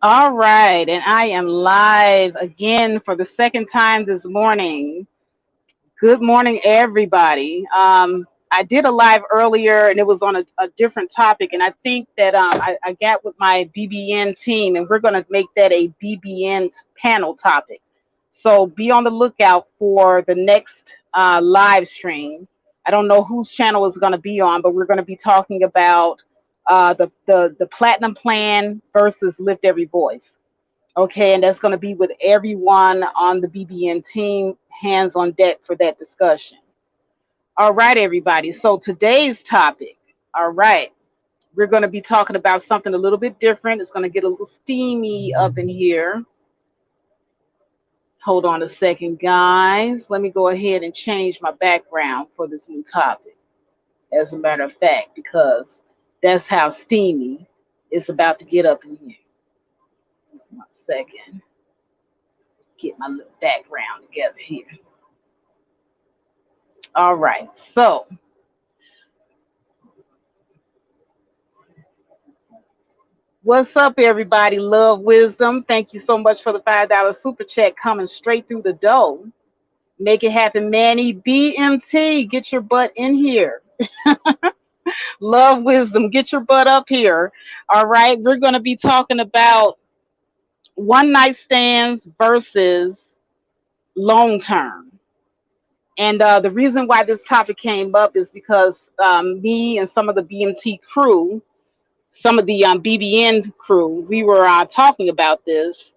All right, and I am live again for the second time this morning. Good morning, everybody. I did a live earlier, and it was on a different topic, and I think that I got with my BBN team, and we're going to make that a BBN panel topic. So be on the lookout for the next live stream. I don't know whose channel is going to be on, but we're going to be talking about the platinum plan versus lift every voice. Okay, and that's going to be with everyone on the BBN team, hands on deck for that discussion. All right, everybody. So today's topic, all right, we're going to be talking about something a little bit different. It's going to get a little steamy up in here. Hold on a second, guys. Let me go ahead and change my background for this new topic, as a matter of fact, because that's how steamy it's about to get up in here. 1 second. Get my little background together here. All right, so what's up, everybody? Love Wisdom. Thank you so much for the $5 super chat coming straight through the door. Make it happen, Manny. BMT, get your butt in here. Love Wisdom, get your butt up here. All right, we're going to be talking about one night stands versus long term. And the reason why this topic came up is because me and some of the BMT crew, some of the BBN crew, we were talking about this,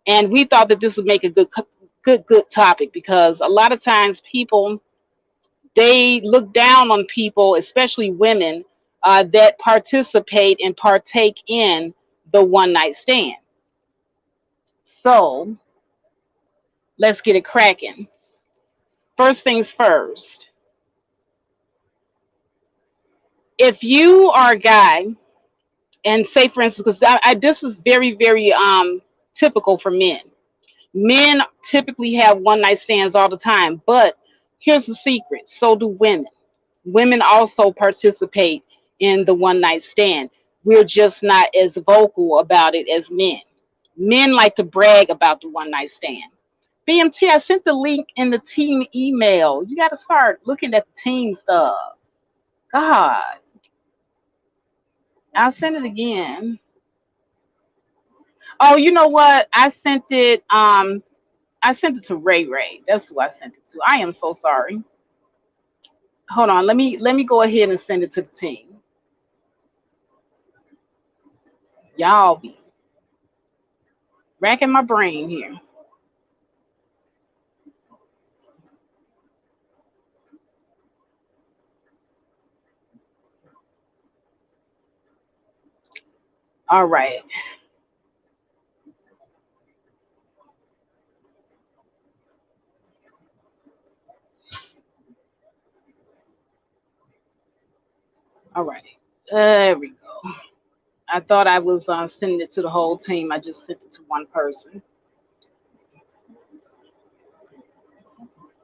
and we thought that this would make a good topic because a lot of times people, they look down on people, especially women, that participate and partake in the one night stand. So let's get it cracking. First things first. If you are a guy, and say for instance, because this is very typical for men. Men typically have one night stands all the time, but here's the secret: so do women. Women also participate in the one night stand. We're just not as vocal about it as men. Men like to brag about the one night stand. BMT, I sent the link in the team email. You got to start looking at the team stuff. God, I'll send it again. Oh, you know what? I sent it to Ray Ray. That's who I sent it to. I am so sorry. Hold on. Let me go ahead and send it to the team. Y'all be racking my brain here. All right. All right. There we go. I thought I was sending it to the whole team. I just sent it to one person.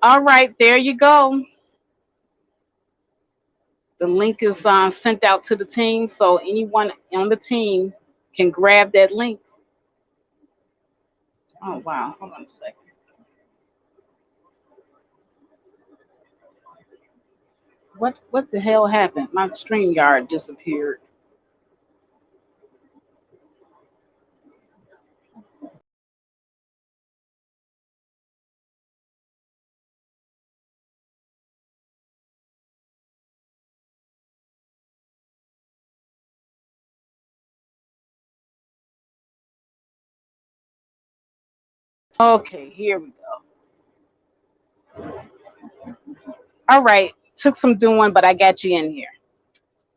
All right. There you go. The link is sent out to the team, so anyone on the team can grab that link. Oh, wow. Hold on a second. What the hell happened? My StreamYard disappeared. Okay, here we go. All right. Took some doing, but I got you in here.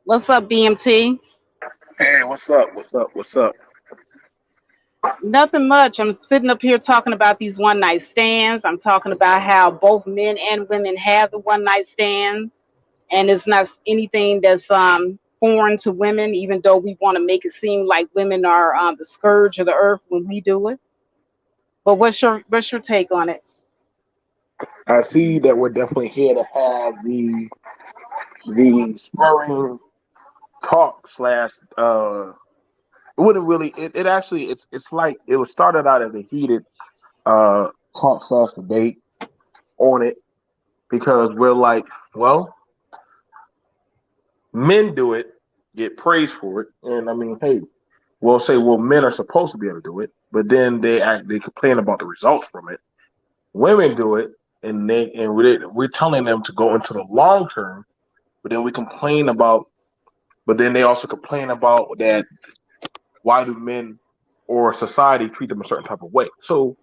What's up, BMT? Hey, what's up? What's up? What's up? Nothing much. I'm sitting up here talking about these one night stands. I'm talking about how both men and women have the one night stands, and it's not anything that's foreign to women, even though we want to make it seem like women are the scourge of the earth when we do it. But what's your take on it? I see that we're definitely here to have the spurring talk slash it wouldn't really. It actually it's like it was started out as a heated uh talk slash debate on it because we're like, well, men do it, get praised for it, and I mean, hey, we'll say, well, men are supposed to be able to do it, but then they complain about the results from it. Women do it, and we're telling them to go into the long term, but then we complain about, but then they also complain about that why do men or society treat them a certain type of way. So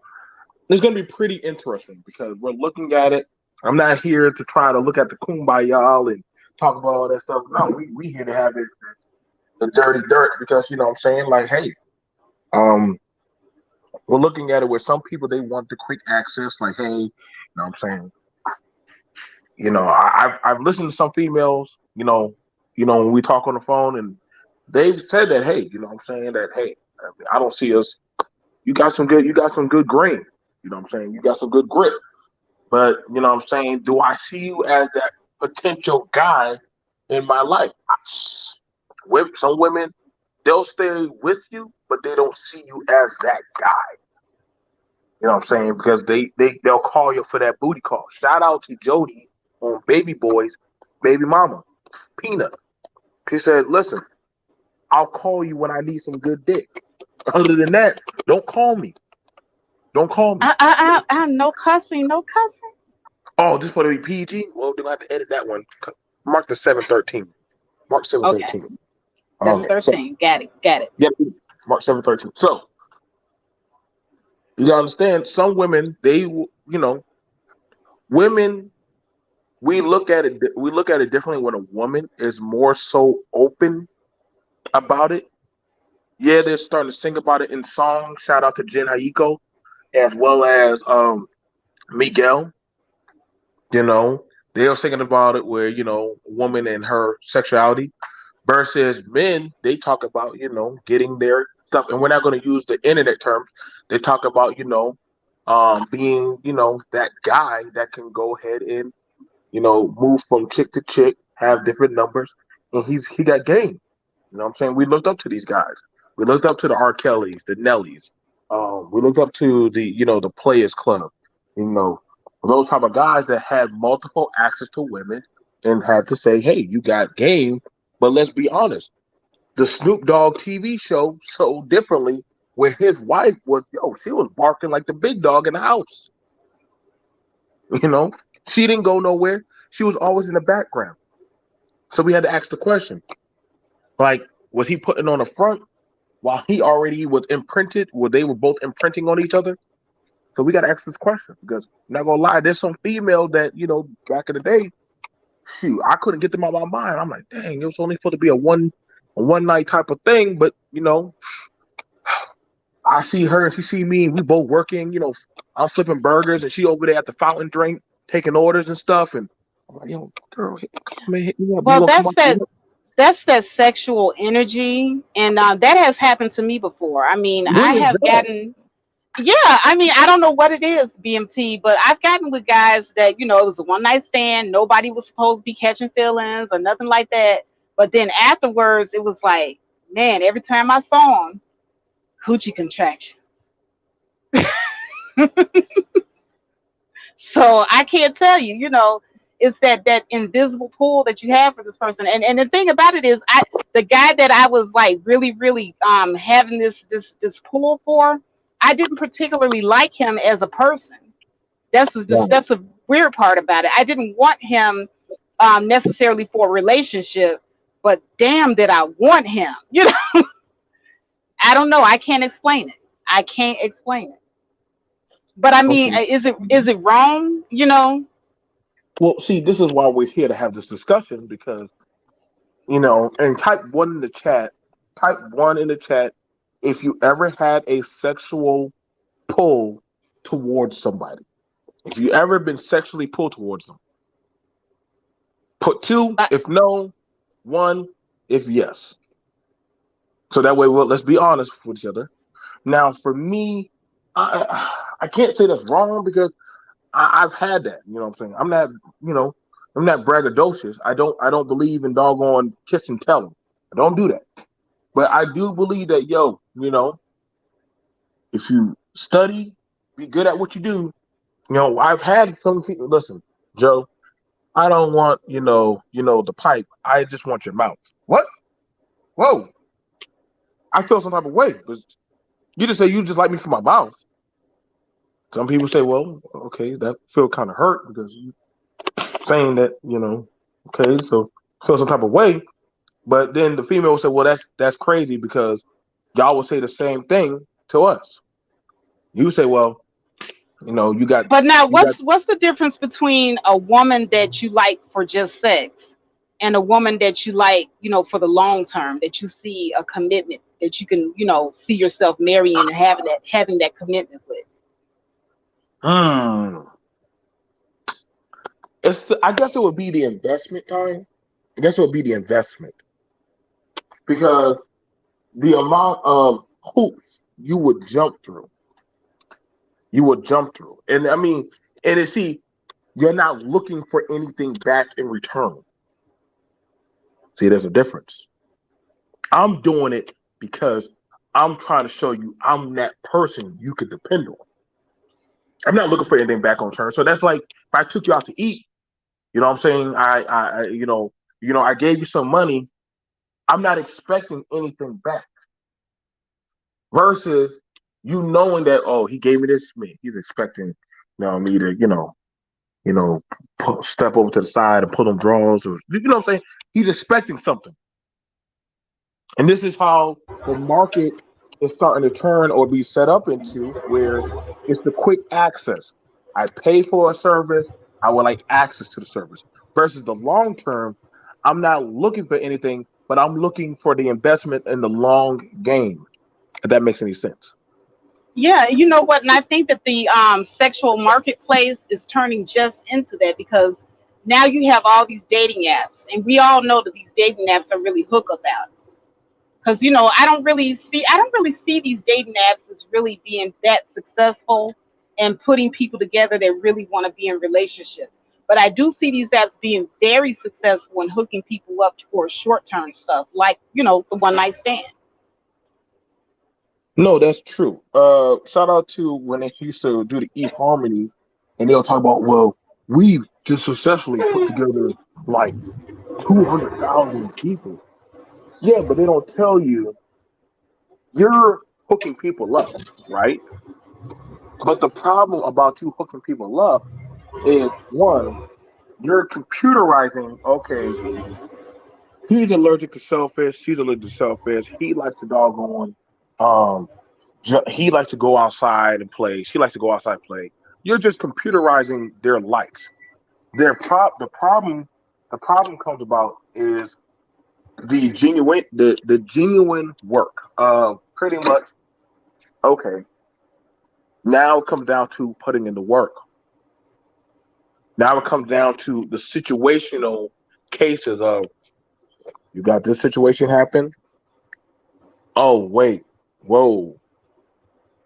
it's going to be pretty interesting because we're looking at it. I'm not here to try to look at the kumbaya and talk about all that stuff. No, we here to have it the dirty dirt because you know what I'm saying. Like, hey, um, we're looking at it where some people they want the quick access. Like, hey, you know what I'm saying. I've listened to some females. When we talk on the phone and they've said that, hey, you know what I'm saying that, hey, I don't see us. You got some good grain. You know what I'm saying. You got some good grit. But you know what I'm saying? Do I see you as that potential guy in my life? With some women, they'll stay with you, but they don't see you as that guy. You know what I'm saying? Because they'll call you for that booty call. Shout out to Jody on Baby Boys, Baby Mama, Peanut. She said, listen, I'll call you when I need some good dick. Other than that, don't call me. Don't call me. No cussing, no cussing. Oh, this want to be PG? Well, they're going to have to edit that one. Mark the 713. Mark Okay, 713. seven Okay, so thirteen. Got it, got it. yeah, Mark 713. So you gotta understand, some women women we look at it differently when a woman is more so open about it. Yeah, they're starting to sing about it in songs. Shout out to Jen Haiko as well as Miguel. You know, they are singing about it where a woman and her sexuality versus men. They talk about getting their stuff, and we're not going to use the internet terms. They talk about being that guy that can go ahead and move from chick to chick, have different numbers, and he got game. You know what I'm saying? We looked up to these guys. We looked up to the R. Kellys, the Nellies. We looked up to the Players Club. You know, those type of guys that had multiple access to women and had to say, hey, you got game. But let's be honest, the Snoop Dogg TV show sold differently where his wife was, she was barking like the big dog in the house. You know, she didn't go nowhere. She was always in the background. So we had to ask the question, like, was he putting on a front while he already was imprinted? Were they were both imprinting on each other? So we got to ask this question because I'm not gonna lie, there's some female that back in the day, shoot, I couldn't get them out of my mind. I'm like, dang, it was only supposed to be a one night type of thing, but I see her and she see me, and we both working. I'm flipping burgers and she over there at the fountain drink taking orders and stuff, and I'm like, yo, girl, come here, hit me up. You Well, gonna come up? that's that sexual energy, and that has happened to me before. I mean, I When is have that? gotten. Yeah, I mean, I don't know what it is, BMT, but I've gotten with guys that it was a one night stand. Nobody was supposed to be catching feelings or nothing like that. But then afterwards, it was like, man, every time I saw him, coochie contraction. So I can't tell you, it's that invisible pull that you have for this person. And the thing about it is, the guy that I was like really really having this pull for, I didn't particularly like him as a person. Right. That's a weird part about it. I didn't want him necessarily for a relationship, but damn, did I want him? I don't know. I can't explain it. I can't explain it. But I mean, Okay. is it wrong? Well, see, this is why we're here to have this discussion because and type one in the chat. Type one in the chat if you ever had a sexual pull towards somebody. If you ever been sexually pulled towards them. Put two But if no, one if yes. So that way, well, let's be honest with each other. Now, for me, I can't say that's wrong because I've had that. You know what I'm saying? You know, I'm not braggadocious. I don't believe in doggone kiss and tell. I don't do that. But I do believe that, yo, if you study, be good at what you do. I've had some people listen, Joe. I don't want, the pipe. I just want your mouth. What? Whoa! I feel some type of way. But you just say you just like me for my mouth. Some people say, well, okay, that feel kind of hurt because you saying that, okay, so feel some type of way. But then the female will say, well, that's crazy because y'all would say the same thing to us. You say, well, you got But now, you got what's the difference between a woman that you like for just sex and a woman that you like, for the long term, that you see a commitment, that you can, see yourself marrying and having that commitment with? hmm. I guess it would be the investment time. I guess it would be the investment because the amount of hoops you would jump through, and I mean, see, you're not looking for anything back in return. See, there's a difference. I'm doing it because I'm trying to show you I'm that person you could depend on. I'm not looking for anything back on return. So that's like if I took you out to eat, you know what I'm saying? I gave you some money. I'm not expecting anything back. Versus you knowing that, oh, he gave me this, me. He's expecting, me to, you know, step over to the side and pull them draws, or you know what I'm saying? He's expecting something, and this is how the market is starting to turn or be set up into, where it's the quick access. I pay for a service, I would like access to the service. Versus the long term, I'm not looking for anything, but I'm looking for the investment in the long game. If that makes any sense. Yeah, you know what? And I think that the sexual marketplace is turning just into that, because now you have all these dating apps, and we all know that these dating apps are really hookup apps. Because I don't really see these dating apps as really being that successful and putting people together that really want to be in relationships. But I do see these apps being very successful in hooking people up for short term stuff, like the one night stand. No, that's true. Shout out to when they used to do the eHarmony, and they'll talk about, well, we just successfully put together like 200,000 people. Yeah, but they don't tell you you're hooking people up, right? But the problem about you hooking people up is, one, you're computerizing. Okay, he's allergic to shellfish. She's allergic to shellfish. He likes to doggone. Um, he likes to go outside and play. She likes to go outside and play. You're just computerizing their likes. The problem comes about is the genuine work. Pretty much, okay. Now it comes down to putting in the work. Now it comes down to the situational cases of, you got this situation happen. Oh wait, whoa.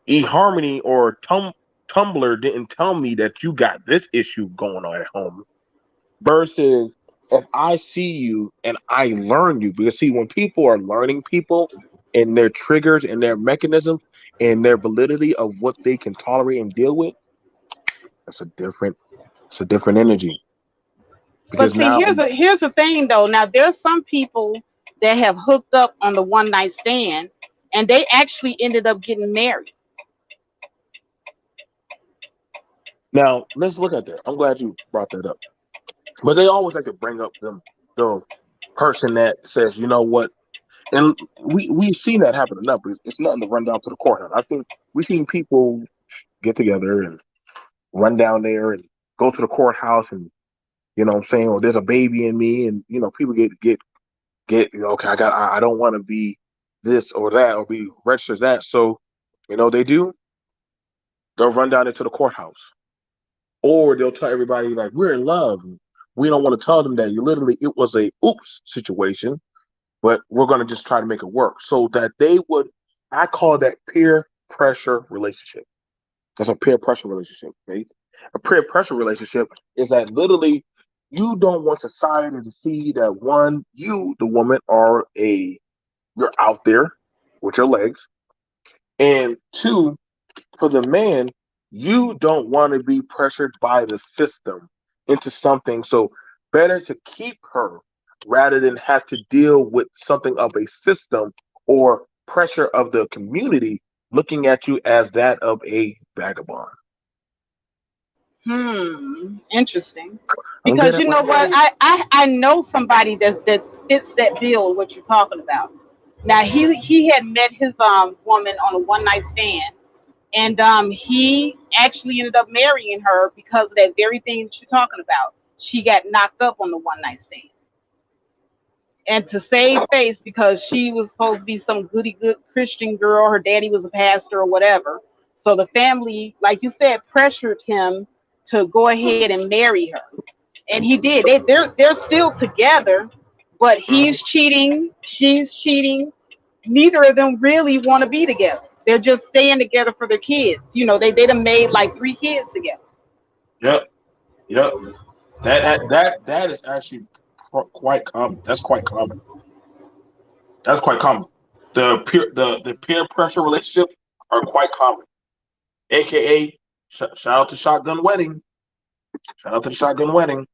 eHarmony or Tumblr didn't tell me that you got this issue going on at home. Versus if I see you and I learn you, because see, when people are learning people and their triggers and their mechanisms and their validity of what they can tolerate and deal with, that's a different energy. But Because see, now, here's the thing though. Now there's some people that have hooked up on the one night stand, and they actually ended up getting married. now let's look at that. I'm glad you brought that up. But they always like to bring up the person that says, you know what, and we've seen that happen enough. It's nothing to run down to the courthouse. I think we've seen people get together and run down there and go to the courthouse, and what I'm saying, or there's a baby in me, and people get okay, I don't want to be this or that or be registered as that. So they do, they'll run down into the courthouse, or they'll tell everybody like we're in love. We don't want to tell them that you literally it was a oops situation, but we're going to just try to make it work so that they would. I call that peer pressure relationship. That's a peer pressure relationship, right? A peer pressure relationship is that literally you don't want society to see that, one, you, the woman, are a You're out there with your legs. And two, for the man, you don't want to be pressured by the system into something. So better to keep her rather than have to deal with something of a system or pressure of the community looking at you as that of a vagabond. Interesting. I'm dead Because at you what? know what, I know somebody that fits that bill of what you're talking about. Now he had met his woman on a one night stand, and he actually ended up marrying her because of that very thing that you're talking about. She got knocked up on the one night stand, and to save face because she was supposed to be some goody good Christian girl. Her daddy was a pastor or whatever. So the family, like you said, pressured him to go ahead and marry her, and he did. They're still together, but Mhm. he's cheating, she's cheating. Neither of them really want to be together. They're just staying together for their kids. You know, they done made like three kids together. Yep, yep. That is actually quite common. That's quite common. That's quite common. The peer pressure relationships are quite common. AKA shout out to Shotgun Wedding. Shout out to the Shotgun Wedding.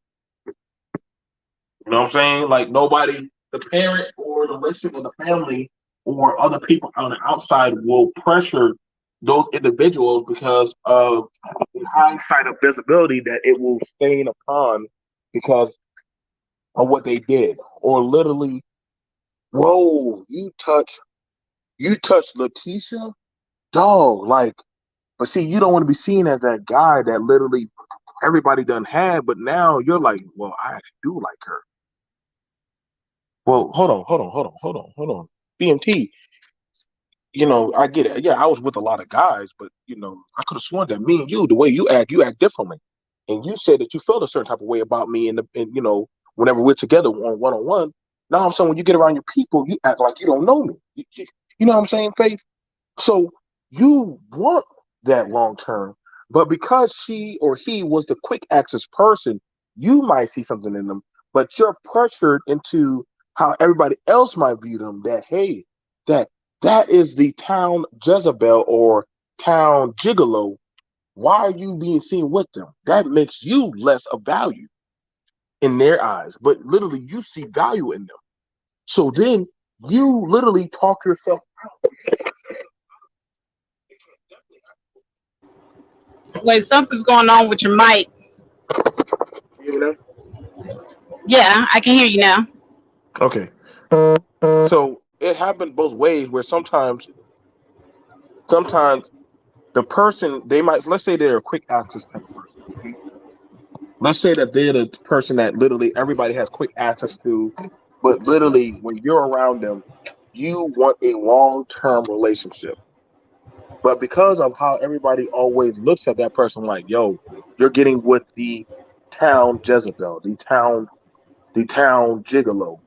You know what I'm saying? Like nobody, the parent or the relationship of the family or other people on the outside will pressure those individuals because of the hindsight of visibility that it will stain upon because of what they did. Or literally, whoa, you touch Letitia? Dog, like, but see, you don't want to be seen as that guy that literally everybody done had, but now you're like, well, I actually do like her. Well, hold on. BMT, I get it. Yeah, I was with a lot of guys, but I could have sworn that me and the way you act differently. And you said that you felt a certain type of way about me, whenever we're together on one. Now I'm saying when you get around your people, you act like you don't know me. You know what I'm saying, Faith? So you want that long term, but because she or he was the quick access person, you might see something in them, but you're pressured into how everybody else might view them. That hey, that that is the town Jezebel or town gigolo. Why are you being seen with them? That makes you less of value in their eyes, but literally you see value in them. So then you literally talk yourself. Wait, something's going on with your mic. You know? Yeah, I can hear you now. Okay. So it happened both ways where sometimes the person they might let's say they're a quick access type of person. Okay? Let's say that they're the person that literally everybody has quick access to, but literally when you're around them, you want a long term relationship. But because of how everybody always looks at that person like, yo, you're getting with the town Jezebel, the town gigolo.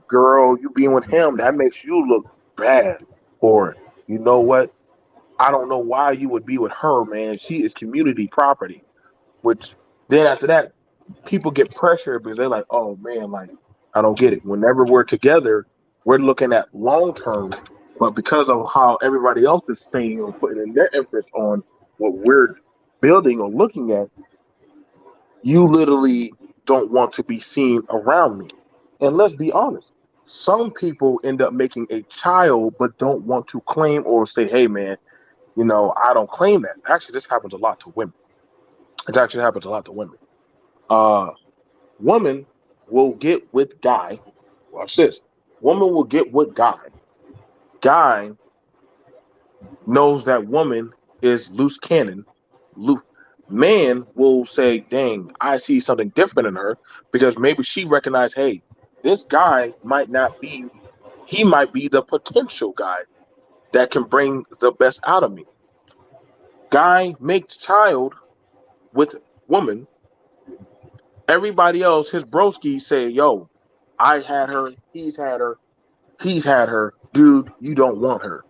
Girl, you being with him, that makes you look bad. Or, you know what? I don't know why you would be with her, man. She is community property. Which then after that, people get pressured because they're like, oh man, like, I don't get it. Whenever we're together, we're looking at long term. But because of how everybody else is saying or putting in their interest on what we're building or looking at, you literally don't want to be seen around me. And let's be honest, some people end up making a child but don't want to claim or say, hey man, I don't claim that. Actually, this happens a lot to women. It actually happens a lot to women. Uh Woman will get with guy. Watch this. Woman will get with guy. Guy knows that woman is loose cannon. Loose man will say, "Dang, I see something different in her because maybe she recognized, hey, this guy might not be. He might be the potential guy that can bring the best out of me." Guy makes child with woman. Everybody else, his broski say, "Yo, I had her. He's had her. He's had her. Dude, you don't want her."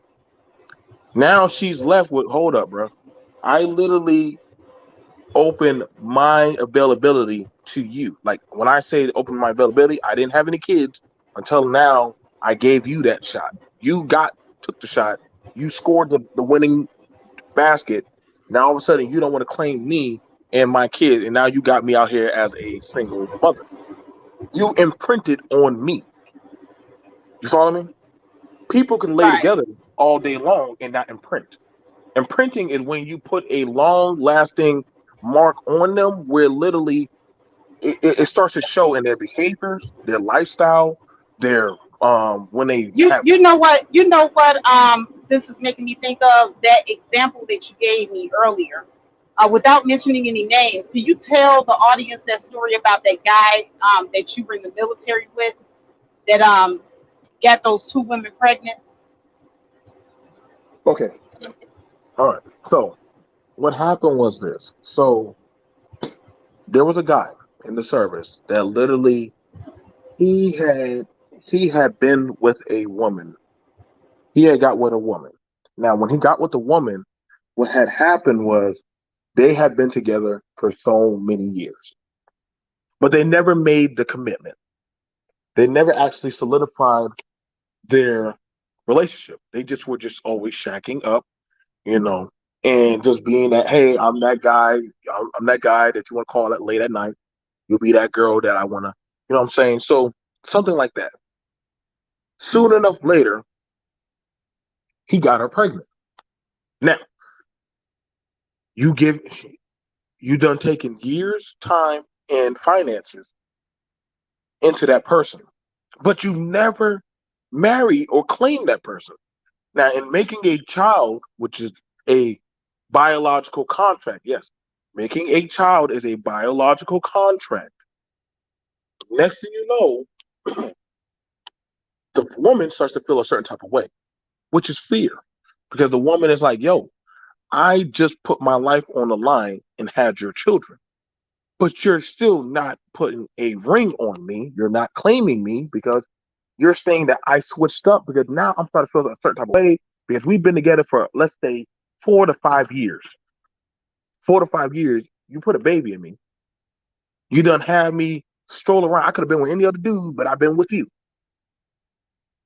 Now she's left with, hold up, bro. I literally open my availability to you. Like when I say open my availability, I didn't have any kids until now. I gave you that shot. You took the shot. You scored the winning basket. Now all of a sudden you don't want to claim me and my kid, and now you got me out here as a single mother. You imprinted on me. You follow me? People can lay Right. together all day long and not imprint. Imprinting is when you put a long lasting mark on them where literally it starts to show in their behaviors, their lifestyle, their when they have. This is making me think of that example that you gave me earlier. Without mentioning any names, can you tell the audience that story about that guy that you were in the military with that got those two women pregnant? Okay, all right. So what happened was this. So there was a guy in the service that literally he had he had been with a woman. He had got with a woman. Now, when he got with the woman, what had happened was they had been together for so many years, but they never made the commitment. They never actually solidified their relationship. They just were just always shacking up, you know, and just being that, hey, I'm that guy. I'm that guy that you want to call at late at night. You'll be that girl that I want to, you know what I'm saying? So something like that. Soon enough later, he got her pregnant. Now, you give, you done taken years, time, and finances into that person, but you never marry or claim that person. Now, in making a child, which is a biological contract, yes, making a child is a biological contract. Next thing you know, the woman starts to feel a certain type of way, which is fear. Because the woman is like, yo, I just put my life on the line and had your children, but you're still not putting a ring on me. You're not claiming me because you're saying that I switched up because now I'm starting to feel a certain type of way because we've been together for, let's say, 4 to 5 years. 4 to 5 years, you put a baby in me. You done have me stroll around. I could have been with any other dude, but I've been with you.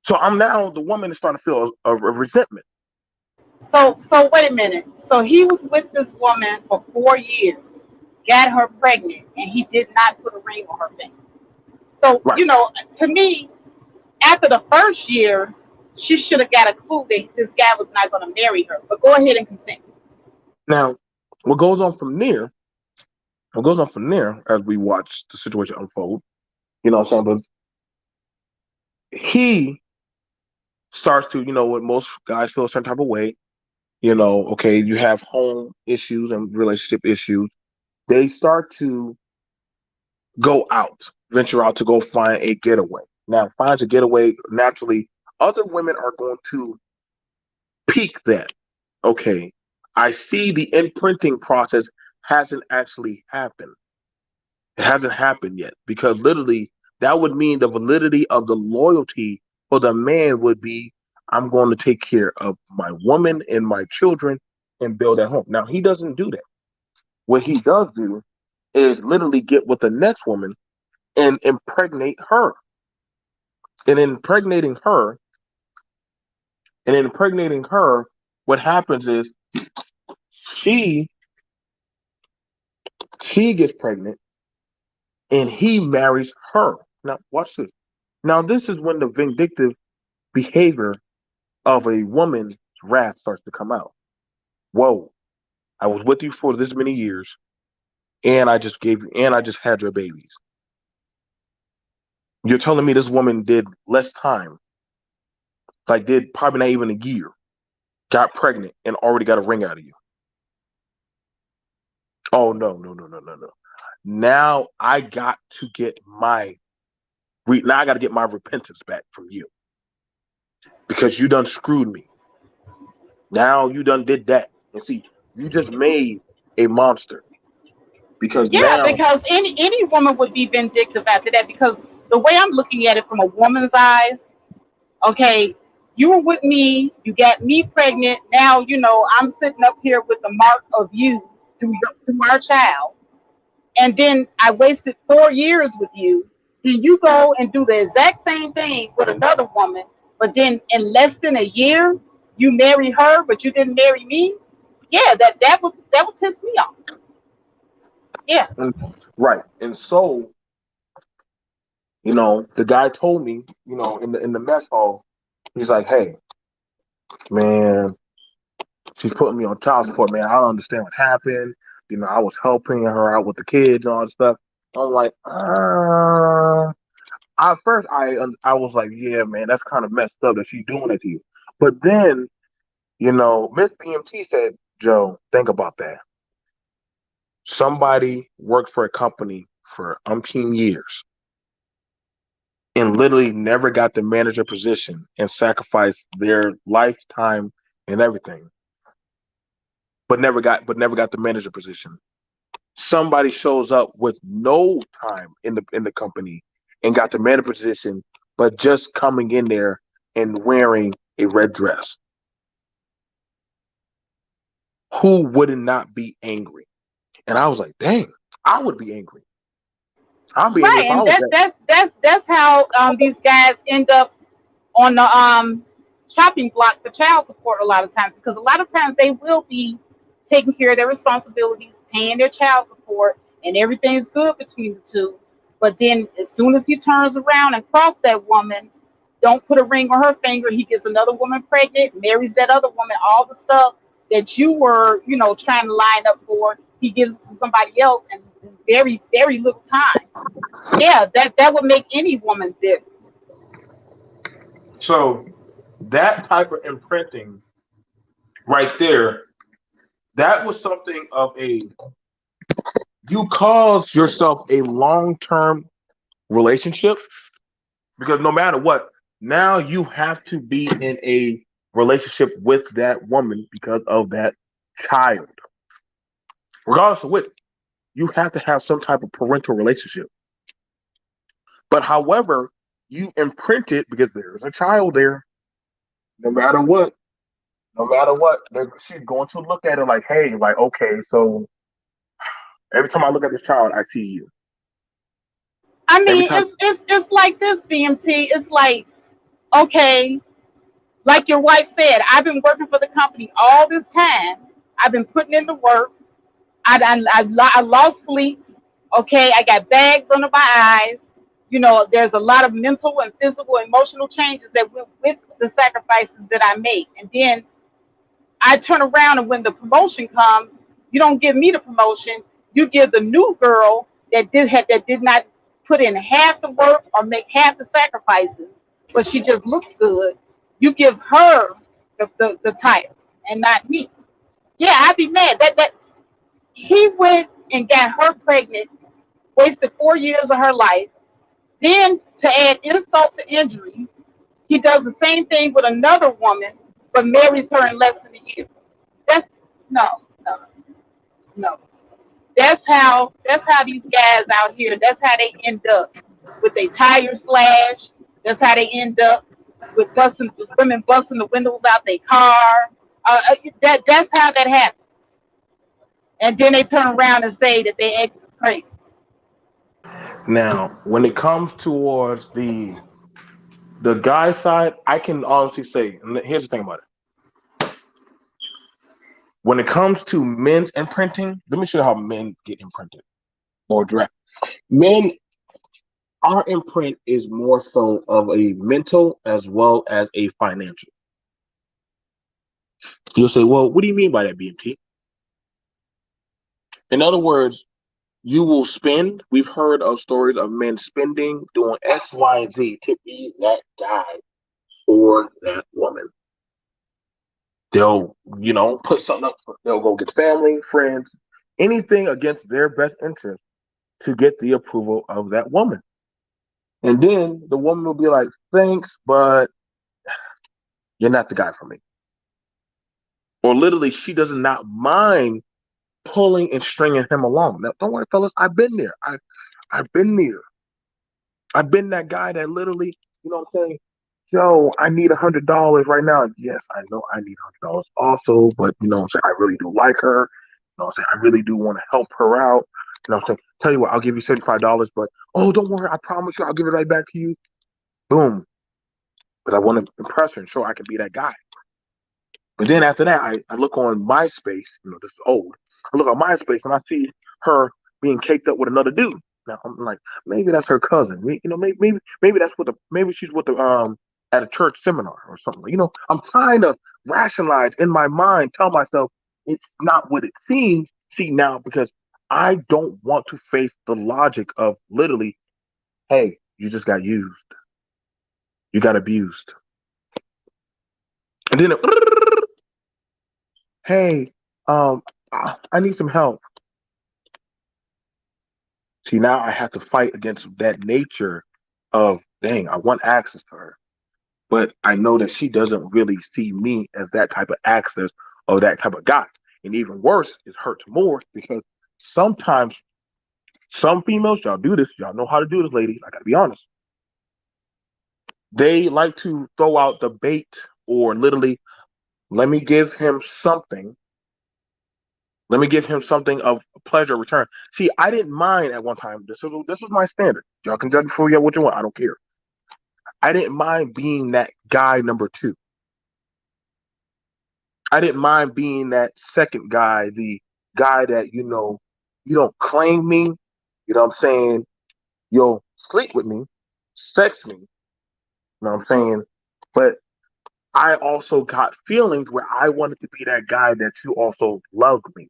So I'm now the woman is starting to feel a resentment. So wait a minute. So he was with this woman for 4 years, got her pregnant, and he did not put a ring on her finger. So Right. to me, after the first year, she should have got a clue that this guy was not going to marry her. But go ahead and continue. Now, what goes on from there, what goes on from there as we watch the situation unfold, you know what I'm saying? But he starts to, what most guys feel a certain type of way. Okay, you have home issues and relationship issues. They start to go out, venture out to go find a getaway. Now, finds a getaway, naturally, other women are going to peak that. Okay, I see the imprinting process hasn't actually happened. It hasn't happened yet because literally that would mean the validity of the loyalty for the man would be I'm going to take care of my woman and my children and build a home. Now, he doesn't do that. What he does do is literally get with the next woman and impregnate her. And impregnating her, and impregnating her, what happens is she she gets pregnant and he marries her. Now, watch this. Now, this is when the vindictive behavior of a woman's wrath starts to come out. Whoa, I was with you for this many years, and I just had your babies. You're telling me this woman did less time, like did probably not even a year, got pregnant and already got a ring out of you. Oh no, no, no, no, no, no. Now I got to get now I got to get my repentance back from you because you done screwed me. Now you done did that, and see, you just made a monster because Yeah, now, because any woman would be vindictive after that. Because the way I'm looking at it from a woman's eyes, okay, you were with me, you got me pregnant. Now I'm sitting up here with the mark of you through our child, and then I wasted 4 years with you. Then you go and do the exact same thing with another woman, but then in less than a year, you marry her, but you didn't marry me. Yeah, that would piss me off. Yeah. And- right. And so, the guy told me, in the mess hall, he's like, "Hey, man, she's putting me on child support, man. I don't understand what happened. I was helping her out with the kids and all this stuff." I'm like, at first I was like, yeah, man, that's kind of messed up that she's doing it to you. But then, Miss BMT said, Joe, think about that. Somebody worked for a company for umpteen years and literally never got the manager position and sacrificed their lifetime and everything, but never got the manager position. Somebody shows up with no time in the company and got the manager position, but just coming in there and wearing a red dress. Who would not be angry? And I was like, dang, I would be angry. I'd be angry Right, if I and was that that. that's how these guys end up on the shopping block for child support a lot of times, because a lot of times they will be taking care of their responsibilities, paying their child support, and everything's good between the two. But then as soon as he turns around and cross that woman, don't put a ring on her finger, he gets another woman pregnant, marries that other woman, all the stuff that you were, trying to line up for, he gives it to somebody else in very, very little time. Yeah, that would make any woman bitter. So that type of imprinting right there, that was something of you cause yourself a long-term relationship because no matter what, now you have to be in a relationship with that woman because of that child. Regardless of which, you have to have some type of parental relationship. But however, you imprint it because there's a child there. No matter what, no matter what, she's going to look at it like, hey, like, okay, so every time I look at this child, I see you. I Every mean, time, it's like this, BMT. It's like, okay, like your wife said, I've been working for the company all this time. I've been putting in the work. I lost sleep. Okay, I got bags under my eyes. There's a lot of mental and physical, emotional changes that went with the sacrifices that I make. And then I turn around, and when the promotion comes, you don't give me the promotion. You give the new girl that did not put in half the work or make half the sacrifices, but she just looks good. You give her the title and not me. Yeah, I'd be mad that he went and got her pregnant, wasted 4 years of her life. Then to add insult to injury, he does the same thing with another woman, but marries her in less than a year. That's no, no, no. That's how these guys out here. That's how they end up with a tire slash. That's how they end up with women busting the windows out their car. That's how that happens. And then they turn around and say that their ex is crazy. now, when it comes towards the guy side, I can honestly say, and here's the thing about it. When it comes to men's imprinting, let me show you how men get imprinted more direct. Men, our imprint is more so of a mental as well as a financial. You'll say, well, what do you mean by that, BMT? In other words, you will spend. We've heard of stories of men spending, doing X, Y, and Z to be that guy for that woman. They'll, put something up. They'll go get family, friends, anything against their best interest to get the approval of that woman. And then the woman will be like, thanks, but you're not the guy for me. Or literally, she does not mind pulling and stringing him along. Now, don't worry, fellas. I've been there. I've been there. I've been that guy that literally, what I'm saying, yo, I need $100 right now. Yes, I know I need $100 also, but what I'm saying, I really do like her. What I'm saying, I really do want to help her out. You know what I'm saying? Tell you what, I'll give you $75, but oh, don't worry, I promise you, I'll give it right back to you. Boom. But I want to impress her and show I can be that guy. But then after that, I look on MySpace. This is old. I look on MySpace and I see her being caked up with another dude. Now I'm like, maybe that's her cousin. Maybe that's what the maybe she's with the at a church seminar or something. I'm trying to rationalize in my mind, tell myself it's not what it seems. See now because I don't want to face the logic of literally, hey, you just got used, you got abused, and then hey, I need some help. See, now I have to fight against that nature of, dang, I want access to her. But I know that she doesn't really see me as that type of access or that type of guy. And even worse, it hurts more because sometimes some females, y'all do this, y'all know how to do this, ladies. I gotta be honest. They like to throw out the bait or literally, let me give him something. Let me give him something of pleasure return. See, I didn't mind at one time. This is my standard. Y'all can judge for what you want. I don't care. I didn't mind being that guy number two. I didn't mind being that second guy, the guy that, you don't claim me. You know what I'm saying? You'll sleep with me, sex me. You know what I'm saying? But I also got feelings where I wanted to be that guy that you also loved me.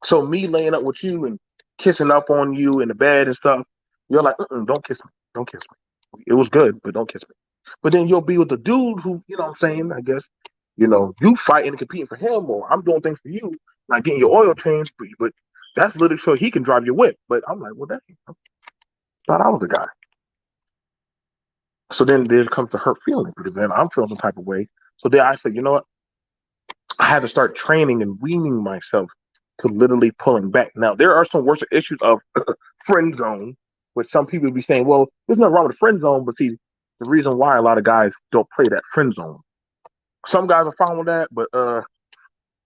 So me laying up with you and kissing up on you in the bed and stuff, you're like, don't kiss me. Don't kiss me. It was good, but don't kiss me. But then you'll be with the dude who, you know what I'm saying, I guess, you fighting and competing for him, or I'm doing things for you, like getting your oil changed, but that's literally so he can drive your whip. But I'm like, well, that thought I was the guy. So then there comes the hurt feeling because then I'm feeling some type of way. So then I said, you know what? I had to start training and weaning myself to literally pulling back. Now there are some worse issues of friend zone, which some people be saying, well, there's nothing wrong with the friend zone, but see, the reason why a lot of guys don't play that friend zone. Some guys are fine with that, but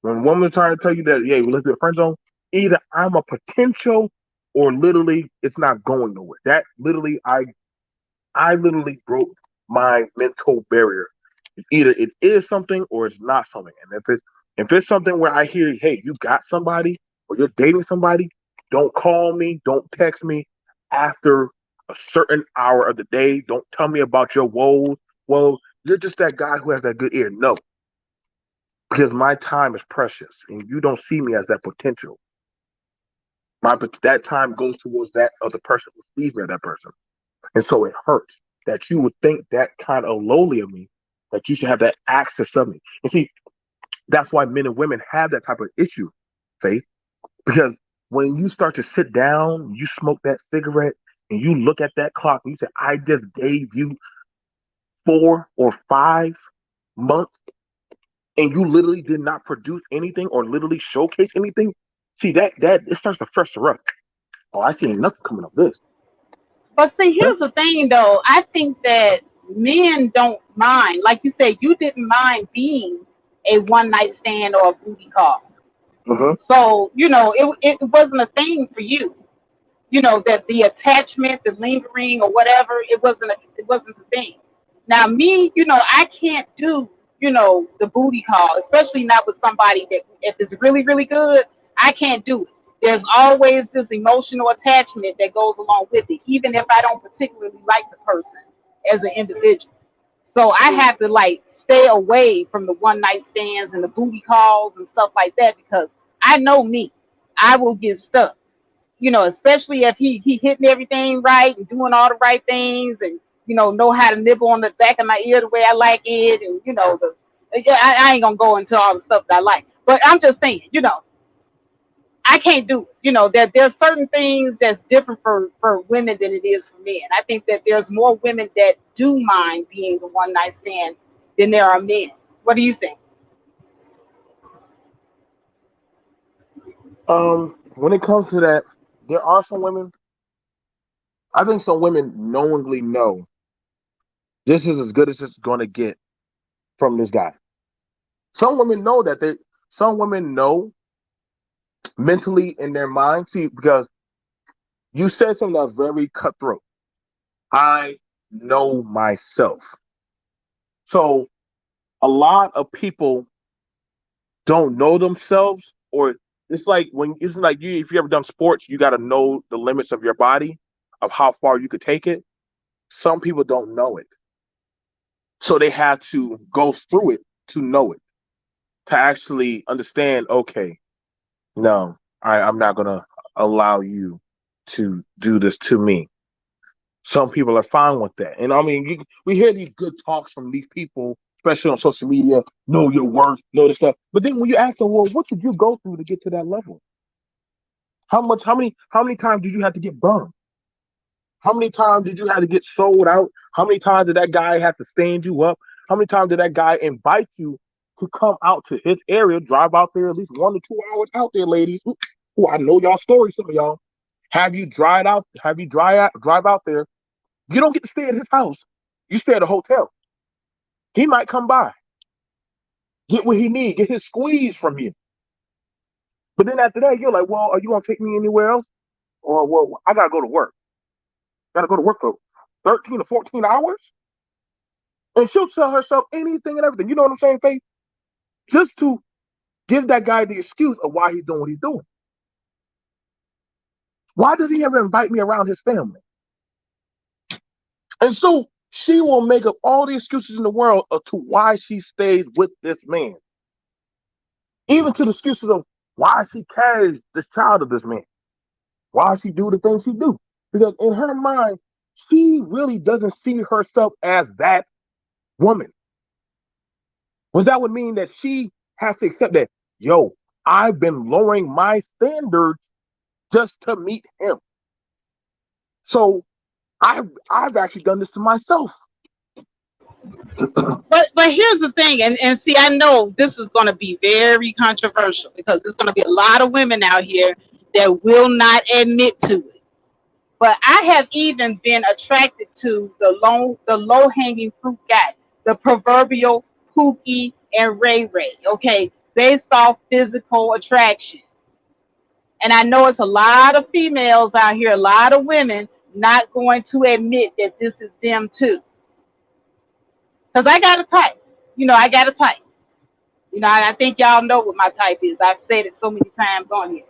when a woman's trying to tell you that, yeah, we let's do a friend zone, either I'm a potential or literally it's not going nowhere. That literally, I literally broke my mental barrier. It's either it is something or it's not something. And if it's something where I hear, hey, you got somebody or you're dating somebody, don't call me, don't text me after a certain hour of the day. Don't tell me about your woes. Well, you're just that guy who has that good ear. No, because my time is precious and you don't see me as that potential. That time goes towards that other person who sees me as that person. And so it hurts that you would think that kind of lowly of me, that you should have that access of me. And see, that's why men and women have that type of issue, Faith, because when you start to sit down, you smoke that cigarette, and you look at that clock, and you say, I just gave you 4 or 5 months, and you literally did not produce anything or literally showcase anything. See, that it starts to fester up. Oh, I see nothing coming of this. But see, That, here's the thing though. I think that men don't mind. Like you said, you didn't mind being a one night stand or a booty call. uh-huh. So, it wasn't a thing for you. That the attachment, the lingering or whatever, it wasn't the thing. Now me, I can't do, the booty call, especially not with somebody that if it's really, really good, I can't do it. There's always this emotional attachment that goes along with it, even if I don't particularly like the person as an individual. So I have to like stay away from the one night stands and the booty calls and stuff like that because I know me. I will get stuck, especially if he hitting everything right and doing all the right things and know how to nibble on the back of my ear the way I like it and yeah, I ain't gonna go into all the stuff that I like, but I'm just saying, I can't do it. That there's certain things that's different for women than it is for men. I think that there's more women that do mind being the one night stand than there are men. What do you think? When it comes to that, there are some women. I think some women knowingly know this is as good as it's going to get from this guy. Some women know that they. Some women know mentally in their mind. See, because you said something that's very cutthroat. I know myself. So a lot of people don't know themselves, or it's like when it's like you if you ever done sports, you got to know the limits of your body, of how far you could take it. Some people don't know it, so they have to go through it to know it, to actually understand. Okay, no, I'm not gonna allow you to do this to me. Some people are fine with that, and I mean, we hear these good talks from these people, especially on social media. Know your worth, know this stuff. But then when you ask them, well, what did you go through to get to that level? How much? How many times did you have to get burned? How many times did you have to get sold out? How many times did that guy have to stand you up? How many times did that guy invite you to come out to his area, drive out there at least 1 to 2 hours out there, ladies? Ooh, I know y'all stories, some of y'all. Have you drive out? Have you drive out there? You don't get to stay at his house. You stay at a hotel. He might come by, get what he needs, get his squeeze from you. But then after that, you're like, well, are you gonna take me anywhere else? Or well, I gotta go to work. Gotta go to work for 13 to 14 hours? And she'll tell herself anything and everything. You know what I'm saying, Faith? Just to give that guy the excuse of why he's doing what he's doing. Why does he ever invite me around his family? And so she will make up all the excuses in the world as to why she stays with this man. Even to the excuses of why she carries this child of this man. Why she do the things she do. Because in her mind, she really doesn't see herself as that woman. Well, that would mean that she has to accept that, yo, I've been lowering my standards just to meet him. So I've actually done this to myself. But here's the thing, and see, I know this is going to be very controversial because there's going to be a lot of women out here that will not admit to it. But I have even been attracted to the low hanging fruit guy, the proverbial Pookie and Ray Ray. Okay, based off physical attraction. And I know it's a lot of females out here, a lot of women not going to admit that this is them too. Because I got a type. I got a type. I think y'all know what my type is. I've said it so many times on here.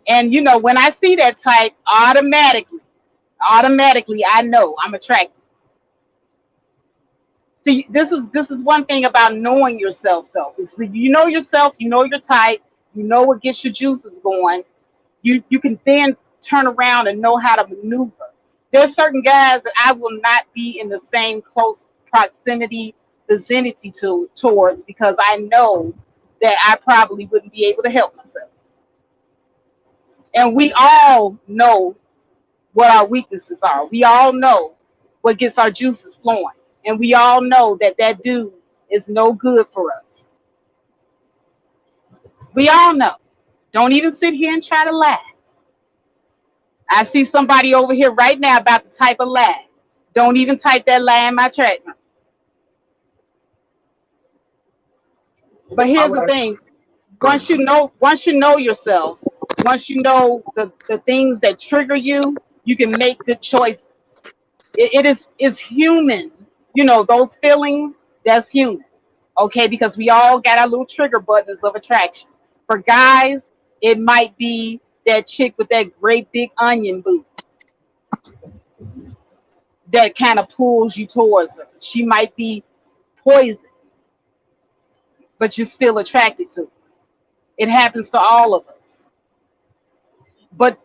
And when I see that type, automatically I know I'm attracted. See, this is one thing about knowing yourself though. See, you know yourself, you know your type, you know what gets your juices going. You can then turn around and know how to maneuver. There's certain guys that I will not be in the same close proximity vicinity towards because I know that I probably wouldn't be able to help myself. And we all know what our weaknesses are. We all know what gets our juices flowing. And we all know that that dude is no good for us. We all know. Don't even sit here and try to lie. I see somebody over here right now about to type a lie. Don't even type that lie in my chat. But I here's would the ask, thing. go ahead. Once you know yourself, once you know the things that trigger you, you can make good choices. It is human. Those feelings, that's human. Okay, because we all got our little trigger buttons of attraction. For guys, it might be that chick with that great big onion boot that kind of pulls you towards her. She might be poison, but you're still attracted to her. It happens to all of us. But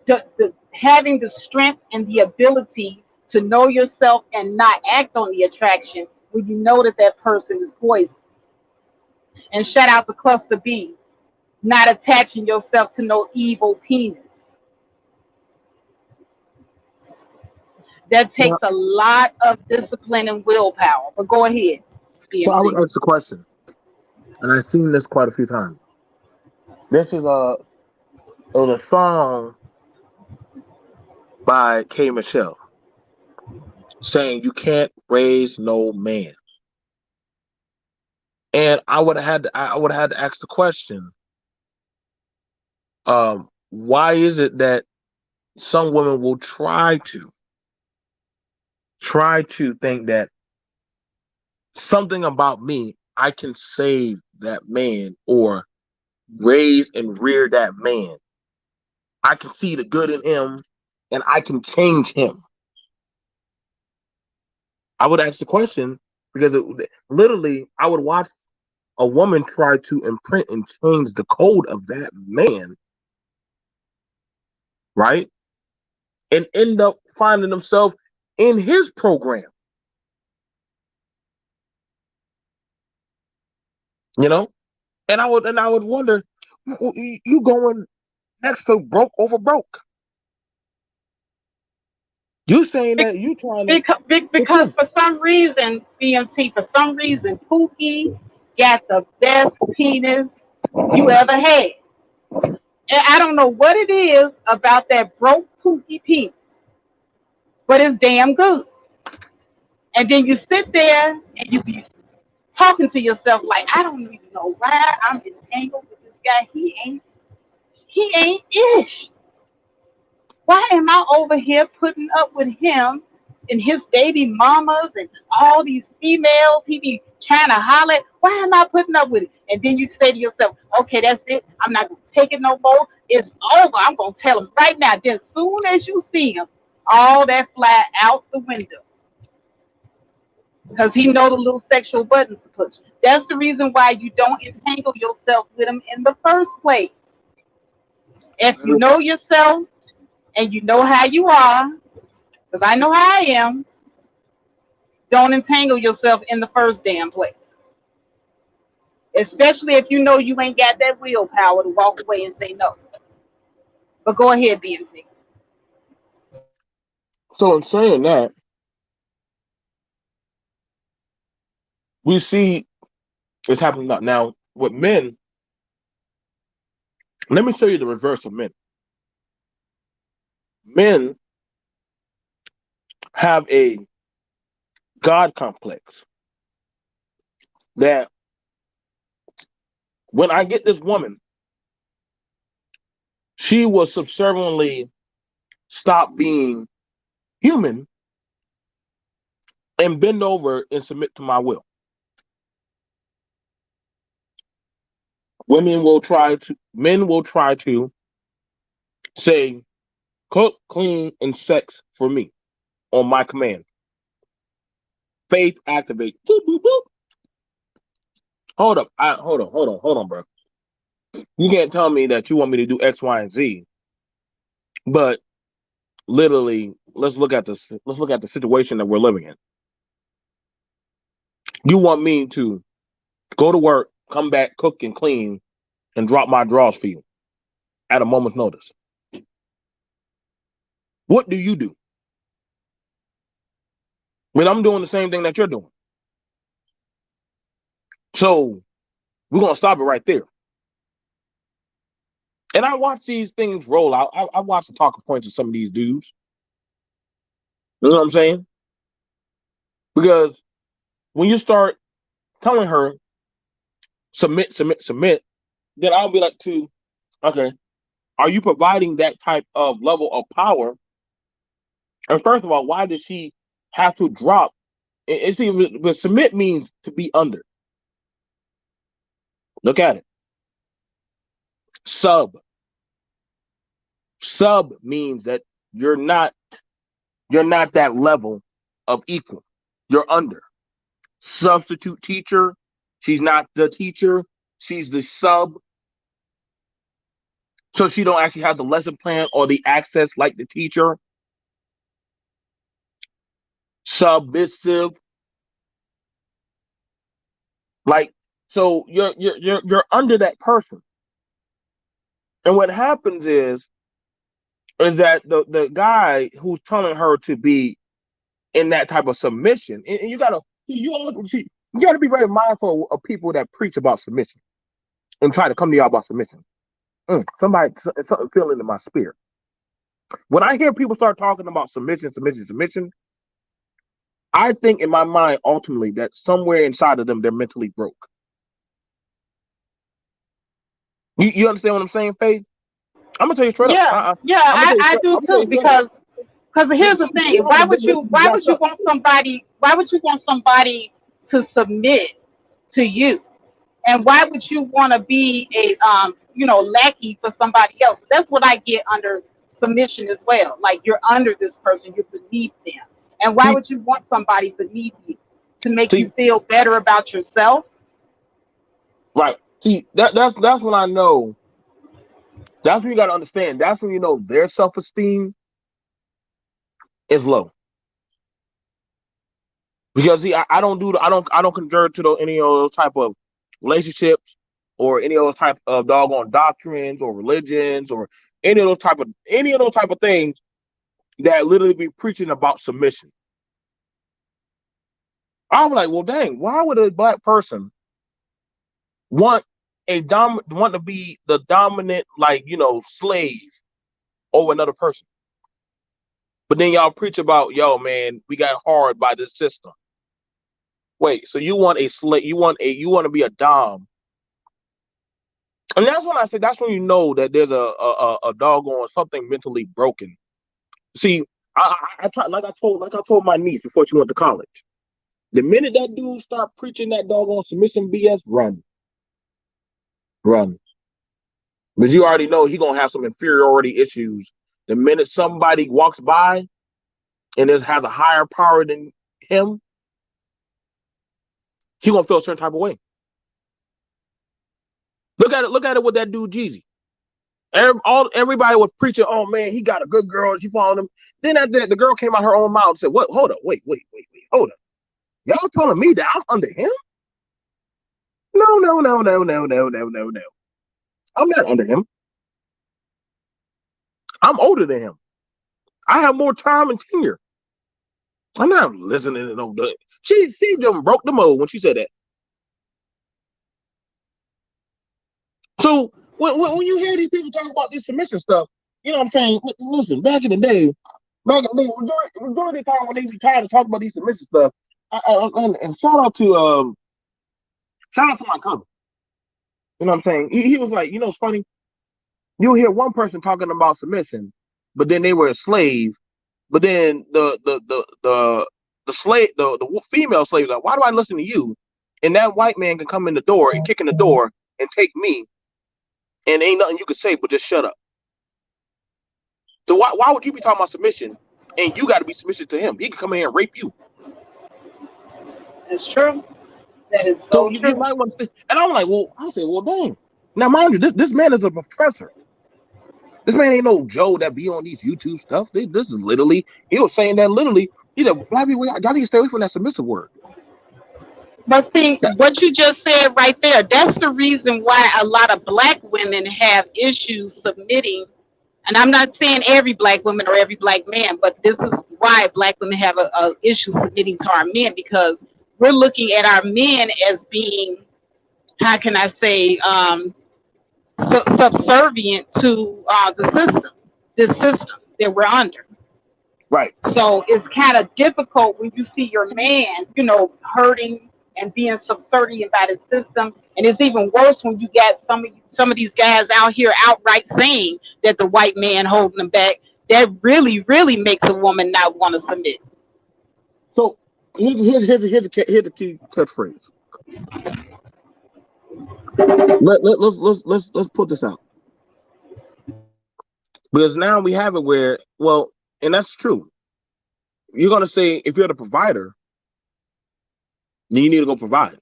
having the strength and the ability to know yourself and not act on the attraction when you know that that person is poison. And shout out to Cluster B, not attaching yourself to no evil penis. That Yeah. takes a lot of discipline and willpower. But go ahead, So I would BMT. ask the question, and I've seen this quite a few times. This is it was a song by K Michelle saying you can't raise no man. And I would have had to ask the question, Why is it that some women will try to think that something about me, I can save that man or raise and rear that man. I can see the good in him and I can change him. I would ask the question because literally I would watch a woman try to imprint and change the code of that man, right? And end up finding themselves in his program, you know? And I would wonder, you going next to broke over broke. You saying that you trying to it's Because you. for some reason, BMT, for some reason, Pookie got the best penis you ever had. And I don't know what it is about that broke Pookie penis, but it's damn good. And then you sit there and you be talking to yourself like, I don't even know why I'm entangled with this guy. He ain't ish. Why am I over here putting up with him and his baby mamas and all these females he be trying to holler at? Why am I putting up with it? And then you say to yourself, okay, that's it. I'm not going to take it no more. It's over. I'm going to tell him right now. Then as soon as you see him, all that fly out the window because he know the little sexual buttons to push. That's the reason why you don't entangle yourself with him in the first place. If you know yourself and you know how you are, because I know how I am, don't entangle yourself in the first damn place. Especially if you know you ain't got that willpower to walk away and say no. But go ahead, BNC. So in saying that, we see it's happening now with men. Let me show you the reverse of men. Men have a God complex that when I get this woman, she will subserviently stop being human and bend over and submit to my will. Men will try to say, cook, clean, and sex for me on my command. Faith activate. Boop, boop, boop. Hold up. Hold on, bro. You can't tell me that you want me to do X, Y, and Z, but literally, let's look at the situation that we're living in. You want me to go to work, come back, cook and clean, and drop my drawers for you at a moment's notice. What do you do? When I'm doing the same thing that you're doing. So we're gonna stop it right there. And I watch these things roll out. I watch the talking points of some of these dudes. You know what I'm saying? Because when you start telling her submit, submit, submit, then I'll be like, okay, are you providing that type of level of power? And first of all, why does she have to drop? It's even, but submit means to be under. Look at it. Sub. Sub means that you're not you're not that level of equal. You're under. Substitute teacher. She's not the teacher. She's the sub. So she don't actually have the lesson plan or the access like the teacher. Submissive. Like so you're under that person. And what happens is that the guy who's telling her to be in that type of submission, and you gotta be very mindful of people that preach about submission and try to come to y'all about submission. Something feeling in my spirit. When I hear people start talking about submission, submission, submission, I think in my mind ultimately that somewhere inside of them they're mentally broke. You understand what I'm saying, Faith? I'm gonna tell you straight up. Yeah, yeah, I'm gonna tell you I straight. do I'm gonna tell too you straight up. because here's the She thing. on the business. She Why jacked would you up. want somebody to submit to you? And why would you want to be a lackey for somebody else? That's what I get under submission as well. Like you're under this person, you're beneath them. And why See, would you want somebody beneath you to make you see, feel better about yourself? right. See, that's when I know. That's when you gotta understand. That's when you know their self esteem is low. Because see, I don't convert to any of those type of relationships or any of those type of doggone doctrines or religions or any of those type of things that literally be preaching about submission. I'm like, well, dang, why would a black person want want to be the dominant, like, slave over another person? But then y'all preach about, yo, man, we got hard by this system. Wait, so you want a slave? You want to be a dom? And that's when I say that's when you know that there's a doggone something mentally broken. See, I try like I told my niece before she went to college. The minute that dude start preaching that doggone submission BS, run. Because you already know he gonna have some inferiority issues. The minute somebody walks by and has a higher power than him, he gonna feel a certain type of way. Look at it with that dude Jeezy. Everybody was preaching, oh man, he got a good girl, she followed him. Then after that, the girl came out her own mouth and said, what? Hold up, wait, hold up. Y'all telling me that I'm under him? No, no, no, no, no, no, no, no, no. I'm not under him. I'm older than him. I have more time and tenure. I'm not listening to no good. She just broke the mold when she said that. So when you hear these people talk about this submission stuff, you know what I'm saying? Listen, majority of the time when they be trying to talk about these submission stuff, and shout out to my cousin. You know what I'm saying? He was like, it's funny. You'll hear one person talking about submission, but then they were a slave. But then the slave the female slaves are like, why do I listen to you? And that white man can come in the door and kick in the door and take me, and ain't nothing you could say but just shut up. So why would you be talking about submission and you got to be submissive to him? He can come in here and rape you. It's true. That is So so you true. might want to stay. And I'm like, well, I said, well, dang. Now, mind you, this man is a professor. This man ain't no Joe that be on these YouTube stuff. This is literally, he was saying that literally, black people, y'all need to stay away from that submissive word. But see, That, what you just said right there, that's the reason why a lot of black women have issues submitting. And I'm not saying every black woman or every black man, but this is why black women have a issue submitting to our men because we're looking at our men as being, how can I say, subservient to the system, this system that we're under. right. So it's kind of difficult when you see your man, hurting and being subservient by the system. And it's even worse when you got some of these guys out here outright saying that the white man holding them back. That really, really makes a woman not want to submit. So here's the key catchphrase. Let's put this out because now we have it where, well, and that's true. You're gonna say if you're the provider, then you need to go provide.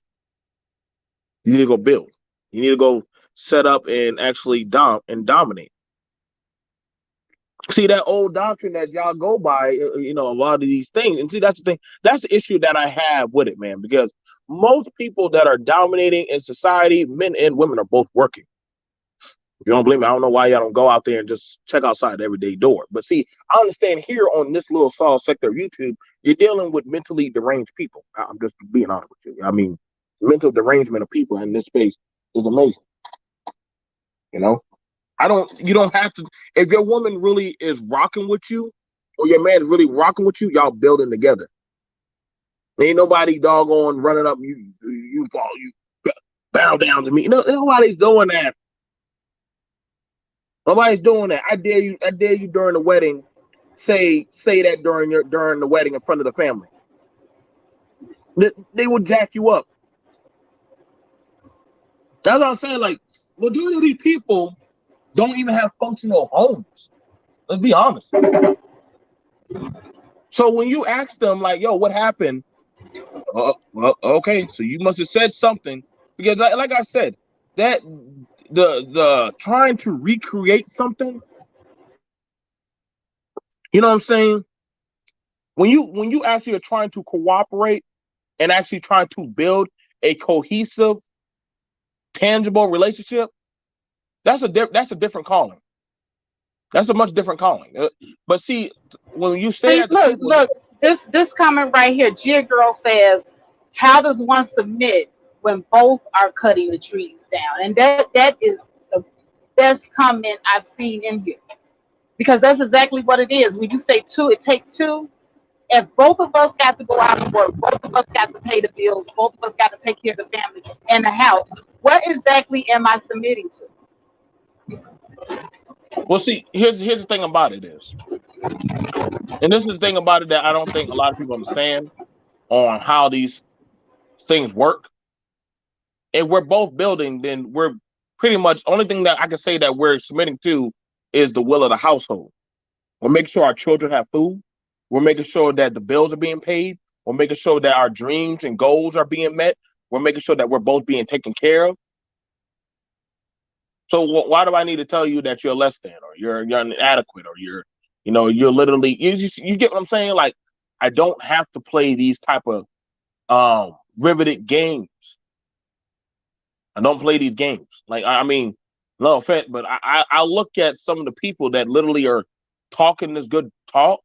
You need to go build. You need to go set up and actually dominate. See that old doctrine that y'all go by, a lot of these things, and see that's the thing. That's the issue that I have with it, man. Because most people that are dominating in society, men and women, are both working. If you don't believe me, I don't know why y'all don't go out there and just check outside the everyday door. But see, I understand here on this little small sector of YouTube, you're dealing with mentally deranged people. I'm just being honest with you. I mean, mental derangement of people in this space is amazing. You know, you don't have to, if your woman really is rocking with you, or your man is really rocking with you, y'all building together. Ain't nobody doggone running up, you fall, you bow down to me. No, nobody's doing that. Nobody's doing that. I dare you. I dare you during the wedding. Say that during the wedding in front of the family. They will jack you up. That's what I'm saying. Like, majority of these people don't even have functional homes. Let's be honest. So when you ask them, like, "Yo, what happened?" Well, okay, so you must have said something because, like I said, that the trying to recreate something. You know what I'm saying? When you actually are trying to cooperate and actually trying to build a cohesive, tangible relationship, that's a different calling. That's a much different calling. But see, when you say See, that to look, people, look, this comment right here. Gia Girl says, "How does one submit when both are cutting the trees down?" And that is the best comment I've seen in here because that's exactly what it is. When you say two, it takes two. If both of us got to go out and work, both of us got to pay the bills, both of us got to take care of the family and the house, what exactly am I submitting to? well, see, here's the thing about it is, and this is the thing about it that I don't think a lot of people understand on how these things work. If we're both building, then we're pretty much only thing that I can say that we're submitting to is the will of the household. We're making sure our children have food. We're making sure that the bills are being paid. We're making sure that our dreams and goals are being met. We're making sure that we're both being taken care of. So why do I need to tell you that you're less than, or you're inadequate, or you're literally you get what I'm saying? Like, I don't have to play these type of riveted games. I don't play these games. Like, I mean, no offense, but I look at some of the people that literally are talking this good talk.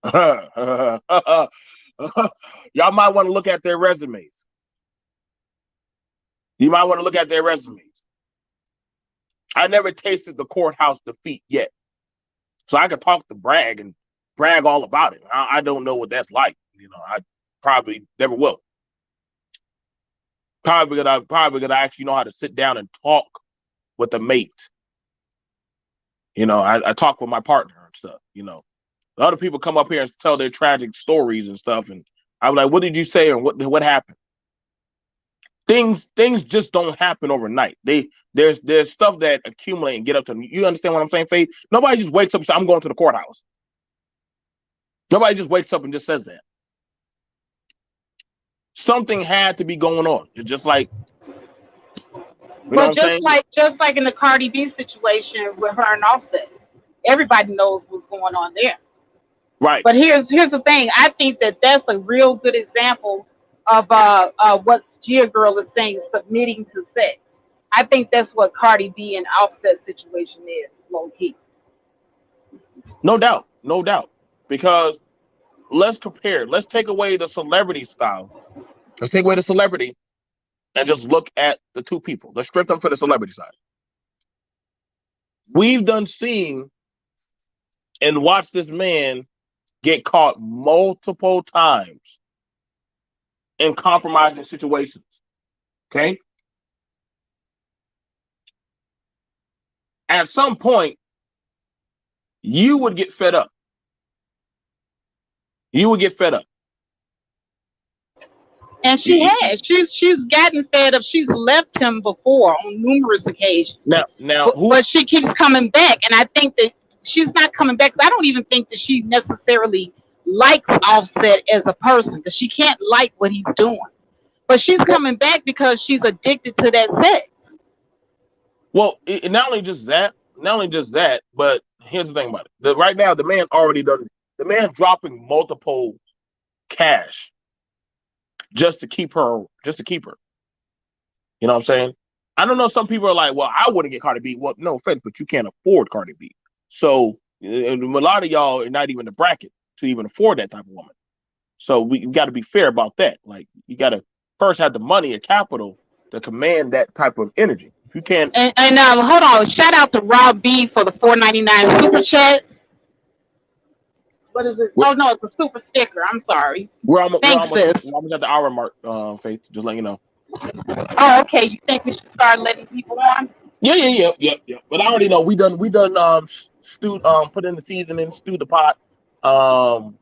Y'all might want to look at their resumes. You might want to look at their resumes. I never tasted the courthouse defeat yet, so I could talk to brag and brag all about it. I don't know what that's like. I probably never will. Probably gonna actually know how to sit down and talk with a mate. I talk with my partner and stuff. Other people come up here and tell their tragic stories and stuff, and I'm like, "What did you say? And what happened?" Things just don't happen overnight. There's stuff that accumulate and get up to them. You understand what I'm saying, Faith? Nobody just wakes up and says, "I'm going to the courthouse." Nobody just wakes up and just says that. Something had to be going on. It's just like, you know what But I'm saying? just like in the Cardi B situation with her and Offset, everybody knows what's going on there. Right. But here's the thing. I think that that's a real good example of what Gia Girl is saying, submitting to sex. I think that's what Cardi B and Offset situation is, low key. No doubt. No doubt. Because let's compare. Let's take away the celebrity style. Let's take away the celebrity and just look at the two people. Let's strip them for the celebrity side. We've done seen and watched this man get caught multiple times in compromising situations. Okay. At some point, you would get fed up. You would get fed up. And she has. She's gotten fed up. She's left him before on numerous occasions. Now, But she keeps coming back. And I think that she's not coming back because I don't even think that she necessarily likes Offset as a person because she can't like what he's doing. But she's well, coming back because she's addicted to that sex. not only just that, but here's the thing about it. Right now, the man already done. The man dropping multiple cash just to keep her. Just to keep her. You know what I'm saying? I don't know. Some people are like, "Well, I wouldn't get Cardi B." Well, no offense, but you can't afford Cardi B. So a lot of y'all are not even the bracket to even afford that type of woman. So we got to be fair about that. Like, you got to first have the money or capital to command that type of energy. If you can't, And hold on, shout out to Rob B for the 4.99 super chat. What is it? we're, Oh no, it's a super sticker. I'm sorry. we're almost we're Thanks, almost sis. we're almost at the hour mark. Faith, just letting you know. Oh, okay. You think we should start letting people on? Yeah. But I already know we done stewed put in the seasoning, stewed the pot. Um,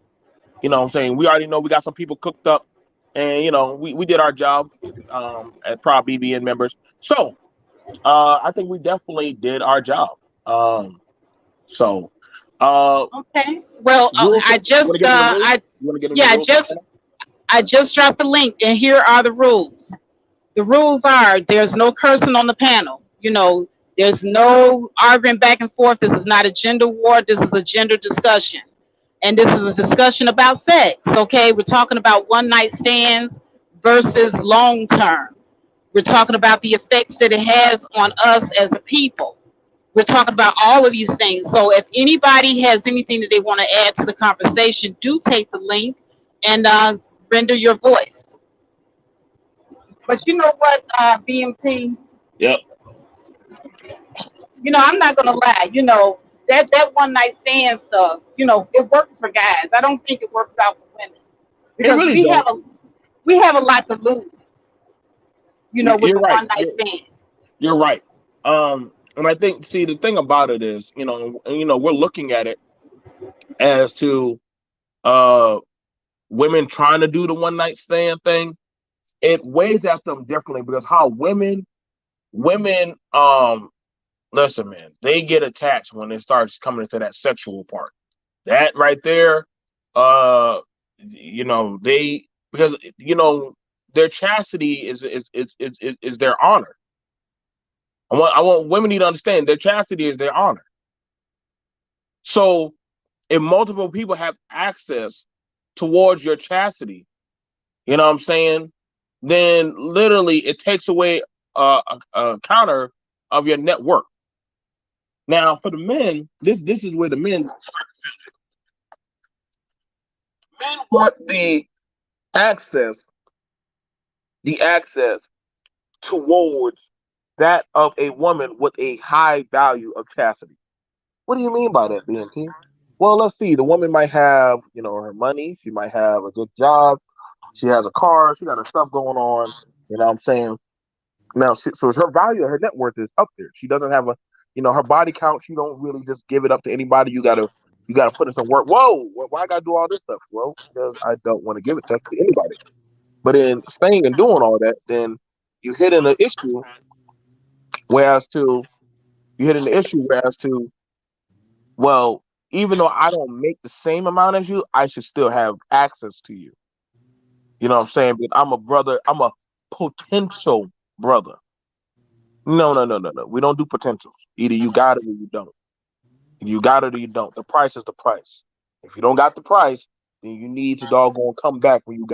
you know what I'm saying? We already know we got some people cooked up and we did our job as proud BBN members. So I think we definitely did our job. Um so uh Okay. Well, rules I you want to just get into the rules? I You want to get into yeah, the I rules for the just panel? I just dropped the link, and here are the rules. The rules are: there's no cursing on the panel. There's no arguing back and forth. This is not a gender war. This is a gender discussion, and this is a discussion about sex. Okay, we're talking about one night stands versus long term. We're talking about the effects that it has on us as a people. We're talking about all of these things. So if anybody has anything that they want to add to the conversation, do take the link and render your voice. But you know what, BMT? Yep. I'm not gonna lie. That one night stand stuff. It works for guys. I don't think it works out for women It because really we have don't. a lot to lose. With You're the right. one night stand. You're right. And I think, see, the thing about it is, we're looking at it as to uh women trying to do the one night stand thing. It weighs at them differently because how women, listen, man, they get attached when it starts coming into that sexual part. That right there, uh, they because their chastity is their honor. I want women need to understand their chastity is their honor. So if multiple people have access towards your chastity, you know what I'm saying? Then literally it takes away a counter of your net worth. Now for the men, this is where the men want access, the access towards that of a woman with a high value of chastity. What do you mean by that, BMT? Well, let's see. The woman might have, her money. She might have a good job. She has a car. She got her stuff going on. You know what I'm saying? Now, so her value, her net worth is up there. She doesn't have her body count. She don't really just give it up to anybody. You gotta put in some work. Whoa, why I gotta do all this stuff? Well, because I don't want to give it just to anybody. But in staying and doing all that, then you hit in the issue. Whereas to you hit in the issue. Whereas to well, even though I don't make the same amount as you, I should still have access to you. You know what I'm saying? But I'm a brother. I'm a potential brother. No, no, no, no, no. We don't do potentials. Either you got it or you don't. You got it or you don't. The price is the price. If you don't got the price, then you need to doggone come back when you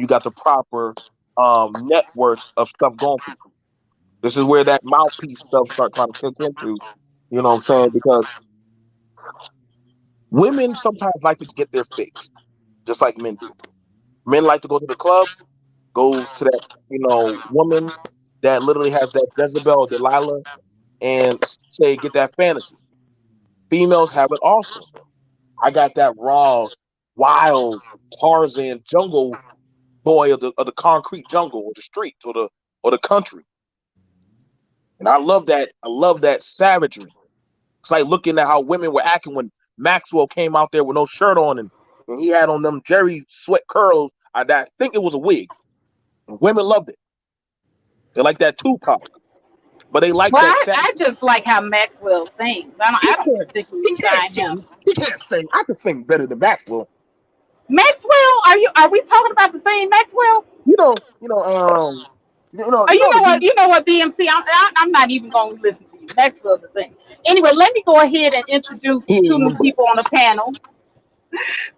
got the proper net worth of stuff going for you. This is where that mouthpiece stuff start trying to kick into. You know what I'm saying? Because women sometimes like to get their fix, just like men do. Men like to go to the club, go to that, woman that literally has that Jezebel or Delilah and say, get that fantasy. Females have it also. I got that raw, wild Tarzan jungle boy of the concrete jungle or the streets or the country. And I love that. I love that savagery. It's like looking at how women were acting when Maxwell came out there with no shirt on and he had on them Jerry sweat curls. I think it was a wig. And women loved it. They like that Tupac, but they like Well, that I savage. just like how Maxwell sings. He I don't can't. He particularly can't find sing. him. He can't sing. I can sing better than Maxwell. Maxwell, are we talking about the same Maxwell? You know. You know. Oh, You know the dude. You know what, BMC? I'm not even going to listen to you. Maxwell the same. Anyway, let me go ahead and introduce He ain't two new even black. people on the panel.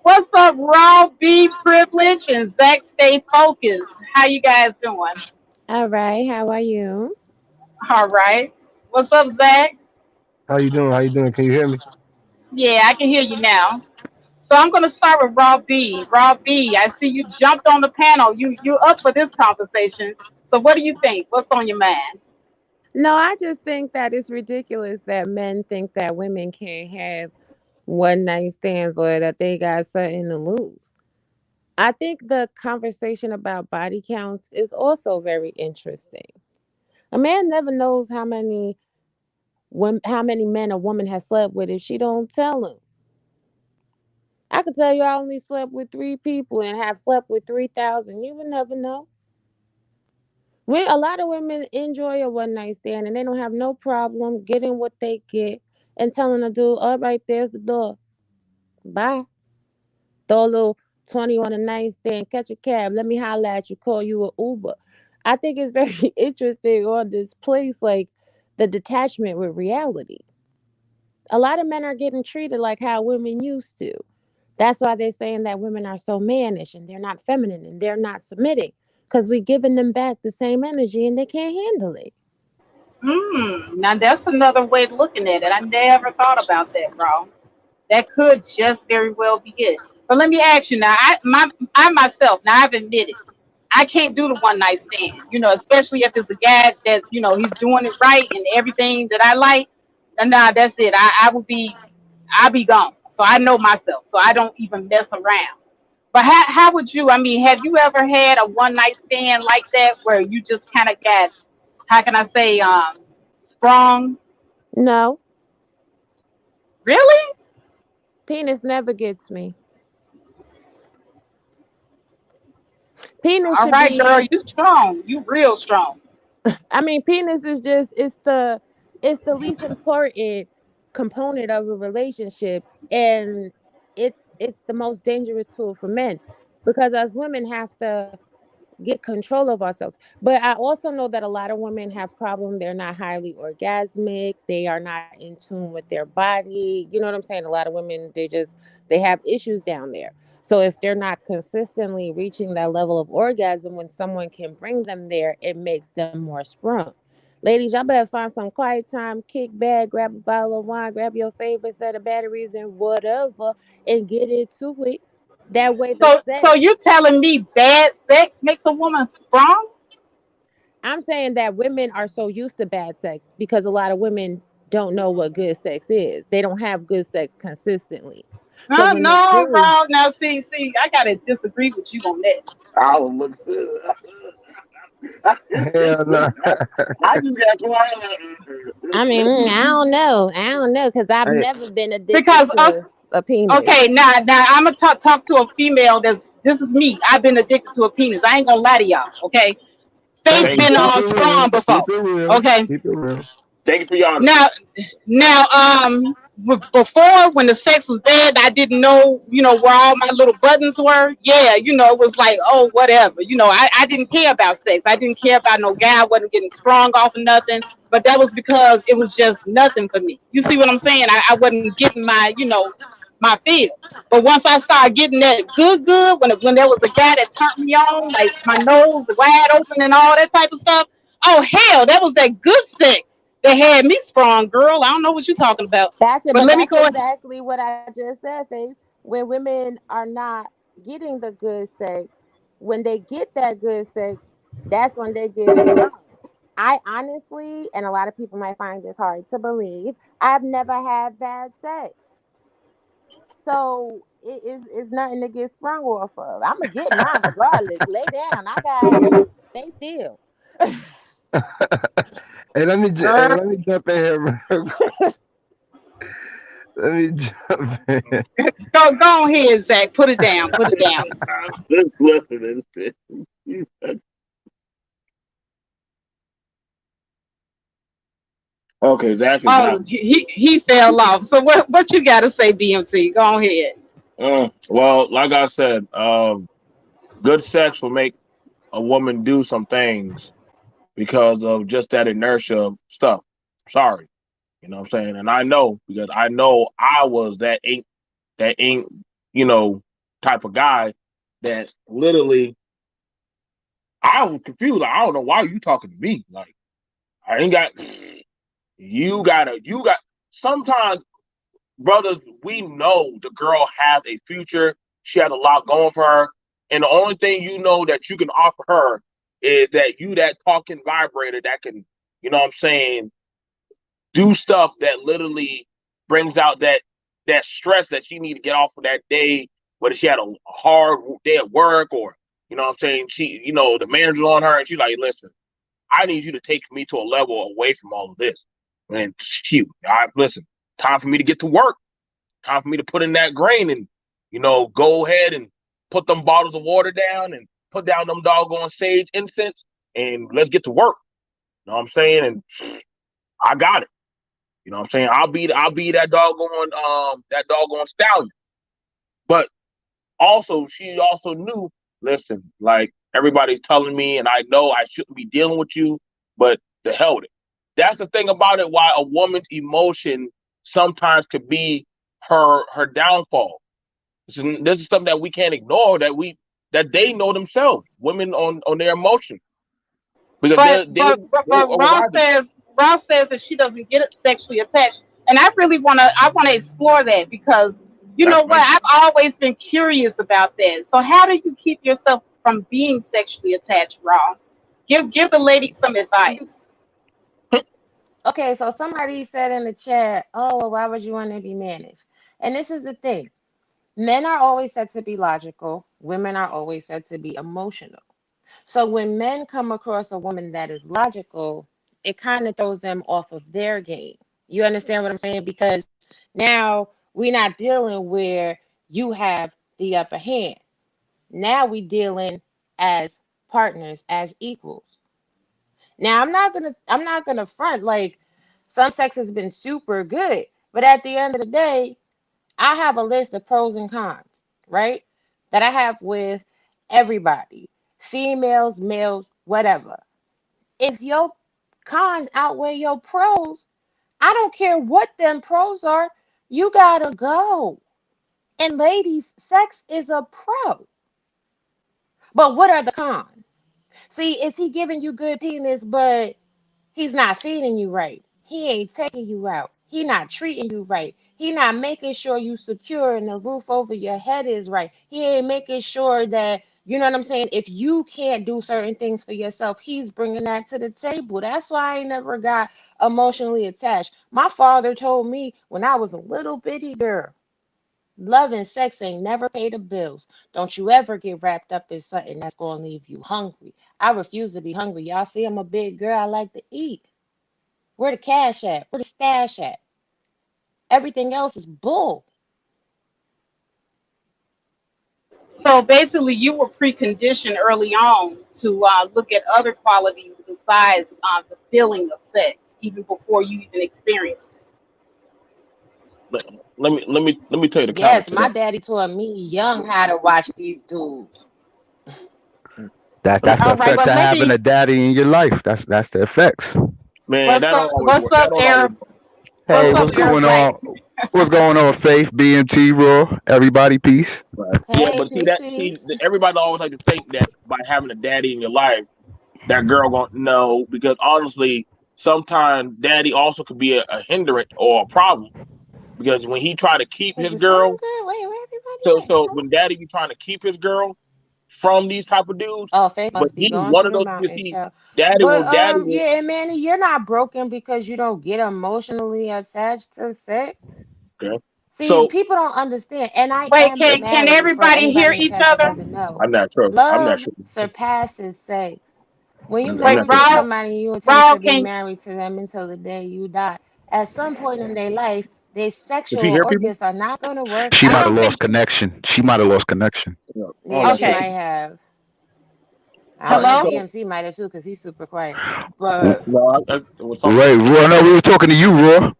What's up, Raw B Privilege and Zach Stay Focused? How you guys doing? All right, how are you? All right. What's up, Zach? How you doing? How you doing? Can you hear me? Yeah, I can hear you now. So I'm going to start with Raw B. Raw B, I see you jumped on the panel. You up for this conversation. So what do you think? What's on your mind? No, I just think that it's ridiculous that men think that women can't have one night stands or that they got something to lose. I think the conversation about body counts is also very interesting. A man never knows how many When how many men a woman has slept with if she don't tell them? I could tell you I only slept with 3 people and have slept with 3,000. You would never know. A lot of women enjoy a one night stand and they don't have no problem getting what they get and telling the dude, all right, there's the door. Bye. Throw a little 20 on a nightstand, catch a cab, let me holler at you, call you an Uber. I think it's very interesting on this place, like the detachment with reality. A lot of men are getting treated like how women used to. That's why they're saying that women are so mannish and they're not feminine and they're not submitting because we're giving them back the same energy and they can't handle it. Now that's another way of looking at it. I never thought about that, bro. That could just very well be it. But let me ask you now. I myself now I've admitted I can't do the one night stand. Especially if it's a guy that he's doing it right and everything that I like. Nah, that's it. I'll be gone. So I know myself. So I don't even mess around. But how would you? I mean, have you ever had a one night stand like that where you just kind of got, how can I say, sprung? No, Really? penis never gets me. Penis All should right, girl, be, you strong. You real strong. I mean, penis is just, it's the least important component of a relationship. And it's the most dangerous tool for men because us women have to get control of ourselves. But I also know that a lot of women have problems. They're not highly orgasmic. They are not in tune with their body. You know what I'm saying? A lot of women, they have issues down there. So if they're not consistently reaching that level of orgasm when someone can bring them there, it makes them more sprung. Ladies, y'all better find some quiet time, kick back, grab a bottle of wine, grab your favorite set of batteries and whatever, and get into it. That way the So sex, you're telling me bad sex makes a woman strong? I'm saying that women are so used to bad sex because a lot of women don't know what good sex is. They don't have good sex consistently. So when they No, do, bro. Now, see, I gotta disagree with you on that. I will look. Hell no. I just got quiet. I mean, I don't know. I don't know because I've Hey, never been addicted Because to a penis. okay, now I'm gonna talk to a female. This is me. I've been addicted to a penis. I ain't gonna lie to y'all. Okay, Faith Thank hey, you, been y'all. keep it on real. strong before. Keep it real. Okay, Keep it real. Thank you for your honesty. now Now, before when the sex was bad, I didn't know, where all my little buttons were. Yeah, it was like, oh, whatever. I didn't care about sex. I didn't care about no guy. I wasn't getting strong off of nothing. But that was because it was just nothing for me. You see what I'm saying? I wasn't getting my feel. But once I started getting that good, when there was a guy that turned me on, like my nose wide open and all that type of stuff. Oh hell, that was that good sex that had me sprung, girl. I don't know what you're talking about. That's it. But But let me that's go ahead. exactly what I just said, Faith. When women are not getting the good sex, when they get that good sex, that's when they get sprung. I honestly, and a lot of people might find this hard to believe, I've never had bad sex. So it's nothing to get sprung off of. I'm gonna get mine regardless. Lay down. I got it. Stay still. Hey, Girl, let me jump in here. Let me jump in. go ahead, Zach. Put it down. Put it down. I'm just listening. Okay, Zach is Oh, not. he fell off. So what you got to say, BMT? Go ahead. Well, like I said, good sex will make a woman do some things because of just that inertia of stuff. Sorry, you know what I'm saying, and I know because I know I was that ain't you know type of guy that literally I was confused. Like, I don't know why you talking to me. Like I ain't got you got sometimes brothers, we know the girl has a future. She has a lot going for her. And the only thing you know that you can offer her is that you that talking vibrator that can, you know what I'm saying, do stuff that literally brings out that stress that she need to get off of that day, whether she had a hard day at work or, you know what I'm saying, the manager's on her and she's like, listen, I need you to take me to a level away from all of this. And shoot, listen, time for me to get to work. Time for me to put in that grain and, go ahead and put them bottles of water down and put down them doggone sage incense and let's get to work. You know what I'm saying? And I got it. You know what I'm saying? I'll be that doggone stallion. But also, she also knew, listen, like everybody's telling me, and I know I shouldn't be dealing with you, but the hell with it. That's the thing about it. Why a woman's emotion sometimes could be her downfall. This is something that we can't ignore. That they know themselves. Women on their emotion because But they but but, but Ross arriving. says Ross says that she doesn't get sexually attached, and I want to explore that because you That's know what, crazy. I've always been curious about that. So how do you keep yourself from being sexually attached, Ross? Give the lady some You advice. okay? So somebody said in the chat, "Oh, well, why would you want to be managed?" And this is the thing: men are always said to be logical. Women are always said to be emotional. So when men come across a woman that is logical, it kind of throws them off of their game. You understand what I'm saying? Because now we're not dealing where you have the upper hand. Now we dealing as partners, as equals. Now I'm not gonna front like some sex has been super good, but at the end of the day, I have a list of pros and cons, right? That I have with everybody, females, males, whatever. If your cons outweigh your pros, I don't care what them pros are, you gotta go. And ladies, sex is a pro. But what are the cons? See, is he giving you good penis, but he's not feeding you right? He ain't taking you out. He not treating you right. He not making sure you secure and the roof over your head is right. He ain't making sure that, you know what I'm saying? If you can't do certain things for yourself, he's bringing that to the table. That's why I never got emotionally attached. My father told me when I was a little bitty girl, love and sex ain't never paid the bills. Don't you ever get wrapped up in something that's going to leave you hungry. I refuse to be hungry. Y'all see, I'm a big girl. I like to eat. Where the cash at? Where the stash at? Everything else is bull. So basically, you were preconditioned early on to look at other qualities besides the feeling of sex, even before you even experienced it. Let me tell you the counter Yes, to my that. daddy taught me young how to watch these dudes. That's Let me, that's the All right, effects but of having a maybe daddy in your life. That's the effects. man, that don't always what's work. That up, don't always Eric? work. What's Hey, up, what's Eric going White? on? What's going on, Faith, BMT, Raw, everybody, peace. Right. Yeah, Hey, but peace, see, peace. everybody always like to think that by having a daddy in your life, that girl going no, because honestly, sometimes daddy also could be a hindrance or a problem because when he try to keep Is his the sound girl, good? Wait, where so everybody at? so Hello? when daddy be trying to keep his girl from these type of dudes, Oh, Faith but must be he going one through of the those. You mountains, see, child. daddy But will, daddy will. yeah, Manny, you're not broken because you don't get emotionally attached to sex. Okay, See, so people don't understand, and I Wait, am can married for everybody anybody hear in the each chat that other? doesn't know. I'm not sure. I'm not Love sure. surpasses sex. When you I'm Wait, not married sure. to Raw, somebody, you intend Raw, to be can married to them until the day you die. At some point in their life, their Does she sexual hear people? organs are not going to work. She I might Huh? have don't lost think. connection. She might have lost connection. No, I don't Yeah, know. she She, might Okay, have. I all don't right. know. hello. So BMT might have too because he's super quiet. But, no, I was talking to Right, her. Raw. No, we was talking to you, Raw.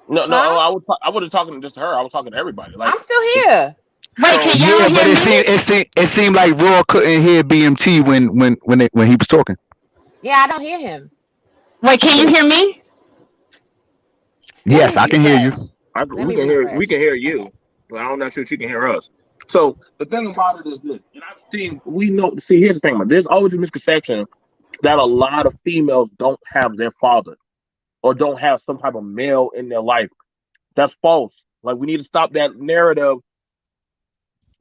No, huh? I wasn't talking just to her. I was talking to everybody. Like, I'm still here. Wait, can so y'all Yeah, but hear me? it seemed like Raw couldn't hear BMT when he was talking. Yeah, I don't hear him. Wait, can you okay, hear me? Yes, Let me I can hear you. refresh. Let we me can hear refresh. you, but I'm not sure she can hear us. So the thing about it is this, and I've seen we know. See, here's the thing, man. There's always a misconception that a lot of females don't have their father or don't have some type of male in their life. That's false. Like we need to stop that narrative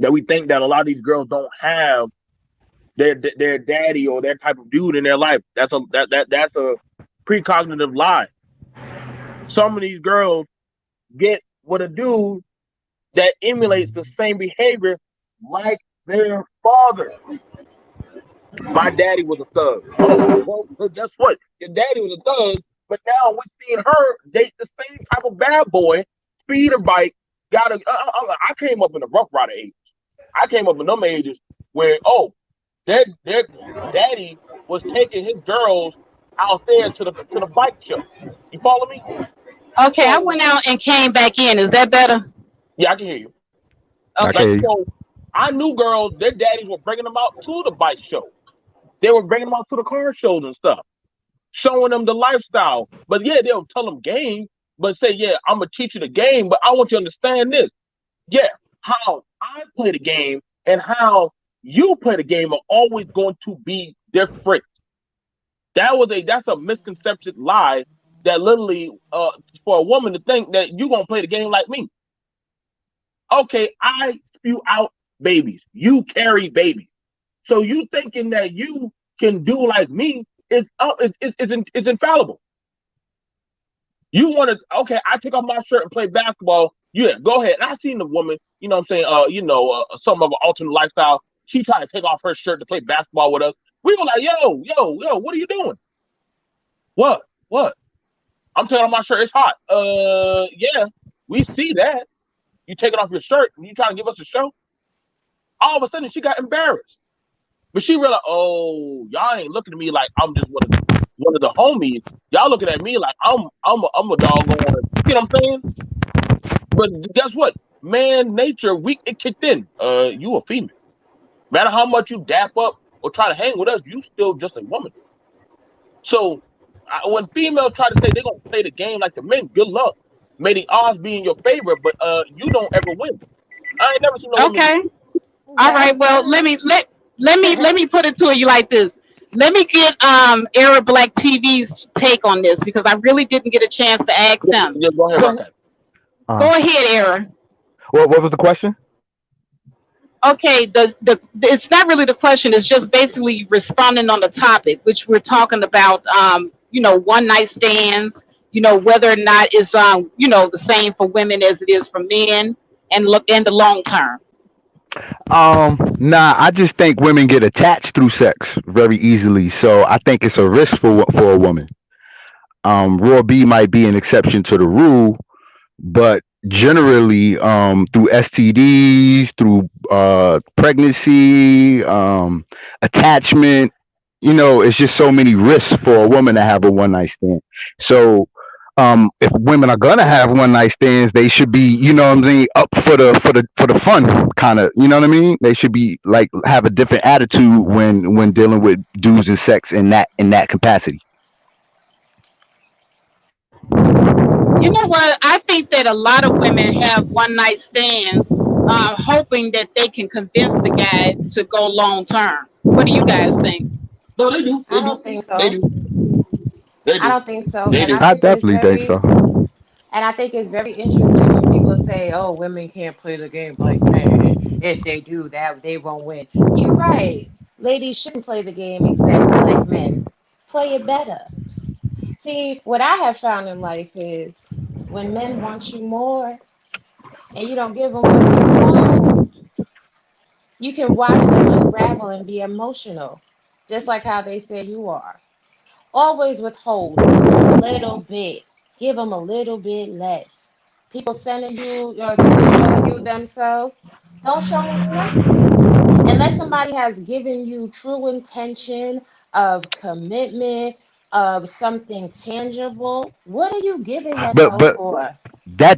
that we think that a lot of these girls don't have their daddy or their type of dude in their life. That's a precognitive lie. Some of these girls get with a dude that emulates the same behavior like their father. My daddy was a thug. Oh, well, guess what? Your daddy was a thug, But now we seeing her date the same type of bad boy, speed a bike. Got a. I came up in a rough rider age. I came up in them ages where their daddy was taking his girls out there to the bike show. You follow me? Okay, I So went out and came back in. Is that better? yeah, I can hear you. I can Okay. Like hear you. so, I knew girls. Their daddies were bringing them out to the bike show. They were bringing them out to the car shows and stuff, showing them the lifestyle. But yeah, they'll tell them game, but say, yeah, I'm gonna teach you the game, but I want you to understand this. Yeah, how I play the game and how you play the game are always going to be different. That's a misconception lie that literally for a woman to think that you gonna play the game like me. Okay, I spew out babies. You carry babies. So you thinking that you can do like me is infallible. You want to okay? I take off my shirt and play basketball. Yeah, go ahead. And I seen the woman. You know what I'm saying? Some of an alternate lifestyle. She tried to take off her shirt to play basketball with us. We were like, yo, what are you doing? What? What? I'm taking off my shirt. It's hot. Yeah, we see that. You taking off your shirt and you trying to give us a show. All of a sudden, she got embarrassed. But she realized, oh, y'all ain't looking at me like I'm just one of the homies. Y'all looking at me like I'm a doggone. You know what I'm saying? But guess what? Man, nature, it kicked in. You a female. Matter how much you dap up or try to hang with us, you still just a woman. So when females try to say they're gonna play the game like the men, good luck. May the odds be in your favor, but you don't ever win. I ain't never seen no women. Okay. All right. That's Well, fine. let me put it to you like this. Let me get Arab Black TV's take on this because I really didn't get a chance to ask him. Yeah, go ahead, rock So that. go Uh, ahead, Aaron. what was the question? Okay, it's not really the question. It's just basically responding on the topic, which we're talking about. One night stands. Whether or not it's the same for women as it is for men, and look in the long term. Nah, I just think women get attached through sex very easily. So I think it's a risk for a woman. Raw B might be an exception to the rule, but generally, through STDs, through pregnancy, attachment, it's just so many risks for a woman to have a one night stand. So, if women are gonna have one night stands, they should be, what I'm saying, up for the fun, kind of, you know what I mean? They should be like have a different attitude when dealing with dudes and sex in that capacity. You know what? I think that a lot of women have one night stands, hoping that they can convince the guy to go long term. What do you guys think? No, they do. I They do. don't think They so. do. They I do. don't think so. They do. I definitely think so. And I think it's very interesting when people say, "Oh, women can't play the game like men. If they do that, they won't win." You're right. Ladies shouldn't play the game exactly like men. Play it better. See, what I have found in life is when men want you more and you don't give them what they want, you can watch them unravel and be emotional, just like how they say you are. Always withhold a little bit. Give them a little bit less. People sending you, or people showing you themselves, don't show them nothing. Unless somebody has given you true intention of commitment, of something tangible, what are you giving But yourself but for?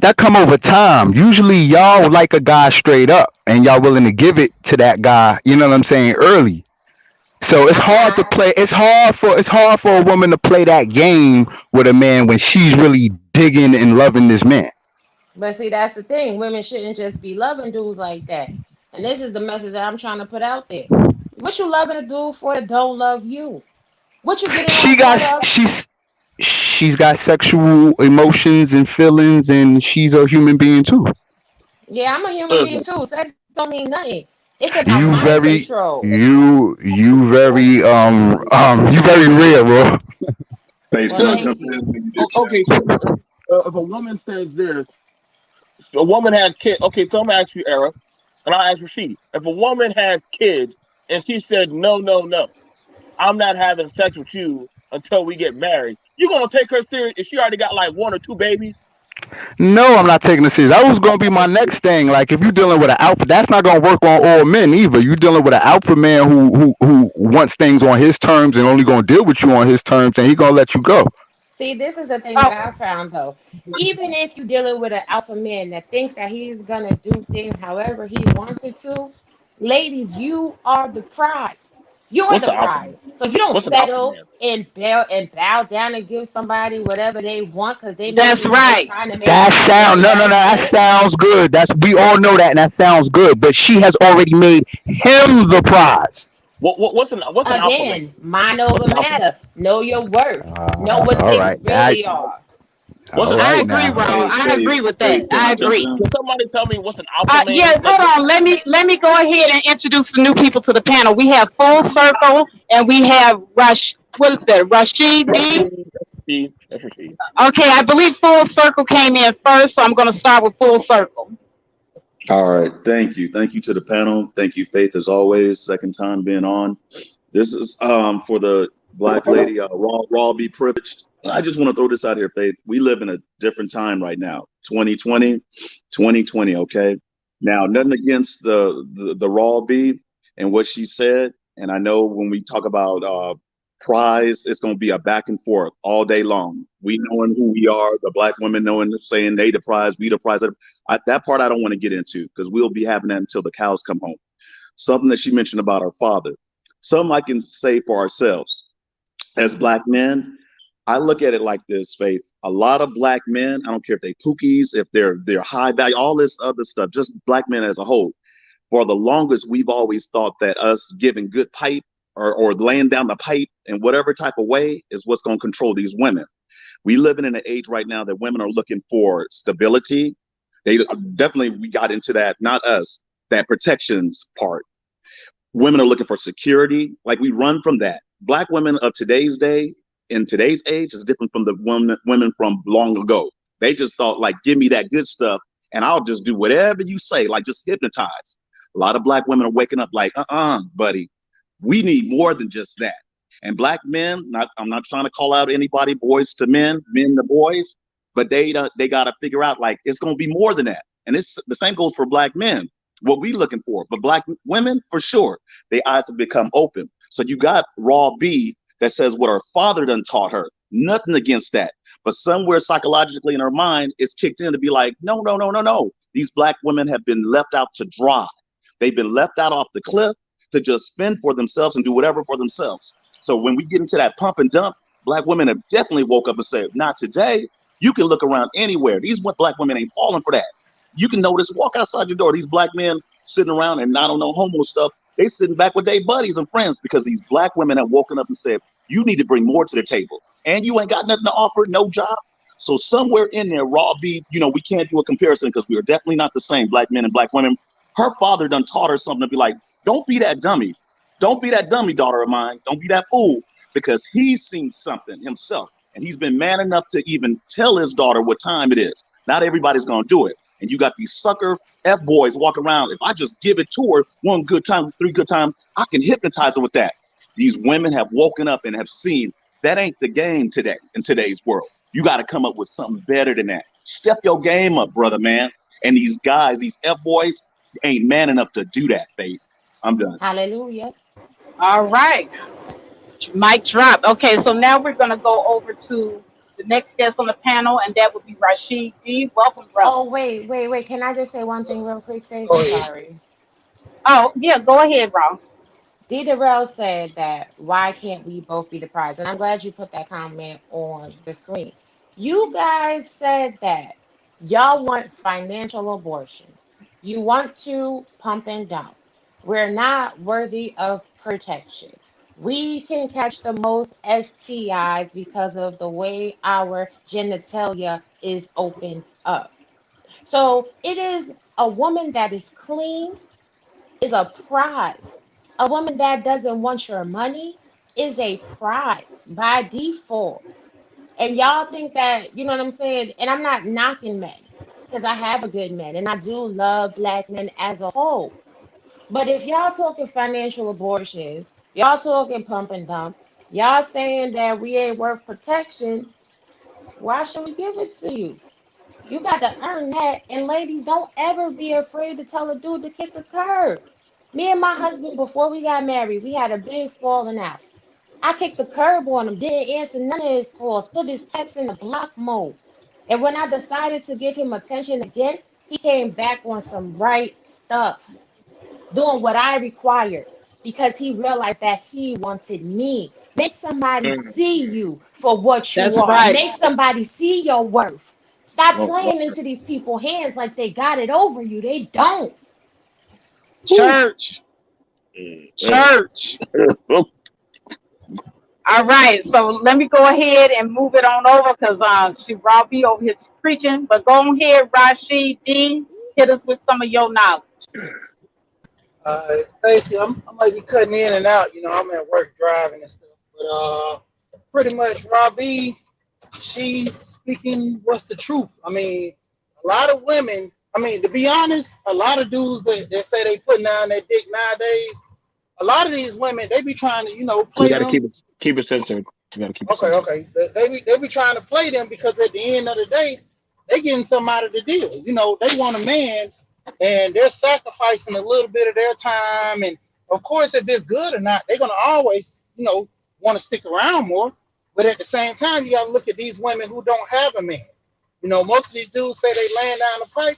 that come over time. Usually y'all like a guy straight up and y'all willing to give it to that guy, you know what I'm saying, early. So it's I'm hard to not. play. It's hard for a woman to play that game with a man when she's really digging and loving this man. But see, that's the thing. Women shouldn't just be loving dudes like that. And this is the message that I'm trying to put out there. What you loving a dude for that don't love you? What you getting She on got board of? she's got sexual emotions and feelings, and she's a human being too. Yeah, I'm a human being Listen, too. Sex don't mean nothing. It's about You mind very control. you very rare, bro. Space, Well, can I listen. jump thank in you. when you get to that Okay, so point? if a woman says this, a woman has kids. Okay, so I'm gonna ask you, Era, and I'll ask Rashid. If a woman has kids and she said, no, no, no, I'm not having sex with you until we get married, You gonna take her serious if she already got like one or two babies? No, I'm not taking it serious. That was gonna be my next thing. Like if you're dealing with an alpha, that's not gonna work on all men either. You're dealing with an alpha man who wants things on his terms and only gonna deal with you on his terms, and he gonna let you go. See, this is the thing that Oh, I found though. Even if you're dealing with an alpha man that thinks that he's gonna do things however he wants it to, ladies, you are the prize. You're What's the an alpha man? prize. So you don't What's an alpha settle man? and bow down and give somebody whatever they want because they know that's you're just right. trying to make That money sound one no no no. last That day. sounds good. That's we all know that, and that sounds good. But she has already made him the prize. What's an alpha man? Again, mind What's over an alpha man? matter. Know your worth. Know what All things right. I really are. What's all an I alpha right man? agree, now. Raw. I agree with that. Can I I jump agree. in? Can somebody tell me what's an alpha man? Yes, hold on. Let me go ahead and introduce the new people to the panel. We have Full Circle and we have Rush. What is that? Rashid D. That's Rashid. Okay, I believe Full Circle came in first, so I'm going to start with Full Circle. All right. Thank you. Thank you to the panel. Thank you, Faith, as always. Second time being on. This is for the black lady. Raw, be privileged. I just want to throw this out here, Faith. We live in a different time right now. 2020, 2020. Okay. Now, nothing against the raw B and what she said. And I know when we talk about prize, it's going to be a back and forth all day long. We knowing who we are, the black women knowing, saying they the prize, we the prize. That part I don't want to get into because we'll be having that until the cows come home. Something that she mentioned about her father. Something I can say for ourselves as black men. I look at it like this, Faith. A lot of black men, I don't care if they pookies, if they're high value, all this other stuff, just black men as a whole. For the longest, we've always thought that us giving good pipe or laying down the pipe in whatever type of way is what's going to control these women. We living in an age right now that women are looking for stability. They definitely, we got into that, not us, that protections part. Women are looking for security. Like we run from that. Black women of today's day, in today's age, is different from the women from long ago. They just thought like, give me that good stuff, and I'll just do whatever you say, like just hypnotize. A lot of black women are waking up like, buddy, we need more than just that. And black men, I'm not trying to call out anybody, boys to men to boys, but they got to figure out like it's going to be more than that. And it's the same goes for black men. What we looking for, but black women for sure, their eyes have become open. So you got Raw B that says what her father done taught her. Nothing against that, but somewhere psychologically in her mind, it's kicked in to be like, no, no, no, no, no. These black women have been left out to dry. They've been left out off the cliff to just fend for themselves and do whatever for themselves. So when we get into that pump and dump, black women have definitely woke up and said, not today. You can look around anywhere. These black women ain't falling for that. You can notice, walk outside your door, these black men sitting around and not on no homo stuff. They sitting back with their buddies and friends because these black women have woken up and said, you need to bring more to the table. And you ain't got nothing to offer, no job. So somewhere in there, Raw B, we can't do a comparison because we are definitely not the same, black men and black women. Her father done taught her something to be like, don't be that dummy. Don't be that dummy, daughter of mine. Don't be that fool because he's seen something himself. And he's been man enough to even tell his daughter what time it is. Not everybody's going to do it. And you got these sucker F boys walking around. If I just give it to her one good time, three good times, I can hypnotize her with that. These women have woken up and have seen that ain't the game today in today's world. You got to come up with something better than that. Step your game up, brother, man. And these guys, these F boys, ain't man enough to do that, Faith. I'm done. Hallelujah. All right. Mic drop. Okay, so now we're going to go over to the next guest on the panel, and that would be Rashid D. Welcome, brother. Oh, wait. Can I just say one thing real quick, Faith? I'm sorry. Oh, yeah, go ahead, Ron. D. Darrell said that why can't we both be the prize? And I'm glad you put that comment on the screen. You guys said that y'all want financial abortion. You want to pump and dump. We're not worthy of protection. We can catch the most STIs because of the way our genitalia is opened up. So it is a woman that is clean is a prize. A woman that doesn't want your money is a prize by default. And y'all think that, you know what I'm saying? And I'm not knocking men because I have a good man and I do love black men as a whole. But if y'all talking financial abortions, y'all talking pump and dump, Y'all saying that we ain't worth protection. Why should we give it to you? You got to earn that. And ladies, don't ever be afraid to tell a dude to kick a curb. Me and my husband, before we got married, we had a big falling out. I kicked the curb on him, didn't answer none of his calls, put his text in the block mode. And when I decided to give him attention again, he came back on some right stuff, doing what I required because he realized that he wanted me. Make somebody Mm. see you for what you That's are. right. Make somebody see your worth. Stop Oh, playing into these people's hands like they got it over you. They don't. whew. Church. Mm, mm. Church. Oh, All right, so let me go ahead and move it on over because she Robbie over here preaching. But go on ahead, Rashid D, hit us with some of your knowledge. Basically, I might be cutting in and out. You know, I'm at work driving and stuff. But pretty much, Robbie, she's speaking what's the truth. I mean, a lot of women. I mean, to be honest, a lot of dudes that say they putting down their dick nowadays. A lot of these women, they be trying to, you play got to them. keep it sensitive. You got to keep it Okay, sensitive. okay. They be trying to play them because at the end of the day, they getting something out of the deal. You know, they want a man, and they're sacrificing a little bit of their time. And of course, if it's good or not, they're gonna always, want to stick around more. But at the same time, you got to look at these women who don't have a man. You know, most of these dudes say they laying down the pipe.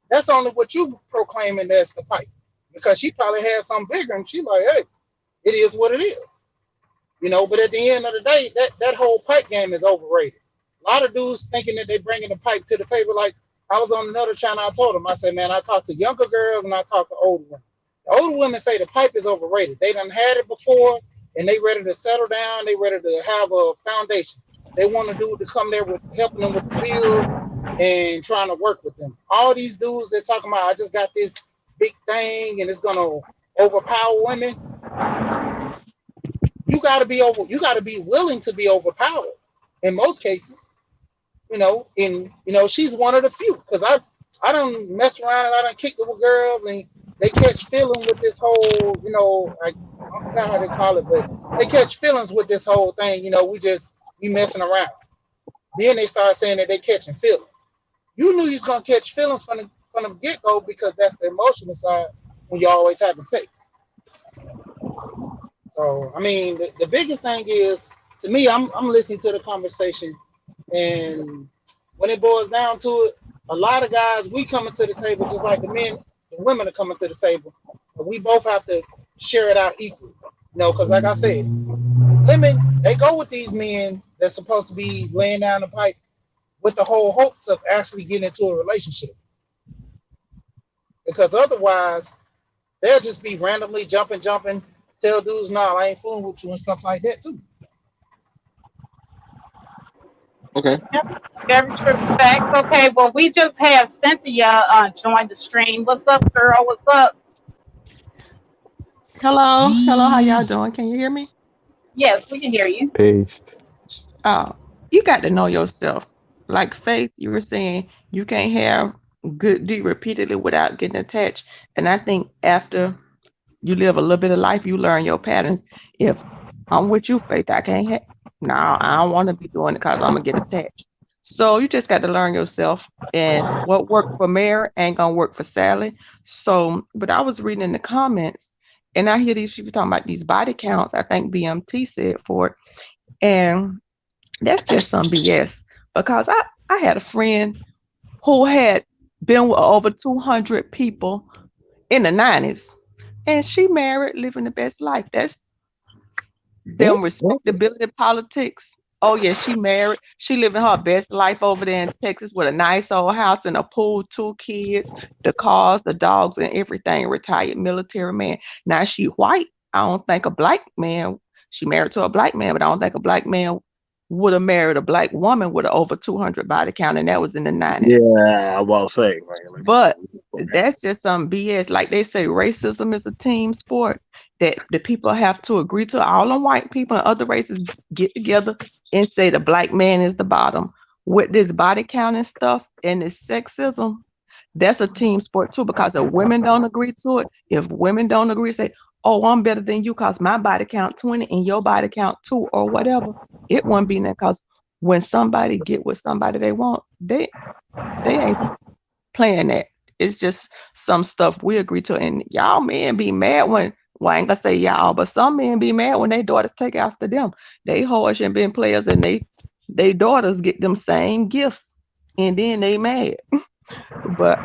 That's only what you proclaiming that's the pipe, because she probably had something bigger, and she like, hey, it is what it is. But at the end of the day, that whole pipe game is overrated. A lot of dudes thinking that they're bringing the pipe to the table. Like, I was on another channel, I told them, I said, man, I talk to younger girls and I talk to older women. The older women say the pipe is overrated. They done had it before, and they ready to settle down. They ready to have a foundation. They want a dude to come there with helping them with the bills and trying to work with them. All these dudes they're talking about, I just got this big thing and it's gonna overpower women. You got to be willing to be overpowered in most cases. She's one of the few, because I don't mess around and I don't kick it with girls, and they catch feeling with this whole, I forgot how they call it, but they catch feelings with this whole thing. We messing around. Then they start saying that they catching feelings. You knew you was gonna catch feelings from the get go, because that's the emotional side when you're always having sex. So I mean, the biggest thing is, to me, I'm listening to the conversation, and when it boils down to it, a lot of guys, we coming to the table just like the women are coming to the table, but we both have to share it out equally. Because like I said, women, they go with these men that's supposed to be laying down the pipe with the whole hopes of actually getting into a relationship, because otherwise they'll just be randomly jumping, tell dudes, nah, I ain't fooling with you and stuff like that too. Okay. Yep, very true facts. Okay, well, we just have Cynthia join the stream. What's up, girl? What's up? Hello, how y'all doing? Can you hear me? Yes, we can hear you. Peace. Oh, you got to know yourself. Like Faith, you were saying you can't have good deed repeatedly without getting attached. And I think after you live a little bit of life, you learn your patterns. If I'm with you, Faith, I can't have. No, I don't want to be doing it because I'm gonna get attached. So you just got to learn yourself. And what worked for Mary ain't gonna work for Sally. So, but I was reading in the comments, and I hear these people talking about these body counts. I think BMT said for it, and that's just some BS. Because I had a friend who had been with over 200 people in the 90s, and she married, living the best life. That's them respectability politics. Oh yeah, she married. She living her best life over there in Texas with a nice old house and a pool, 2 kids, the cars, the dogs, and everything. Retired military man. Now she white. I don't think a black man. She married to a black man, but I don't think a black man would have married a black woman with an over 200 body count, and that was in the 90s. Yeah, I will say. But that's just some BS. Like they say, racism is a team sport that the people have to agree to. All the white people and other races get together and say the black man is the bottom. With this body count and stuff and this sexism, that's a team sport too, because if women don't agree to it, if women don't agree, say, oh, I'm better than you because my body count 20 and your body count 2 or whatever. It won't be that because when somebody get what somebody they want, they ain't playing that. It's just some stuff we agree to. And y'all men be mad when, well, I ain't gonna say y'all, but some men be mad when their daughters take after them. They harsh and been players and they daughters get them same gifts and then they mad. But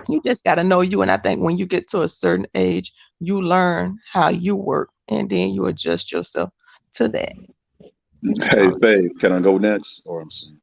you just got to know you. And I think when you get to a certain age, you learn how you work and then you adjust yourself to that. That's Hey, all. Faith, can I go next? Or I'm sorry.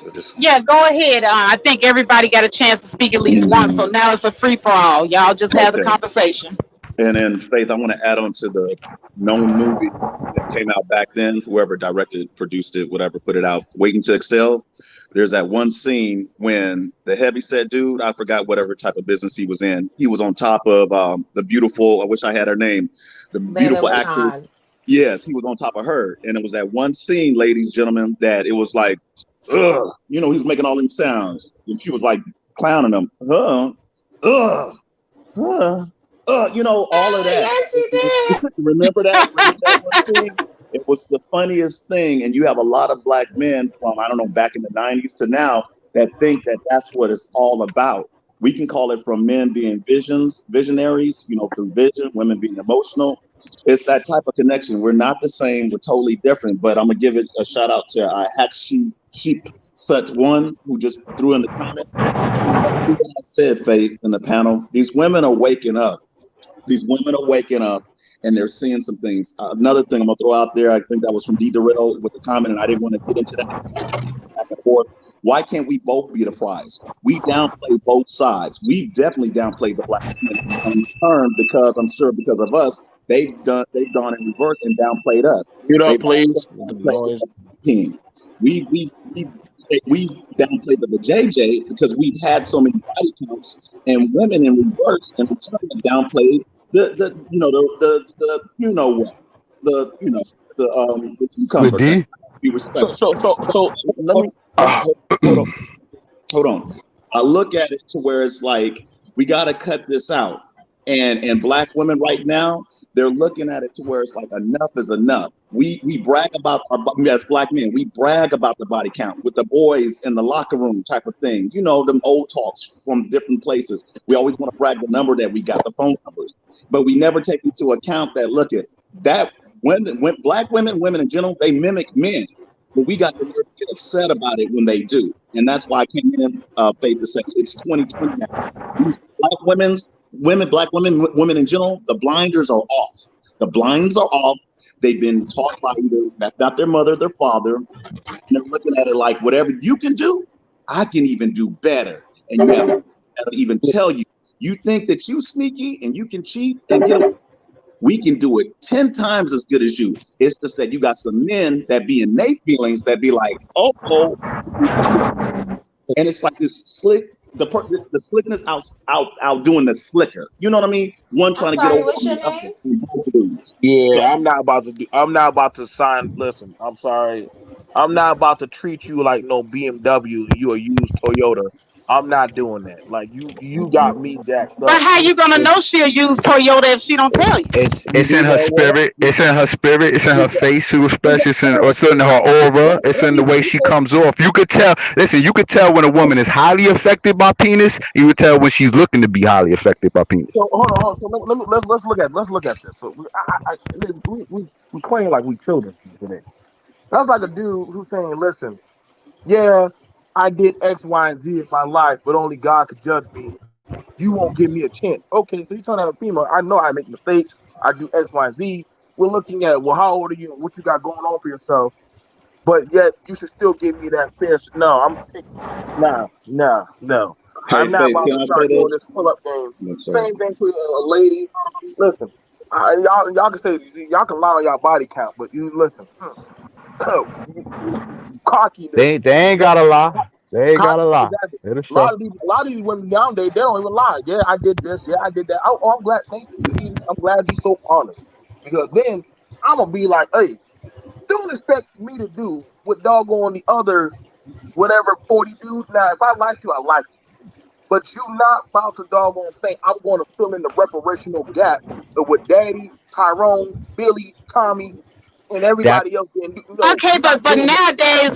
Or just Yeah, go ahead. I think everybody got a chance to speak at least once, so Mhm. now it's a free for all. Y'all just have the Okay. conversation. And then Faith, I want to add on to the known movie that came out back then. Whoever directed, produced it, whatever, put it out. Waiting to Excel. There's that one scene when the heavy set dude, I forgot whatever type of business he was in. He was on top of the beautiful. I wish I had her name. The Layla beautiful actress. Rashawn. Yes, he was on top of her, and it was that one scene, ladies, gentlemen, that it was like, ugh, he's making all these sounds, and she was like clowning him, ugh, huh, all of that. Yes, she did. Remember that? Remember that one thing? It was the funniest thing. And you have a lot of black men from, I don't know, back in the 90s to now that think that that's what it's all about. We can call it from men being visionaries, through vision, women being emotional. It's that type of connection. We're not the same. We're totally different. But I'm going to give it a shout out to Hack Sheep Such One, who just threw in the comment. Exactly what I said, Faith, in the panel. These women are waking up. These women are waking up and they're seeing some things. Another thing I'm gonna throw out there, I think that was from D. Darrell with the comment, and I didn't want to get into that because it's been back and forth. Why can't we both be the prize? We downplay both sides. We definitely downplayed the black women in return because I'm sure because of us, they've gone in reverse and downplayed us. Mute up, They've also please. With the downplayed the noise. team. We've downplayed the JJ because we've had so many body counts and women in reverse in return have downplayed the what the The cucumber thing. D. Be So, respectful. so, so, so, let Hold me. on, hold on. I look at it to where it's like we got to cut this out, and black women right now they're looking at it to where it's like enough is enough. We brag about as black men, we brag about the body count with the boys in the locker room type of thing. Them old talks from different places. We always want to brag the number that we got, the phone numbers, but we never take into account that look at that when black women in general, they mimic men. But we got the nerve to get upset about it when they do. And that's why I came in, Faith, to say it's 2020 now. These black women in general, the blinders are off. The blinds are off. They've been taught by either that's not their mother, their father, and they're looking at it like whatever you can do, I can even do better. And you have that'll even tell you, you think that you sneaky and you can cheat and get away, we can do it 10 times as good as you. It's just that you got some men that be in their feelings that be like, oh, and it's like this slick, the slickness outdoing the slicker. You know what I mean? One I'm trying to get sorry, over what's on your the other name? and both lose. So Yeah, I'm not about to do. I'm not about to sign. Listen, I'm sorry. I'm not about to treat you like no BMW. You a used Toyota. I'm not doing that. Like you got me jacked But up. how you gonna If know she'll use Toyota if she don't tell you? It's you in her know what? spirit. It's in her spirit. It's in her face, especially. It's in her aura. It's in the way she Before, comes off. You could tell. Listen, you could tell when a woman is highly affected by penis. You would tell when she's looking to be highly affected by penis. so hold on, hold on. So let's look at this. So we claim like we children today. That's like a dude who's saying, listen, yeah, I did X, Y, and Z in my life, but only God could judge me. You won't give me a chance. Okay, so you're trying to have a female. I know I make mistakes. I do X, Y, and Z. We're looking at, well, how old are you? What you got going on for yourself? But yet you should still give me that fair. No, I'm taking. Nah, nah, no. hey I'm not Faith, about can to I say start doing this? this pull-up game. No, sorry. Same thing to a lady. Listen, y'all can say y'all can lie on y'all body count, but you listen. Cockiness. They ain't gotta lie. They ain't gotta lie. Exactly. It'll A lot show. of these, a lot of these women nowadays, they don't even lie. Yeah, I did this. Yeah, I did that. I'm glad. Thank you. I'm glad you're so honest because then I'm gonna be like, hey, don't expect me to do what doggone the other whatever 40 dudes. Now, if I like you, I like you. but you not about to doggone think I'm going to fill in the reparational gap with Daddy, Tyrone, Billy, Tommy, and That everybody else. And Okay, you're not but doing that.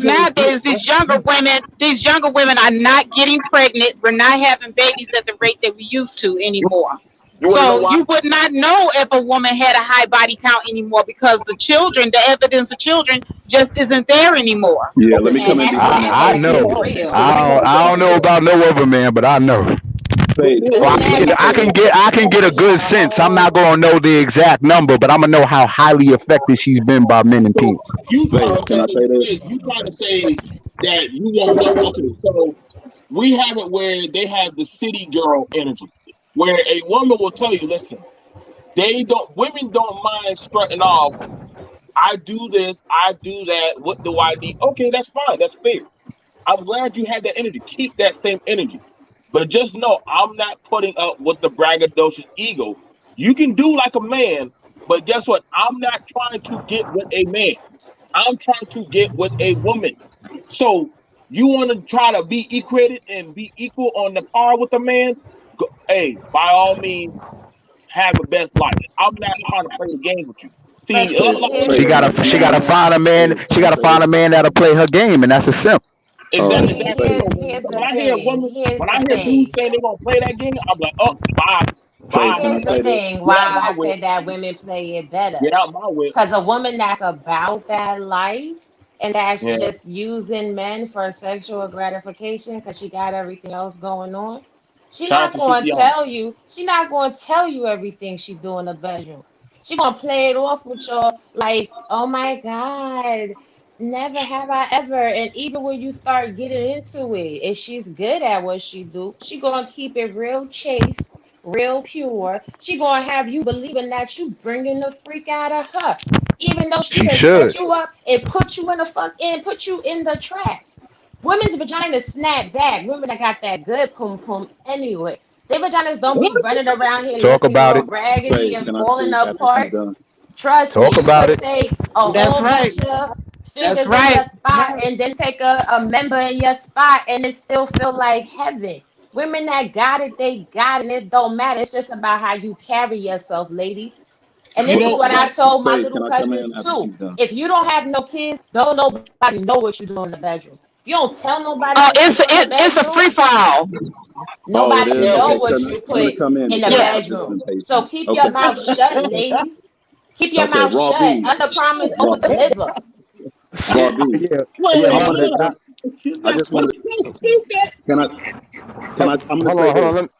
nowadays, these younger women are not getting pregnant. We're not having babies at the rate that we used to You, anymore. you want to know So why? you would not know if a woman had a high body count anymore because the evidence of children just isn't there anymore. Yeah, let Okay, me And come in that's because sad, I but here's know. it's the thing. real. I don't know about no other man, but I know. Faith. It's So sad, but I it's can real. get a We good got a sense. I'm not whole gonna know the exact number, but I'm gonna know how highly affected she's been by men and So penis. you Faith, can I say Chris, this? you trying to say that you won't know? Okay, so we have it where they have the city girl energy, where a woman will tell you, listen, women don't mind strutting off. I do this, I do that. What do I need? Okay, that's fine, that's fair. I'm glad you had that energy. Keep that same energy. But just know I'm not putting up with the braggadocious ego. You can do like a man, but guess what? I'm not trying to get with a man. I'm trying to get with a woman. So you want to try to be equated and be equal on the par with a man? Hey, by all means, have the best life. I'm not trying to play the game with you. but See, see, Faith, like here's what the Faith, can I come She in on gotta that? thing. find a man. Faith, She can I gotta say find this? a man that'll play her game, and that's a simp. All right, Here's Faith, here's when the I hear thing. women, Here's when I the hear dudes thing. saying they're gonna play that game, I'm like, oh, bye, Faith, bye. can I Here's the say this? thing. Get out Why my I way. said that women play it better. Get out my way. Because a woman that's about that life and that's Yeah. just using men for sexual gratification because she got everything else going on, Shout out to Sistiana. she not going to tell you everything she do in the bedroom. She going to play it off with y'all like, oh my God, never have I ever. And even when you start getting into it, if she's good at what she do, she going to keep it real chaste, real pure. She going to have you believing that you bringing the freak out of her even though she She done should. set you up and put you in the fuck and put you in the trap. Women's vaginas snap back. Women that got that good pum pum anyway. Their vaginas don't be running around here Talk looking about all it. raggedy Faith, and can I falling speak after she's apart. done? Trust me, Talk you about could it. take a That's whole right. bunch of That's fingers in right. your spot and then take a member in your spot and it still feel like heaven. Women that got it, they got it. And it don't matter. It's just about how you carry yourself, ladies. And You this is know, what I told my Faith, little can I come in cousins after too. she's done? If you don't have no kids, don't nobody know what you do in the bedroom. If you don't tell nobody Oh, what you do in the it's a bedroom, free for all. Oh, it nobody is? yeah, know Okay, what because you I'm going put to come in in the because Yeah. I've just bedroom. been So patient. keep your Okay. mouth shut, ladies. Keep your Okay, mouth Raw shut. B. Under promise, Raw, over deliver. Raw B. Yeah, yeah, wait, I mama. wanted to jump. I just wanted to, can I, I'm going to say Hold on. this.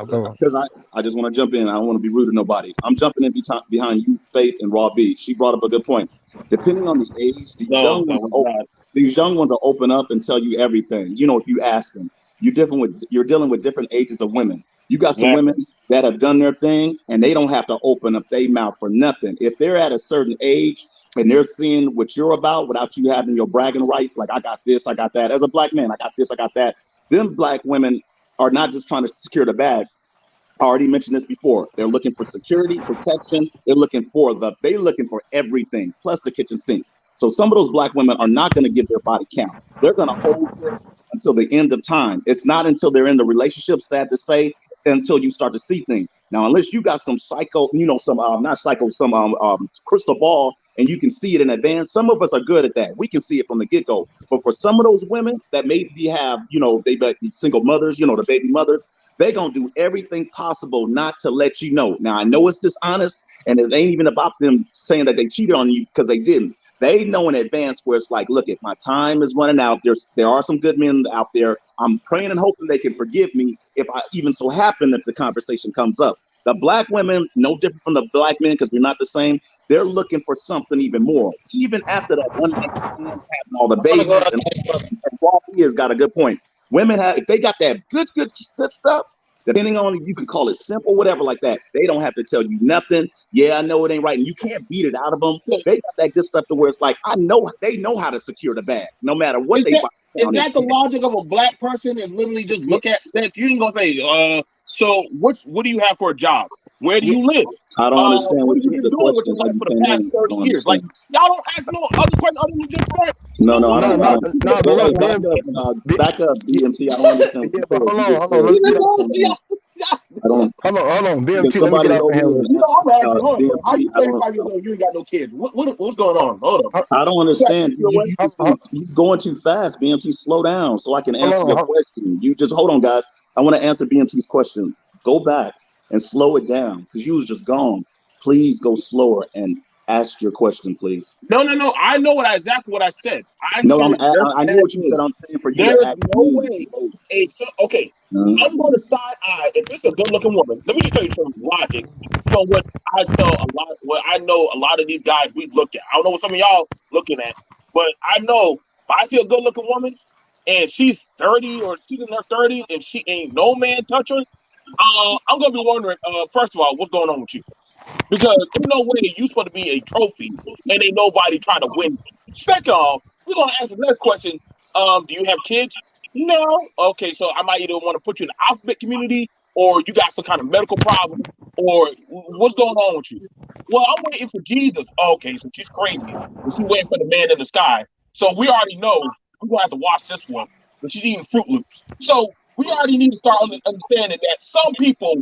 Go on. Because I just want to jump in. I don't want to be rude to nobody. I'm jumping in behind you, Faith, and Raw B. She brought up a good point. Depending on the age, no, no, we're not. these young ones will open up and tell you everything. If you ask them, you're dealing with different ages of women. You got some women Exactly. that have done their thing and they don't have to open up their mouth for nothing. If they're at a certain age and they're seeing what you're about without you having your bragging rights, like I got this, I got that. As a black man, I got this, I got that. Them black women are not just trying to secure the bag. I already mentioned this before. They're looking for security, protection. They're looking for everything, plus the kitchen sink. So some of those black women are not going to give their body count. They're going to hold this until the end of time. It's not until they're in the relationship, sad to say, until you start to see things. Now, unless you got some psycho, some not psycho, some crystal ball, and you can see it in advance. Some of us are good at that. We can see it from the get go. But for some of those women that maybe have, they might be single mothers, the baby mothers, they're going to do everything possible not to let you know. Now, I know it's dishonest, and it ain't even about them saying that they cheated on you because they didn't. They know in advance where it's like, look, if my time is running out, there are some good men out there. I'm praying and hoping they can forgive me if I even so happen if the conversation comes up. The black women, no different from the black men because we're not the same. They're looking for something even more. Even after that one night stand, having all the I'm gonna go babies, out and there. Bobby has got a good point. Women have, if they got that good stuff, depending on you can call it simple, whatever like that. They don't have to tell you nothing. Yeah, I know it ain't right, and you can't beat it out of them. They got that good stuff to where it's like I know they know how to secure the bag, no matter what Is they that body is count is. that the logic of a black person and literally just Yeah, look at sex? You ain't gonna say, so what do you have for a job? Where do Yeah, you live? I don't understand What what have you you been the doing with question your how life you for the came past in. I 30 don't years? Like, understand. y'all don't ask no other question other than just that. No, Well, no, I what no, don't. I no, don't. no, but Hey, look, hey, back BM, up, B, back up, BMT. I don't understand what yeah, you but said. hold You on, just hold said on. Let me you get you out. just know, came in. I don't. Hold on, Can BMT. Let me get somebody out help in me here with real an you quick. know, I'm asking, hold on, how BMT? you I 35 don't. years old, you ain't got no kids. What's going on? Hold up. Hold, I don't You got understand. your way? You just hold, been you going too fast, BMT. Slow down so I can hold answer on. your question. You just hold on, guys. I want to answer BMT's question. Go back and slow it down because you was just gone. Please go slower and ask your question, please. No. I know exactly what I said. I No, said just I know as what you said. is. I'm saying for you to There is ask no me. way okay. Uh, I'm going to side eye if it's a good looking woman. Let me just tell you some logic from what I know a lot of these guys we look at. I don't know what some of y'all looking at, but I know if I see a good looking woman and she's 30 or she's in her 30s and she ain't no man touch her, I'm gonna be wondering, first of all, what's going on with you? Because there's no way you supposed to be a trophy and ain't nobody trying to win. Second off, we're gonna ask the next question. Do you have kids? No. Okay, so I might either want to put you in the alphabet community or you got some kind of medical problem or what's going on with you? Well, I'm waiting for Jesus. Okay, so she's crazy. And she's waiting for the man in the sky. So we already know we're gonna have to watch this one. But she's eating Fruit Loops. So we already need to start understanding that some people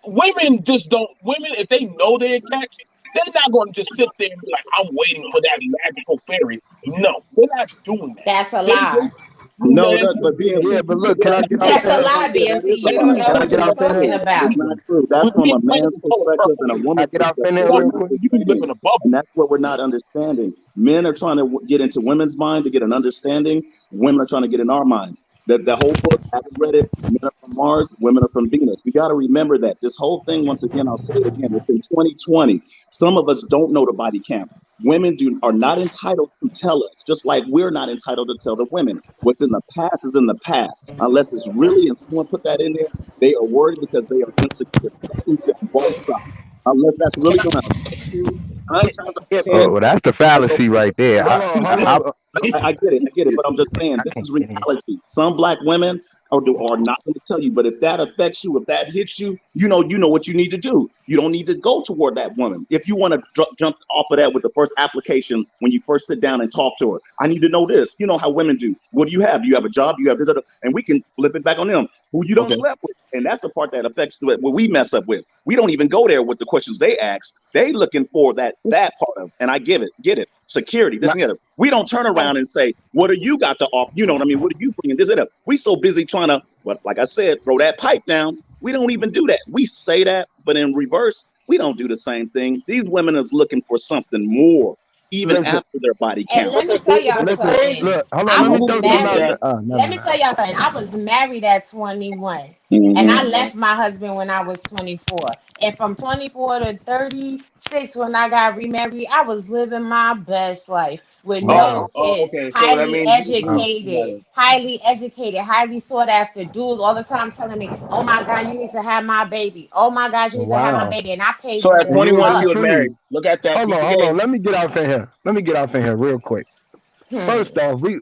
women just don't women if they know they're catch they're not going to just sit there and be like I'm waiting for that magical fairy. No, they're not doing that. That's a They lie. just no, man that but Yeah, BMT, but you look, can yeah, I you get just out That's said a there? lie, something there. That BMT. is a You don't lie. know Can I That what get is you're out not talking true. there? That is about. not true. That's from we a painted man's the color perspective and a purple. Can I woman's get out perspective. there Boy, real Women quick? are you live in thinking, a bubble. and that's what we're not understanding. Men are trying to get into women's mind to get an understanding. Women are trying to get in our minds. The whole book, haven't read it. Men are from Mars, women are from Venus. We got to remember that this whole thing. Once again, I'll say it again. It's in 2020. Some of us don't know the body count. Women are not entitled to tell us, just like we're not entitled to tell the women. What's in the past is in the past. Unless it's really, and someone put that in there, they are worried because they are insecure. That can be on both sides. Unless that's really going to affect you, 9 times out of Yeah, 10, Well, that's the it's not going fallacy to. right there. I, Hold I, on. I get it, but I'm just saying I this can't is get in. reality. Some black women are not going to tell you, but if that affects you, if that hits you, you know what you need to do. You don't need to go toward that woman. If you want to jump off of that with the first application when you first sit down and talk to her, I need to know this. You know how women do. What do you have? Do you have a job? Do you have this, and we can flip it back on them. Who you don't okay. slept with, and that's the part that affects what we mess up with. We don't even go there with the questions they ask. They looking for that part of, and I get it. Security, this Not, and the other. We don't turn around and say, "What do you got to offer?" You know what I mean? What are you bringing? This and that. We so busy trying to, well, like I said, throw that pipe down. We don't even do that. We say that, but in reverse, we don't do the same thing. These women is looking for something more, even listen, after their body And count. let But me tell y'all it's listen. something. crazy. Look, hold on. I Let me was Mhm. throw something out there. married. Oh, never Let me mind. tell y'all something. I was married at 21. And I Mhm. left my husband when I was 24. And from 24 to 36, when I got remarried, I was living my best life with no Wow. kids, Okay. So that means Wow. highly educated, highly sought after dudes all the time telling me, oh my God, you need to have my baby. Oh my God, you need to have my Wow. baby. And I paid so for at the And you was 21 she was bus. married. intrigued. Look at that. Hold Peep on. the Hold on. game. Let me get out in here. Let me get out in here real quick. Hmm. First off, we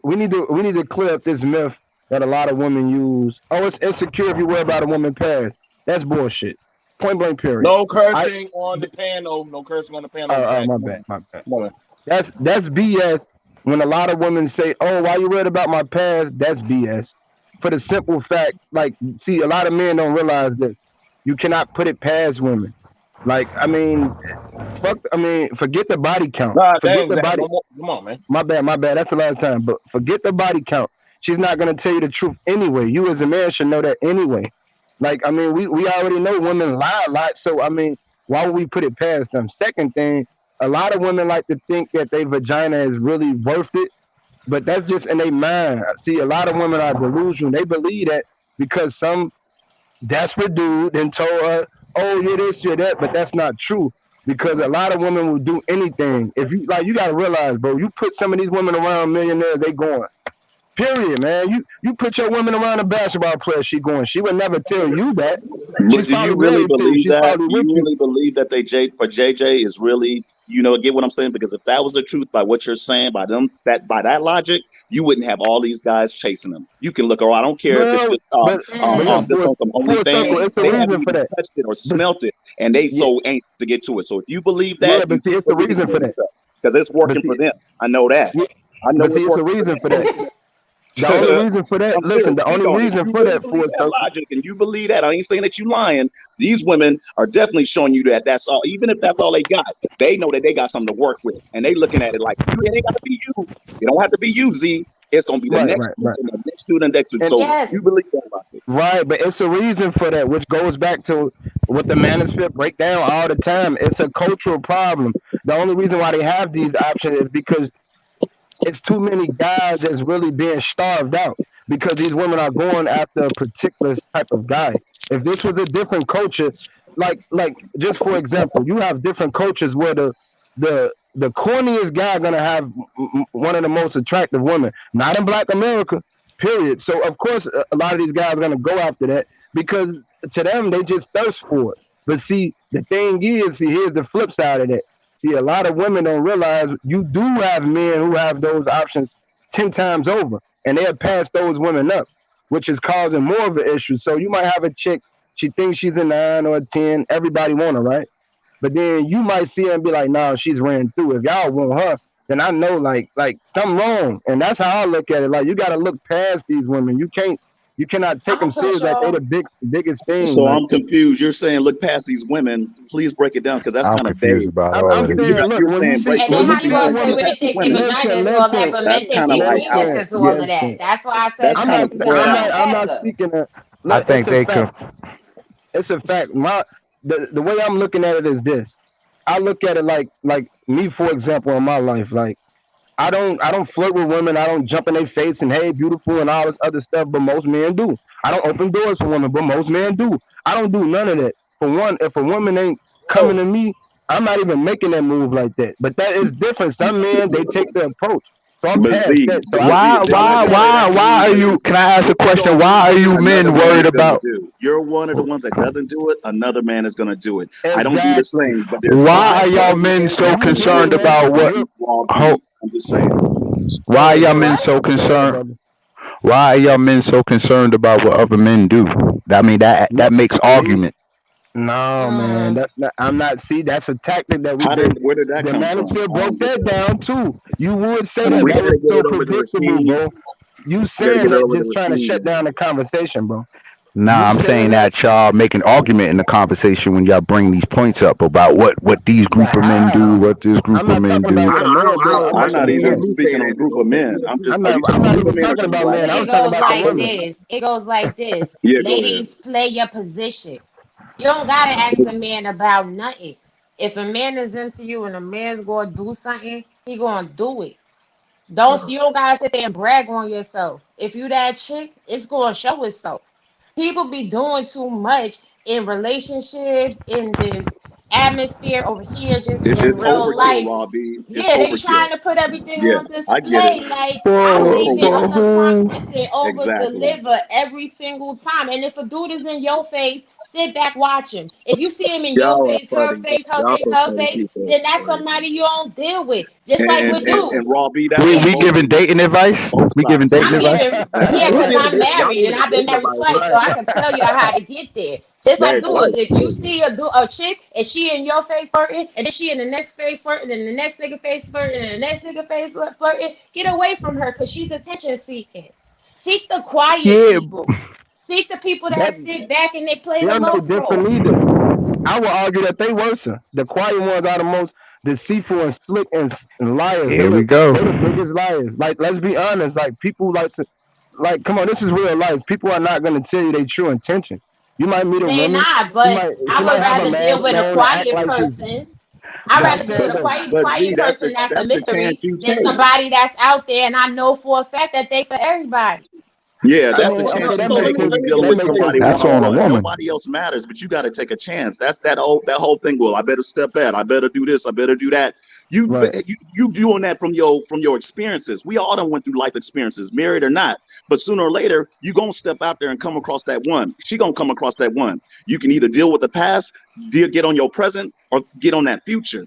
need to clear up this myth that a lot of women use. Oh, it's insecure if you worry about a woman past. That's bullshit. Point blank. Period. No I. cursing on the panel. No cursing on the panel, Jack. My Come bad. on. My bad. Come on. That's BS. When a lot of women say, "Oh, why you worried about my past?" That's BS. For the simple fact, like, see, a lot of men don't realize this. You cannot put it past women. Like, I mean, fuck. I mean, forget the body count. Nah, Forget dang, the Zach. body. No more. Come on, man. My bad. My bad. That's the last time. But forget the body count. She's not gonna tell you the truth anyway. You as a man should know that anyway. Like, I mean, we already know women lie a lot. So I mean, why would we put it past them? Second thing, a lot of women like to think that their vagina is really worth it, but that's just in their mind. See, a lot of women are delusional. They believe that because some desperate dude then told her, "Oh, you're this, you're that," but that's not true. Because a lot of women will do anything. If you like, you gotta realize, bro. You put some of these women around millionaires, they going. Period, man. You put your women around a basketball player, she going. She would never tell you that. She's But do you probably really married to you. believe She's that? probably Do with you you. really believe that for JJ is really, get what I'm saying? Because if that was the truth by what you're saying, by that logic, you wouldn't have all these guys chasing them. You can look, or I don't care if it's Well, just but look, just Mm. on some for a OnlyFans. circle, it's a They Listen. haven't reason for even that. touched it or But smelt it, and they yeah, so anxious to get to it. So if you believe yeah, that, but you see, keep it's a believing reason for it that. because it's But working see, for them. I know that. yeah, I know but see, it's it's a working for reason for that. them. The only reason for that, I'm listen, serious. the Speak only on it. If reason you for really that, believe for a that circle, logic and you believe that, I ain't saying that you lying. These women are definitely showing you that that's all. Even if that's all they got, they know that they got something to work with, and they looking at it like you. It ain't got to be you. It don't have to be you, Z. It's gonna be the right, next right, right. student, the next student, the next student. And So Yes. you believe that logic. right, but it's a reason for that, which goes back to what the manosphere break down all the time. It's a cultural problem. The only reason why they have these options is because it's too many guys that's really being starved out because these women are going after a particular type of guy. If this was a different culture, like just for example, you have different cultures where the corniest guy gonna have one of the most attractive women. Not in Black America, period. So of course a lot of these guys are gonna go after that because to them they just thirst for it. But see, the thing is, see, here's the flip side of that. See, a lot of women don't realize you do have men who have those options 10 times over, and they'll pass those women up, which is causing more of an issue. So you might have a chick, she thinks she's a 9 or a 10, everybody want her, right? But then you might see her and be like, nah, she's ran through. If y'all want her, then I know like something wrong. And that's how I look at it. Like you gotta look past these women. You cannot take I'm them gonna put serious like they y'all. the biggest thing. So Like I'm confused. You're saying look past these women. Please break it down because that's I'm kind of confused vague. about all of If this. you saying, got, look, you're saying break, And look, then when you how look you see a gonna past, say look woman, women past the think their women. vagina listen, is all that, listen, but That's men think kind of their like penis out. listen, is all of that. listen. That's why I said That's I'm kind something of not to saying spread out. I'm not unpacker. speaking of, I look, it's think a they fact. can. It's a fact. The way I'm looking at it is this. I look at it like me, for example, in my life. Like I don't flirt with women. I don't jump in their face and hey, beautiful and all this other stuff. But most men do. I don't open doors for women, but most men do. I don't do none of that. For one, if a woman ain't coming Whoa. to me, I'm not even making that move like that. But that is different. Some men they take the approach. So I'm But past Z, that. So but Z, Why, if they I don't why, look at come it to why, like that why move, are you? Can I ask a what question? gonna Why are you another men man is worried gonna about? do? You're one of the ones that doesn't do it. Another man is gonna do it. I don't do the exactly. same, but there's Why are odds y'all of Exactly. men so You good, concerned man. about what? You're Raw Ho, B. I'm just saying. why are Wait, y'all men what? so go ahead, concerned? brother. Why are y'all men so concerned about what other men do? I mean, Me, that makes me, argument. no, man. Mm. That's not. I'm not. See, that's a tactic that we've How did? been. Where did that The come from? manosphere I don't broke get that that. down too. You would say that. We That gotta is get so it over the predictable, Rashid. bro. You We gotta saying get it that over the just trying to shut Rashid. down the conversation, bro. Nah, You I'm saying saying that that y'all make an argument in the conversation when y'all bring these points up about what these the group of men do, how. what this I'm group of not men talking about do. what a man do. I'm I'm making not a even point. speaking on group of men. I'm just. Are you I'm talking not group of even men or talking just about black men. I men? was It talking goes about the like women. this. It goes like this. Yeah, go ahead. Ladies, play your position. You don't gotta ask a man about nothing. If a man is into you and a man's gonna do something, he gonna do it. You don't gotta sit there and brag on yourself. If you that chick, it's gonna show itself. People be doing too much in relationships in this atmosphere over here, just in It's real overkill, life. Raw B. It's Yeah, they overkill. trying to put everything Yeah, on I get it. display. Like I'm It's For leaving for overkill. other who? comments and over Exactly. deliver every single time. And if a dude is in your face, sit back, watch him. If you see him in your Y'all are face, her funny. face, her Y'all face, are her funny face, people. then that's somebody you don't deal with. Just like with And dudes. Raw B, that's Yeah, on We both giving dating advice? both We giving sides. dating I'm advice? giving, yeah, Y'all because need to I'm date. Y'all married need and to I've been date married somebody. twice, so I can tell you how to get there. Just like Married dudes, twice. if you see a chick and she in your face flirting, and then she in the next face flirting, and the next nigga face flirting, and the next nigga face flirting, get away from her because she's attention seeking. Seek the quiet Yeah, people. Seek the people that That sit back and they play the they're no low different pro. either. I would argue that they worse. The quiet ones are the most deceitful and slick and liars. here we They the go. biggest liars. Like let's be honest. Like people like to like come on. This is real life. People are not gonna tell you their true intention. You might meet a They're woman. not, She but might I she would might have a rather deal mask with a on and act quiet like she's. person. I'd But I'm rather deal saying with a that quiet, But Z, quiet person that's a that's the chance mystery you than take. somebody that's out there and I know for a fact that they for everybody. Yeah, I that's the mean, chance okay, you that take makes when sense. you're Let me dealing get That with this makes sense somebody statement to one That's me. out. on on a one. woman. Nobody else matters, but you got to take a chance. That's that whole thing. Well, I better step back. I better do this. I better do that. Right. You doing that from your experiences. We all done went through life experiences, married or not. But sooner or later, you gonna step out there and come across that one. She gonna come across that one. You can either deal with the past, get on your present, or get on that future.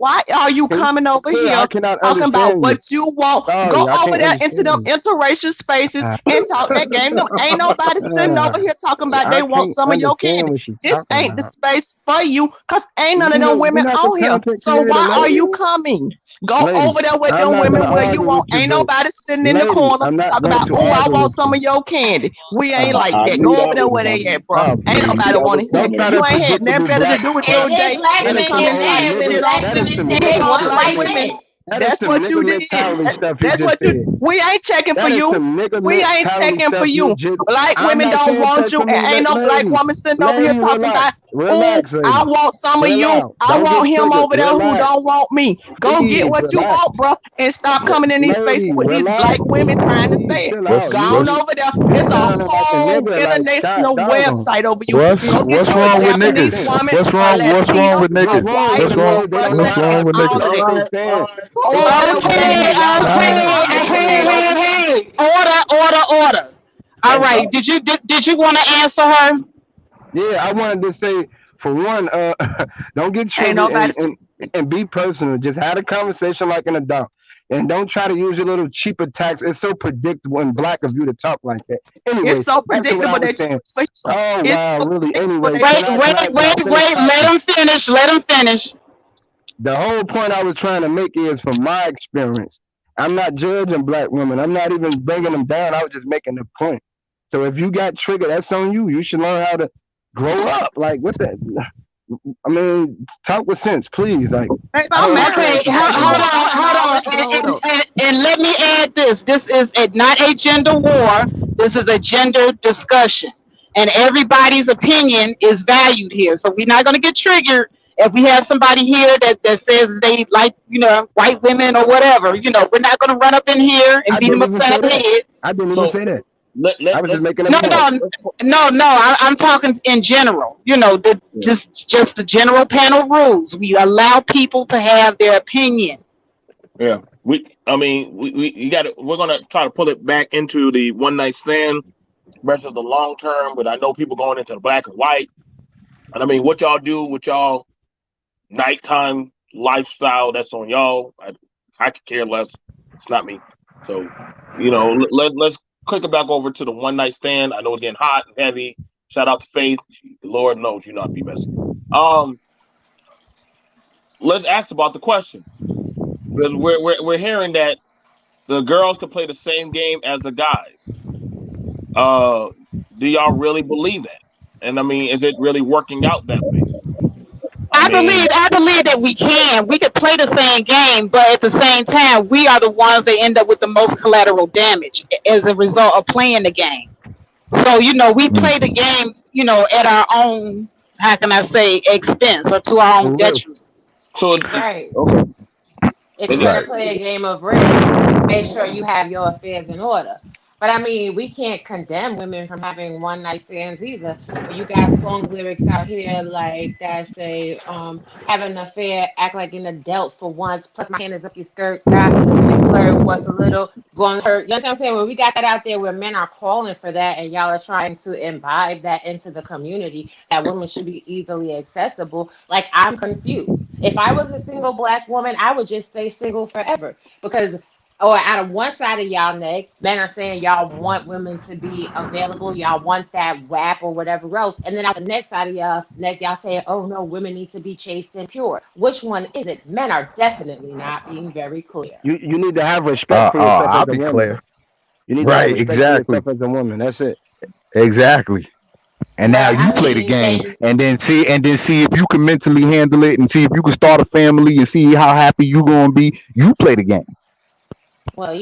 Why are you Can you coming over clear? here I cannot talking about understand what you. you want? Go Sorry, I over can't there into them understand you. interracial spaces Uh, and talk that game. Them ain't nobody sitting over here talking about I they want can't some of your understand candy. what she's This talking ain't the about. space for you because ain't none of them You're women not the on here. content So creator, why are you lady. coming? Go Lady, over there with I'm them not women gonna where you argue want. with you, Ain't but nobody sitting in the lady, corner I'm not talk going about, to oh, I argue want with some you. of your candy. We ain't like I that. knew Go over that there was where they coming. at, bro. Oh, Ain't I please. knew nobody that was want to hear. Don't coming. try You that ain't had nothing predictable better to black. do with And your then day black than That to is women come some get in here old and mad sit when nigga. it black on That is women some say pick they nigga on want shit black right white there. women. men. That is That's some what you nigga did. mentality stuff you That's just what you. said. We ain't checking for That is you. some nigga We ain't mentality checking for stuff you you. just. Black I'm women not don't saying want check you, for and me, ain't no black lady. woman sitting over here Lady, talking relax. about, oh, Relax, I lady. want some of Chill you. out. I Don't want get him triggered. over there who Relax. don't want me. Go get Please, what you relax. want, bro, and stop coming in these spaces Lady, with these relax. black women trying to Please, say it. chill out. Go What's on what's over there. You It's a sounding like a whole nigga, like, God international dog. website over you. what's Go get what's you a wrong with I Japanese niggas? understand. woman, a What's wrong Latino, with a What's niggas? wrong white, with What's them, wrong? a lady? They don't Russian, What's like and wrong that. with all niggas? of That's All that. what right, they all saying. right. Go They over there talking with about them me. Okay, women. Y'all Black saying okay. women I'm don't want Hey, saying you. all hey, this. hey. Order, order. All Hey, right. Did you want to answer her? yeah, I wanted to say for one, don't get Ain't triggered nobody. and be personal. Just have a conversation like an adult, and don't try to use your little cheap attacks. It's so predictable and black of you to talk like that. It's Anyways, so back to what I predictable was that saying. for you. Oh It's wow, so really? predictable Anyways, that Wait, can wait, I wait, finish wait. Let talking? him finish. Let him finish. The whole point I was trying to make is from my experience. I'm not judging black women. I'm not even bringing them down. I was just making a point. So if you got triggered, that's on you. You should learn how to grow up. Like what the? I mean, talk with sense, please. Like babe, I don't I'm understand married. Okay, what you're What talking you hold about. going on, on and hold all on, this? Hold up. and let me add this. This is not a gender war. This is a gender discussion, and everybody's opinion is valued here. So we're not going to get triggered if we have somebody here that says they like white women or whatever. We're not going to run up in here and I beat them didn't even say upside the that. head. I didn't even So say that. let I let was just let's making a No, point. no, no. I'm talking in general. yeah. Just the general panel rules. We allow people to have their opinion. Yeah. I mean, we you got to. We're gonna try to pull it back into the one night stand versus the long term. But I know people going into the black and white. And I mean, what y'all do with y'all nighttime lifestyle, that's on y'all. I could care less. It's not me. So, let's click it back over to the one night stand. I know it's getting hot and heavy. Shout out to Faith. The Lord knows you not be messing. Um, let's ask about the question because we're hearing that the girls can play the same game as the guys. Uh, do y'all really believe that? And I mean, is it really working out that way? I mean, I believe that we can. We could play the same game, but at the same time, we are the ones that end up with the most collateral damage as a result of playing the game. So, we Mm. play the game, at our own, how can I say, expense or to our own For real. detriment. so Right. okay. If you're And gonna Right. play a game of risk, make sure you have your affairs in order. But I mean, we can't condemn women from having one night stands either. When you got song lyrics out here like that say, have an affair, act like an adult for once, plus my hand is up your skirt, guy. Let me flirt, what's a little going hurt. You know what I'm saying? When we got that out there where men are calling for that and y'all are trying to imbibe that into the community, that women should be easily accessible. Like, I'm confused. If I was a single black woman, I would just stay single forever because, or out of one side of y'all neck, men are saying y'all want women to be available, y'all want that WAP or whatever else, and then out the next side of y'all's neck, y'all saying, oh no, women need to be chaste and pure. Which one is it? Men are definitely not being very clear. You need to have respect for yourself as I'll a be woman. clear. You need to have Right. respect for Exactly. yourself as a woman. That's it. Exactly. And now But you I play the mean, game, then and then see if you can mentally handle it, and see if you can start a family, and see how happy you gonna be. You play the game. well,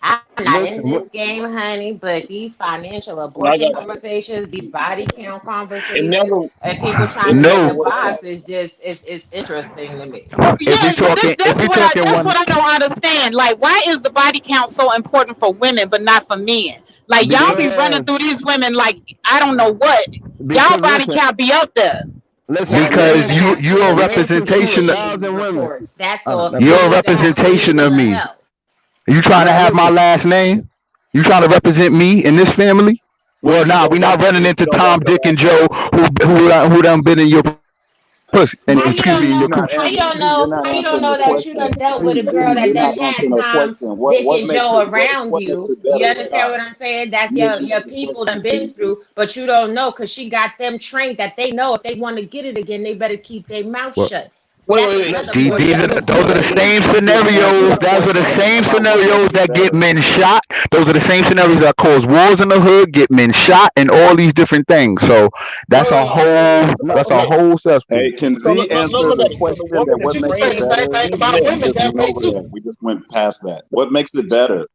I'm not in this Listen, game, honey, but these financial I abortion got conversations, these body count it conversations, never and people trying it to never check No, the works box out. is just it's interesting to me. if we Yeah, talking, if we talking that's one, what I don't understand. Like, why is the body count so important for women but not for men? Like, y'all be running because through these women like I don't know what. Y'all because body listen, count be up there. listen. Now A we because man even you have you're a a children man can see a representation. creating 1,000 women. reports. That's so if You're we a need to have kids representation for of the me. health. You trying to Now have my listen. last name? You trying to represent me in this family? Well, Which you nah, we don't not want. running Which into you don't want Tom, your Dick, last and name. Joe who done been in your pussy, and How You're you excuse don't me, in your know? not coochie. How you answering. don't You're know? not How you don't answering the know that you done question. dealt with a girl that You're done not had answering the time question. dicking Makes it Joe around what makes you? it You better, Red understand Eye? what I'm saying? That's You didn't your answer the people question, done been Cece. through, but you don't know because she got them trained that they know if they want to get it again, they better keep their mouth Well, shut. Wait, That's wait, wait. another these, Wait, these portion are of the, the those are the pussy. same You didn't answer scenarios. the Those are the question same about what makes scenarios it that get better. men shot. Those are the same scenarios that cause wars in the hood, get men shot, and all these different things. So wait, wait, wait. No, that's a Okay. whole cesspool. Hey, can So Z answer look the at it. So the question that woman is what But you can makes say it the training. same better? thing We about didn't women just that went way over too. that. We just went past that. What makes it better?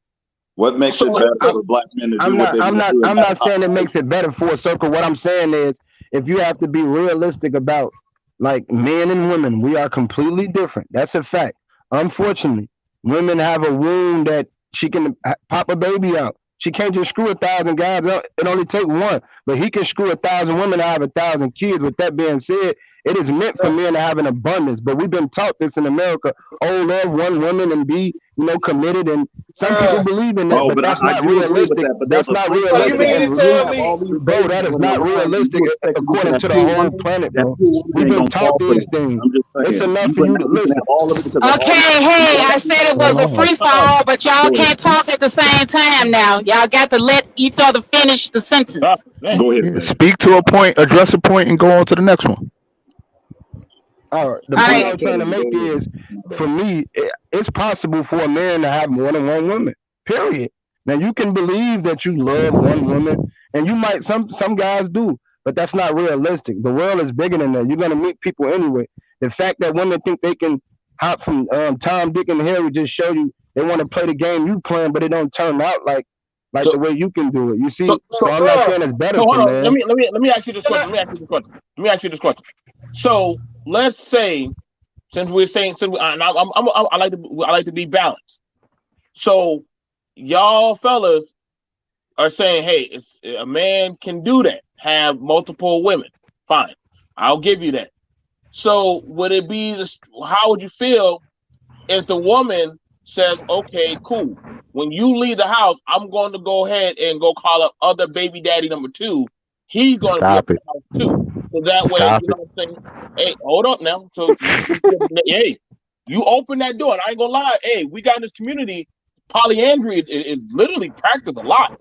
What makes So it better I'm, for black men to do I'm what not. they I'm want to not. do and I'm not not not saying it fight? makes it better for a circle. What I'm saying is, if you have to be realistic about like men and women, we are completely different. That's a fact. Unfortunately, women have a wound that she can pop a baby out. She can't just screw 1,000 guys out. It only take one, but he can screw 1,000 women out of 1,000 kids. With that being said, it is meant for men to have an abundance. But we've been taught this in America: oh, love one woman and be, committed. And some people Uh, believe in that, Oh, but but that's I not do agree with realistic. that. But there's That's a not flip so side you to realistic. mean that. to And If you tell have me? all these bro, babies that is on the not line, do realistic you expect me to according have to the two whole women? planet, That bro. two women We've ain't been gonna taught fall for these that. things. I'm just It's saying. enough You for can you to have, we can listen. have all of it because of all these Okay, babies. hey, All I these said it babies. was a Oh, free uh, fall, but y'all Go ahead. can't talk at the same time now. Y'all got to let each other finish the sentence. damn. Go ahead, yeah. Fave. Speak to a point, address a point, and go on to the next one. All right. The All Go point I right. ahead, was trying to Fave. Go make ahead. is, My for bad. me, it's possible for a man to have more than one woman. Period. Now you can believe that you love one woman, and you might some guys do, but that's not realistic. The world is bigger than that. You're gonna meet people anyway. The fact that women think they can hop from Tom, Dick, and Harry just show you they want to play the game you playing, but it don't turn out like So the way you can do it. You so see, so so I'm not Bruh, saying it's so better for hold on. man. Let me ask you this can question. I, Let me ask you this question. So let's say since we're saying and I like to be balanced. So y'all fellas are saying, hey, it's a man can do that, have multiple women. Fine, I'll give you that. So would it be this? How would you feel if the woman says, okay, cool. When you leave the house, I'm going to go ahead and go call up other baby daddy number two. He's going to be up Stop in it. the house too. So that way, Stop you know it. what I'm saying? Hey, hold up now. So, hey, you open that door. And I ain't going to lie. Hey, we got in this community, polyandry is literally practiced a lot.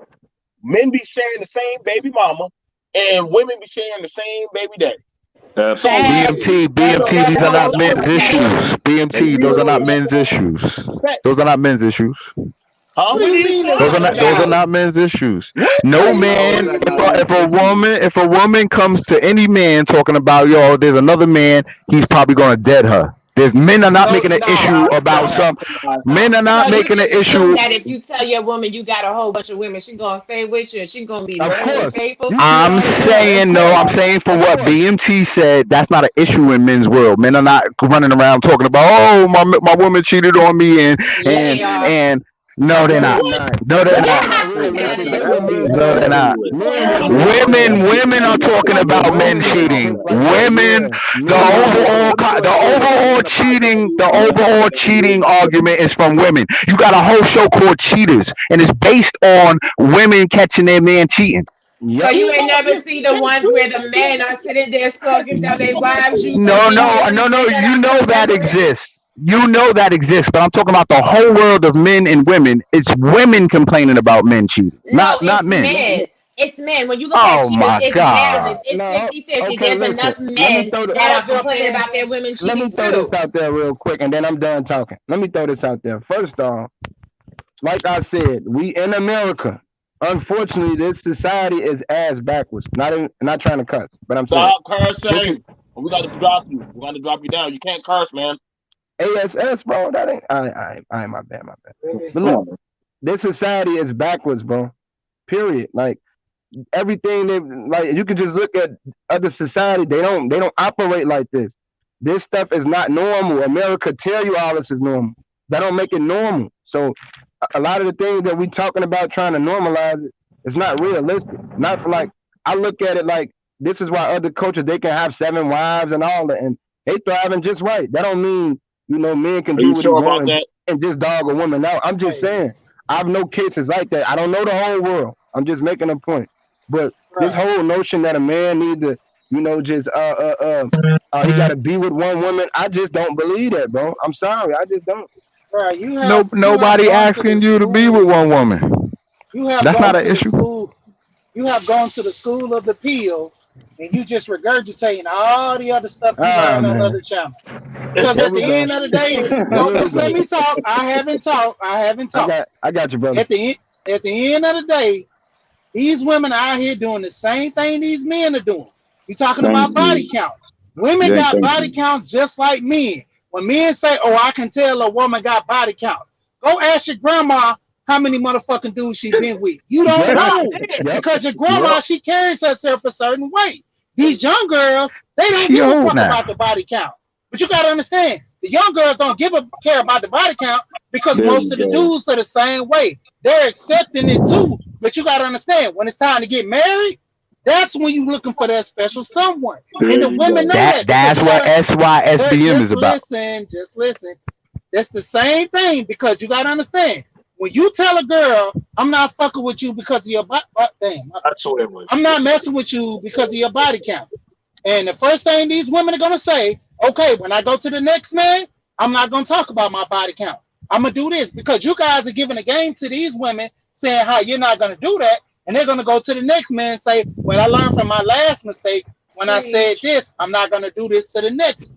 Men be sharing the same baby mama, and women be sharing the same baby daddy. So, Facts. BMT, That's BMT, these are definitely not the y'all men's have to case. issues. learn that BMT, you those are not literally men's issues. sex. Those are not men's issues. Huh? what do What are you you mean that's talking not Those are about? men's? not men's issues. What? How No you How is how man, that you if not mean? men's issue? if a woman comes to any man talking about yo, there's another man, he's probably gonna dead her. There's men are not No, making an issue no, about no. some. Men are So not you making an just assume issue. that if you tell your woman you got a whole bunch of women, she gonna stay with you and she gonna be Of loyal and course, faithful. you see, I'm No, she yeah, won't. of saying no. course, I'm saying for of what course. BMT said. That's not an issue in men's world. Men are not running around talking about oh my woman cheated on me Yeah, and they are. and no they're No, they not. What? not. No they're That's not. not That realistic. be They that will be move No they're past it. not. ingenuous. Men will That's move all past that Women, it. be women are talking ingenuous. Yeah, Ain't about no men women don't facts think cheating. there. like that. Women, Yeah, men will move Let me past throw it. it this way. A the overall cheating argument is from women. You got a whole show called Cheaters, and it's based on women catching their man cheating. So Yep. you You ain't know, never see the ones where the men are sitting there stalking down their wives. You No, and you no, only no, no. bring that You out know your that memory. exists. You know that exists, but I'm talking about the whole world of men and women. It's women complaining about men cheating, No, not it's men. men. It's men. When you look at Oh cheaters, my it's god. balanced. It's No. 50-50. Okay. There's Listen. enough Let me men throw the. that Can I are jump complaining in? about their women Let cheating me throw this too. out there real quick, and then I'm done talking. Let me throw this out there. First off, like I said, we in America. Unfortunately, this society is ass backwards. Not trying to cuss, but I'm saying stop this is cursing. Or we got to drop you. We got to drop you down. You can't curse, man. ASS, bro. That ain't. I my bad, my bad. Really? But Come look, on, man. this society is backwards, bro. Period. Like everything they like, you can just look at other society. They don't operate like this. This stuff is not normal. America tell you all this is normal. That don't make it normal. So a lot of the things that we talking about trying to normalize it, it's not realistic. Not for like I look at it like this is why other cultures they can have 7 wives and all that, and they thriving just right. That don't mean men can Are do you what he sure about want that? and just dog a woman out. I'm just Hey, saying I've no cases like that. I don't know the whole world. I'm just making a point. But this right. whole notion that a man need to, just He got to be with one woman. I just don't believe that, bro. I'm sorry, I just don't. Bro, No, you have nobody gone to the asking you to be with school. one woman. You have That's gone not an to the issue. school. You have gone to the school of the pill, and you just regurgitating all the other stuff you Ah, learned on man, other channels. Because here at we the go. end of the day, Here no, we just let go. me talk. I haven't talked. I haven't talked. I got you, brother. At the end of the day, these women out here doing the same thing these men are doing. You talking Thank about body you. count. Women Yeah, got thank body you. counts just like men. When men say, "Oh, I can tell a woman got body count," go ask your grandma how many motherfucking dudes she been with. You don't Yep, know yep, because your yep. grandma she carries herself a certain way. These young girls they don't She give a old fuck about now. the body count. But you gotta understand, the young girls don't give a care about the body count because There most we of the go. dudes are the same way. They're accepting it too. But you gotta understand, when it's time to get married, that's when you're looking for that special someone. And There the you women go. know that because That's you what gotta SYSBM is just about. listen, just listen. That's the same thing because you gotta understand. When you tell a girl, I'm not fucking with you because of your body, damn, my bad. That's what it was. I'm not messing with you because of your body count. And the first thing these women are gonna say, okay, when I go to the next man, I'm not gonna talk about my body count. I'm gonna do this because you guys are giving a game to these women saying how you're not gonna do that, and they're gonna go to the next man and say, well, I learned from my last mistake when I said Preach. this, I'm not gonna do this to the next.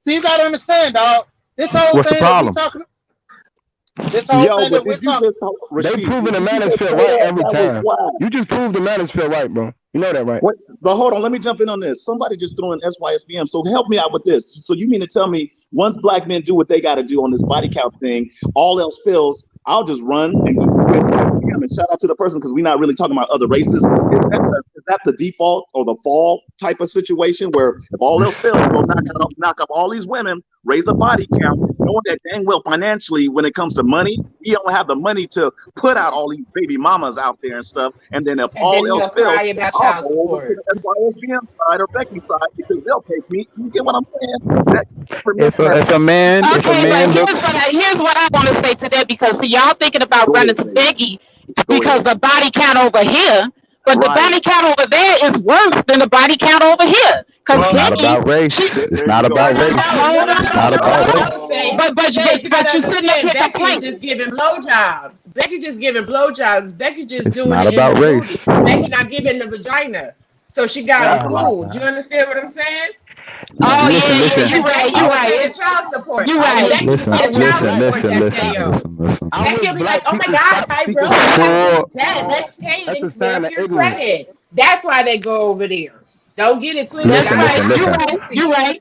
So you gotta understand, dog. This whole What's the thing that we problem? talking, this whole Yo, thing but that did we're you talking. just They Rashid? proving Did the you just manosphere say right that? every That was time. You just wax. proved the manosphere right, bro. You know that, right? What? But hold on, let me jump in on this. Somebody just threw in SYSBM. So help me out with this. So you mean to tell me once black men do what they got to do on this body count thing, all else fails, I'll just run and do SYSBM and shout out to the person because we're not really talking about other races. Is that the default or the fall type of situation where if all else fails, you go knock up all these women, raise a body count, knowing that dang well financially when it comes to money, we don't have the money to put out all these baby mamas out there and stuff. And then if And all then else he'll fails, cry about I'll child go over to support. the SYSBM side or Becky's side because they'll take me. You get what I'm saying? That If information a, that if a man if a Okay, but man looks here's what I want to say to that because see y'all thinking about go running ahead, to baby. Becky Go because ahead. the body count over here, but the Right. body count over there is worse than the body count over here. Cause it's Well, not Becky, about she race. It's There you not go. No, about no, race. no, no, hold no, It's no, not no, about no, race. no, oh, Faith. but Faith, you gotta you sitting up understand. here Becky is complaining. just giving blowjobs. Becky just giving blowjobs. Becky just It's doing not it in the about booty. race. Becky not giving the vagina. So she got them Ah, my fooled. You God. understand what I'm saying? Yeah. Oh Listen, yeah, yeah, listen. you And right, Becky you I will right. pay the child support. You I And wish right. Becky will listen, I get wish child listen, black support listen, people that listen, day stop. off. listen, listen. I Becky wish will be like, black oh my people God, stop Ty, bro, speaking you facts. got this For debt. Let's pay it That's and a clear sign up of your ignorance. credit. That's why they go over there. Don't get it twisted. That's listen, I right. listen, ain't You listen. being right. You messy.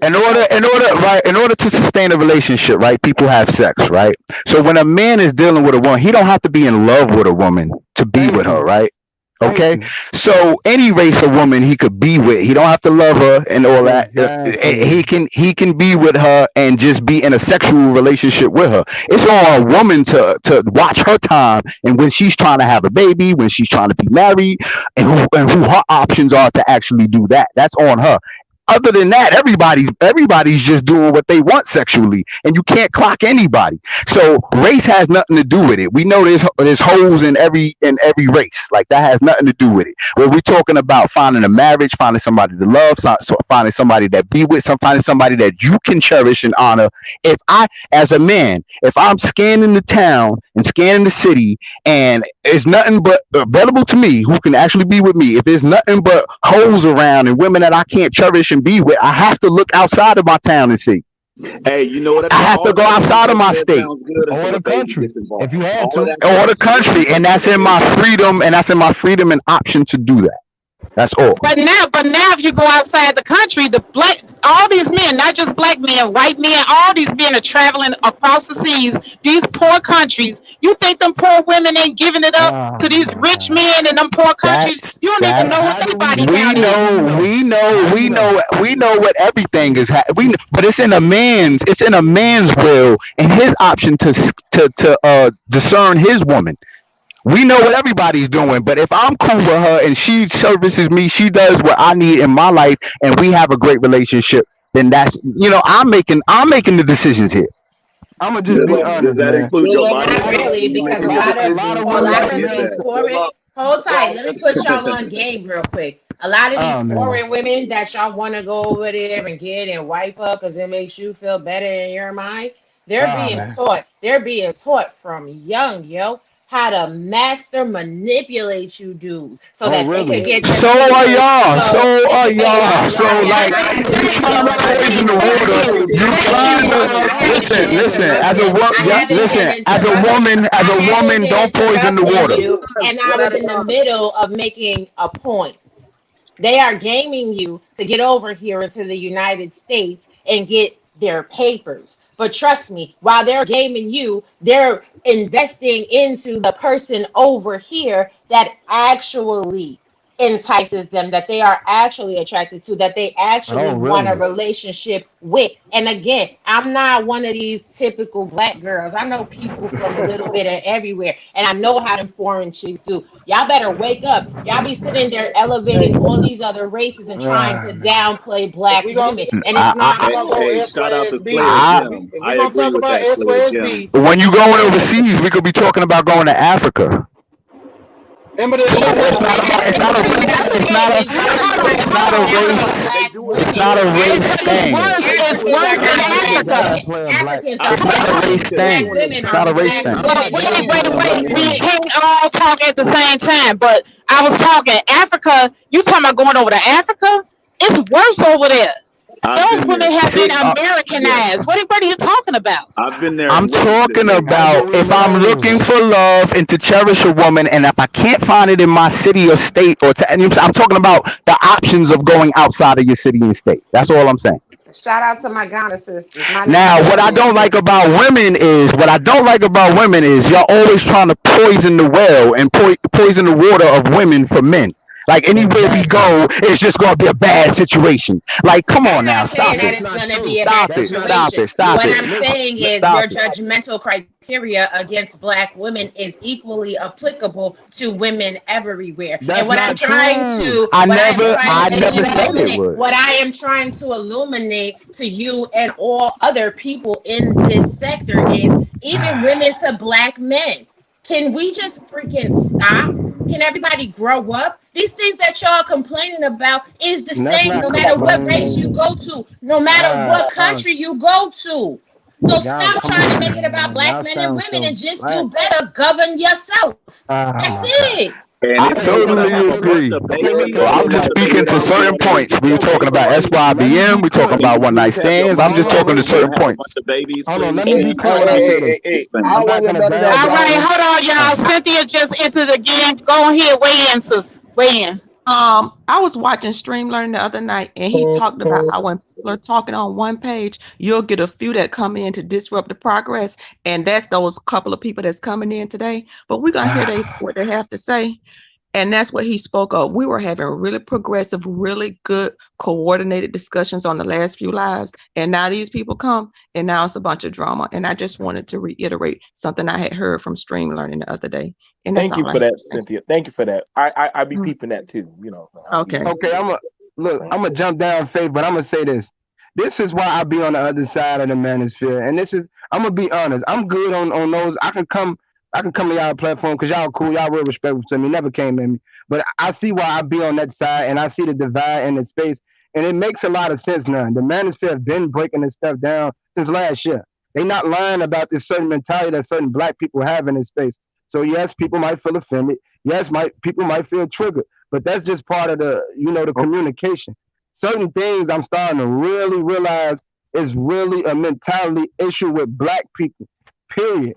right. In order to sustain a relationship, right, people have sex, right? So when a man is dealing with a woman, he don't have to be in love with a woman to be Thank with her, you. right? Thank Okay, you. so any race of woman he could be with, he don't have to love her and all that. Exactly. He can be with her and just be in a sexual relationship with her. It's on a woman to watch her time and when she's trying to have a baby, when she's trying to be married, and who her options are to actually do that. That's on her. Other than that, everybody's just doing what they want sexually, and you can't clock anybody. So race has nothing to do with it. We know there's holes in every race. Like that has nothing to do with it. When we're talking about finding a marriage, finding somebody to love, finding somebody that be with, finding somebody that you can cherish and honor. If I, as a man, if I'm scanning the town and scanning the city, and it's nothing but available to me who can actually be with me. If there's nothing but hoes around and women that I can't cherish and be with, I have to look outside of my town and see. Hey, you know what? I have to All go that everything outside of Faith my said state sounds good Or until the a baby country, gets if involved. you had All of to. that or the sounds country, great and until that's the in my baby gets freedom, and that's in my freedom and option to do that. That's all. But now, if you go outside the country, all these men, not just black men, white men, all these men are traveling across the seas, these poor countries. You think them poor women ain't giving it up Oh to these my rich God. men in them poor countries? That's You don't even that's know what How their do we body know? we count How is. do we know, know? we know, How do we we know? know, we know what everything is. But it's in a man's will and his option to discern his woman. We know what everybody's doing, but if I'm cool with her and she services me, she does what I need in my life, and we have a great relationship, then I'm making the decisions here. I'm gonna just Does be that, does honest, that man. include your Well, body not count? Are really, you because making a your lot A of decisions lot of based hold on on, women that? I got I get remember married that. to. Corbin. Hold tight. Let me put y'all on game real quick. A lot of these Oh no. foreign women that y'all want to go over there and get and wipe up because it makes you feel better in your mind, they're Oh being man. taught. They're being taught from young, yo, how to master manipulate you dudes so Oh that they could really? get their So are papers. y'all. So So they are could Hey, make y'all. money So off your like I backs. you thank kind you. of I Thank poison think you. the I Thank water. haven't you. You I Thank haven't you. kind been of I haven't listen. been Listen. As a interrupted. woman, I yeah, haven't been listen. interrupted. As I a haven't woman, been don't poison the interrupting water. you, and I was in the middle of making a point. They are gaming you to get over here into the United States and get their papers. But trust me, while they're gaming you, they're investing into the person over here that actually entices them, that they are actually attracted to, that they Oh actually want a really? relationship with. And again, I'm not one of these typical black girls. I know people from a little bit of everywhere, and I know how them foreign chicks do. Y'all better wake up. Y'all be sitting there elevating Hey, all these other races and trying Ah to man. downplay if black we gonna women, and I, it's if not we I, gonna go Hey, S for shout out to SB, Slayer I, Jim. if we I gonna agree talk with about that, S for Slayer Jim. SB, when you we going gotta make overseas, we could be talking about going to Africa. remember the So yeah, remember well, the it's not a that's race. what I'm It's saying not a. is y'all are trying It's to not a downplay race. They black do it. It's women. not a It's, race it's thing. worse. It's Africans worse are in not Africa black got to Africa. women. play a black. Africans I are It's was not black a I was race women. just Black doing thing. the women It's are not a race black thing. Africa But women. got to wait, play wait, a wait. black We woman. Period. can't all talk at the same time. But I was talking Africa. You talking about going over to Africa? It's worse over there. I've Those been there. women have been See, Yes. Americanized. What are you talking about? I've been there I'm and witnessed it, talking lady. That's about what we if I'm know. looking for love and to cherish a woman, and if I can't find it in my city or state, I'm talking about the options of going outside of your city and state. That's all I'm saying. Shout out to my Ghana sisters, my Now, Nigerian sisters. what I don't like about women is y'all always trying to poison the well and poison the water of women for men. Like anywhere we Exactly. go, it's just gonna be a bad situation. Like, come I'm on now, not stop saying But that it, that's it's not going to true. be a bad stop That's it, not stop situation. it, stop What it, I'm saying is stop your it. judgmental criteria against black women is equally applicable to women everywhere. And that's not true. what I am trying I to never said it illuminate, was. what I am trying to illuminate to you and all other people in this sector is even women to black men. Can we just freaking stop? Can everybody grow up? These things that y'all complaining about is the And that's same not no matter what race complaining. you go to, no matter Ah, what country you go to. So y'all, stop come trying to on, make it about man. black Y'all men and sound women so and just black. do better. Govern yourself. Oh That's my god. it. And I if Okay, you want to look, have totally a bunch agree. of okay, look, babies, look, Well, look, I'm then just that's look. cool. speaking to That's certain cool. Then points. get We were your talking paper about right. Let me SYBM. be We talking clear. And about you one night dudes have your stands. But I'm money, just hold on, and talking let to you me want certain to have a bunch points. of babies, hold on, please let me Hey, be stand clear hey, when corrected. I hey, say hey, this. hey, hey. Just saying. I I'm don't not want gonna none of that, bash All black right, y'all. women. hold on, Uh, y'all. Cynthia just entered again. Go ahead, weigh in, sis. Weigh in. I was watching Stream Learning the other night, and he talked about how when people are talking on one page, you'll get a few that come in to disrupt the progress, and that's those couple of people that's coming in today. But we're gonna hear what they have to say. And that's what he spoke of. We were having really progressive, really good, coordinated discussions on the last few lives. And now these people come, and now it's a bunch of drama. And I just wanted to reiterate something I had heard from Stream Learning the other day. And that's Thank you all I for have that, to say. Cynthia. Thank you for that. I be peeping that too. You know, I be Okay. okay, peeping I'm a look. I'm gonna jump down, faith, but I'm gonna say this. This is why I be on the other side of the manosphere, and this is I'm gonna be honest. I'm good on those. I can come to y'all platform because y'all cool. Y'all real respectful to me. Never came at me, but I see why I be on that side, and I see the divide in the space, and it makes a lot of sense now. The manosphere have been breaking this stuff down since last year. They not lying about this certain mentality that certain black people have in this space. So yes, people might feel offended. Yes, people might feel triggered, but that's just part of the the communication. Certain things I'm starting to really realize is really a mentality issue with black people. Period.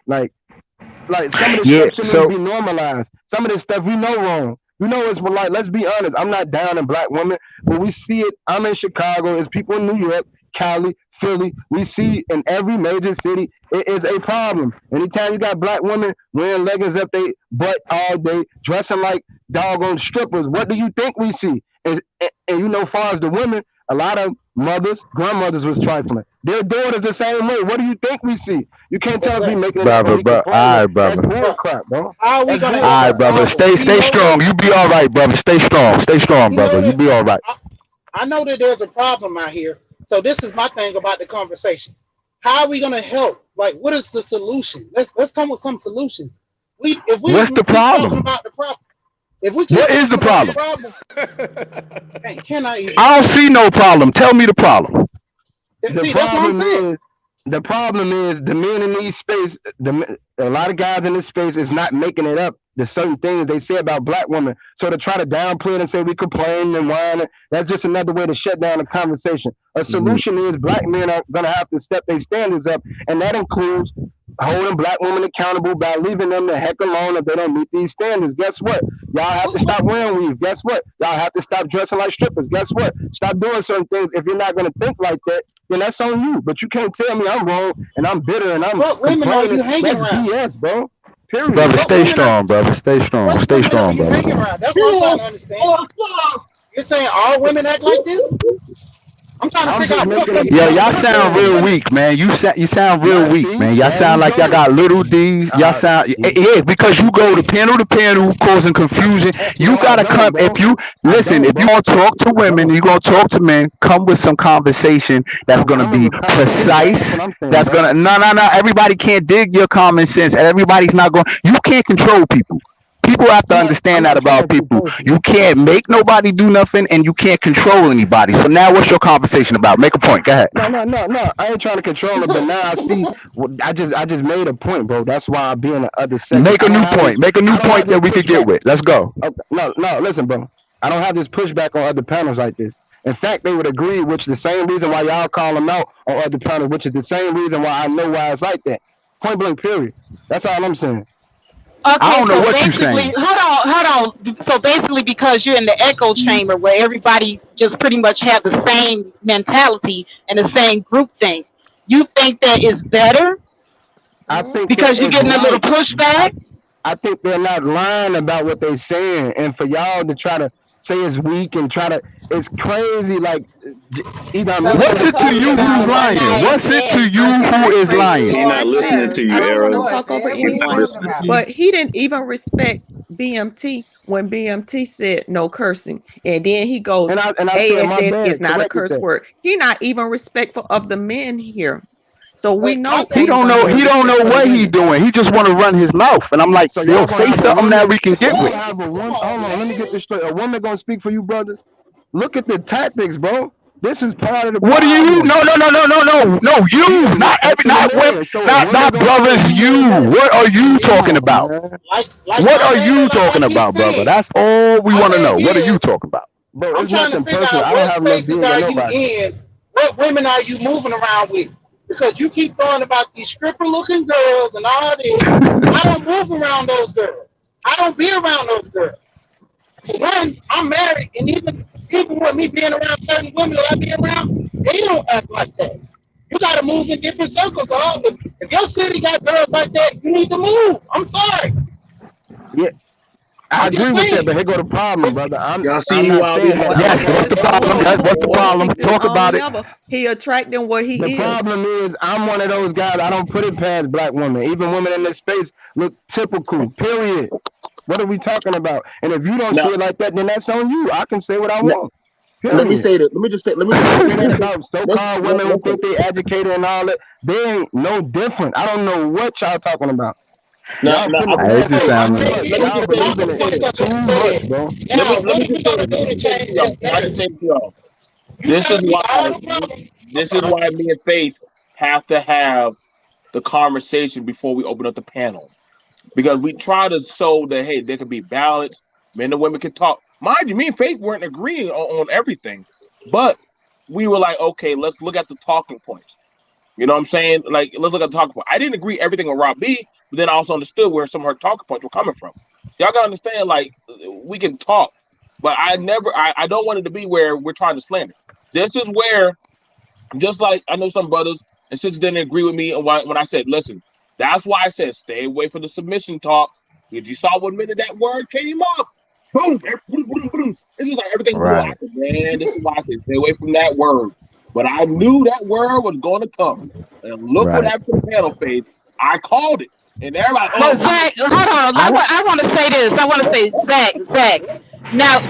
Like some of this Yeah. stuff shouldn't even So be normalized. Some of this stuff we know wrong. You know it's like let's be honest. I'm not down in black women, but we see it. I'm in Chicago. There's people in New York, Cali, Philly. We see in every major city it is a problem. Anytime you got black women wearing leggings up they butt all day, dressing like doggone strippers, what do you think we see? Far as the women, a lot of mothers, grandmothers was trifling. Their daughters the same way. What do you think we see? You can't tell us we Exactly. making it up and brother, we bro. complaining. All right, That's brother. bull But crap, bro. how are we That's gonna bull help All the right, crap. brother. problem? We Stay know strong. that. You be all right, brother. Stay strong. Stay strong, We brother. know You that. be all right. I know that there's a problem out here. So this is my thing about the conversation. How are we gonna help? Like, what is the solution? Let's come with some solutions. We if we What's gonna the keep talking problem? about the problem. If we keep What is the talking about the problem? problem, can I even I don't finish? see no problem. Tell me the problem. The See, that's what I'm problem saying. is the problem is the men in these space, a lot of guys in this space is not making it up. The certain things they say about black women, so to try to downplay it and say we complain and whine, that's just another way to shut down the conversation. A Mhm. solution is black men are gonna have to step their standards up, and that includes holding black women accountable by leaving them the heck alone if they don't meet these standards. Guess what? Y'all have to stop wearing weave. Guess what? Y'all have to stop dressing like strippers. Guess what? Stop doing certain things. If you're not gonna think like that, then that's on you. But you can't tell me I'm wrong and I'm bitter and I'm What women are complaining. you hanging That's around? BS, bro. Period. Brother, What stay women are strong, brother. Stay strong. what Stay women are strong, you hanging brother. around? That's what I'm trying to understand. You're saying all women act like this? I'm trying to I'm figure just out what making a women. Yo, No, point. y'all when I say sound all real women, weak, man. You sound real Now, weak, see, man. Y'all there sound we like y'all go. got little D's. Y'all sound yeah, because you go to panel causing confusion. No, You I gotta don't, come if bro. you I listen. don't, If you bro. gonna talk to I women, don't. you gonna talk to men. Come with some conversation that's I'm gonna coming be with common sense, bro. That's what precise. I'm saying, That's bro. gonna no. Everybody can't dig your common sense, and everybody's not going. You can't control people. People have to I'm understand that not about trying to people. personally. You can't make nobody do nothing, and you can't control anybody. So now, what's your conversation about? Make a point. Go ahead. No. I ain't trying to control it, but now I see. I just made a point, bro. That's why I be in the other section. Make a new point. Make a new I don't have point this that we could get pushback. with. Let's go. Okay, no. Listen, bro. I don't have this pushback on other panels like this. In fact, they would agree, which is the same reason why y'all call them out on other panels, which is the same reason why I know why it's like that. Point blank, period. That's all I'm saying. I Okay, don't know so what you basically, saying. hold on. So basically, because you're in the echo chamber where everybody just pretty much have the same mentality and the same group think, you think that is better I think that because you're it's getting a little right. I pushback? I think they're not lying about what they're saying, and for y'all to try to say it's weak and try to, it's crazy. Like either But me we or What's were it to talking you who's about one lying? night What's it to stands you versus who is imprinting He lying? not on listening to her. you, I don't want to Arrow. Boy, talk over whatever He's you not anyone, talking listening to about. you. but he didn't even respect BMT when BMT said no cursing, and then he goes, and I said my ASS is bad. not a Corrected curse that. word. He not even respectful of the men here, so we but my know thing, He ain't don't gonna know. be no He don't respect know for the what he women. doing. He just want to run his mouth. And I'm like, So yo, y'all gonna say have a something that woman. we can get Y'all with. gonna have a come one. on, Hold on, let me get man. this straight. A woman gonna speak for you, brothers. Look at the tactics, bro. This is part of the What do you? problem. No. You You, ain't not every, respecting the not women, man. So a woman not gonna call you brothers. more than You. that. What are you Come talking on, about? man. Like What my are thing, you like I talking keep about, brother? saying, That's all we my want to know. thing What are you is, talking about? Bro, I'm it's trying to nothing figure personal. out I don't what have no spaces dig at are you nobody. in, what women are you moving around with, because you keep throwing about these stripper-looking girls and all this. I don't move around those girls. I don't be around those girls. For one, I'm married, and even with me being around certain women that I be around, they don't act like that. You got to move in different circles, dog. If your city got girls like that, you need to move. I'm sorry. Yeah, I I'm agree just with that, saying. but here go the problem, brother. Y'all I'm see not why we saying had that. to I'm Yes. have saying What's this the But hold problem? on, Yes. hold Arrow, What's on, the hold let's on. problem? take this Talk on about it. level. He attracting what The he is. problem is I'm one of those guys. I don't put it past black women. Even women in this space look typical. Period. What are we talking about? And if you don't see Now, it like that, then that's on you. I can say what I now want. let me Period. say this. Let me just say Don't this. say that about so-called women who Listen. think they educated and all that. They ain't no different. I don't know what y'all talking about. Y'all Now putting it It past just Hey, it my sound. too thing much. let me is, Y'all just say y'all this. believe Let in me it say points this. are too being much, said. bro. Now, Let what me are just we say gonna this. do to change this Can I just say narrative? this to y'all? You This is telling me why all the problem? I'm this is sorry. why me and Faith have to have the conversation before we open up the panel. Because we try to show that hey, there can be balance. Men and women can talk. Mind you, me and Faith weren't agreeing on everything, but we were like, okay, let's look at the talking points. You know what I'm saying? Like, let's look at the talking point. I didn't agree everything with Rob B, but then I also understood where some of her talking points were coming from. Y'all gotta understand, like, we can talk, but I don't want it to be where we're trying to slander. This is where just like I know some brothers and sisters didn't agree with me when I said, listen, that's why I said stay away from the submission talk. Because you saw one minute that word came up, boom, boom, boom, boom. It's just like everything blew. I Right. said, man, this is why I said stay away from that word. But I knew that word was going to come. And look what Right. happened to the panel page. I called it. And everybody, oh, But well, Zach, hold on. I don't. I want to say this. I want to say, Zach. Now,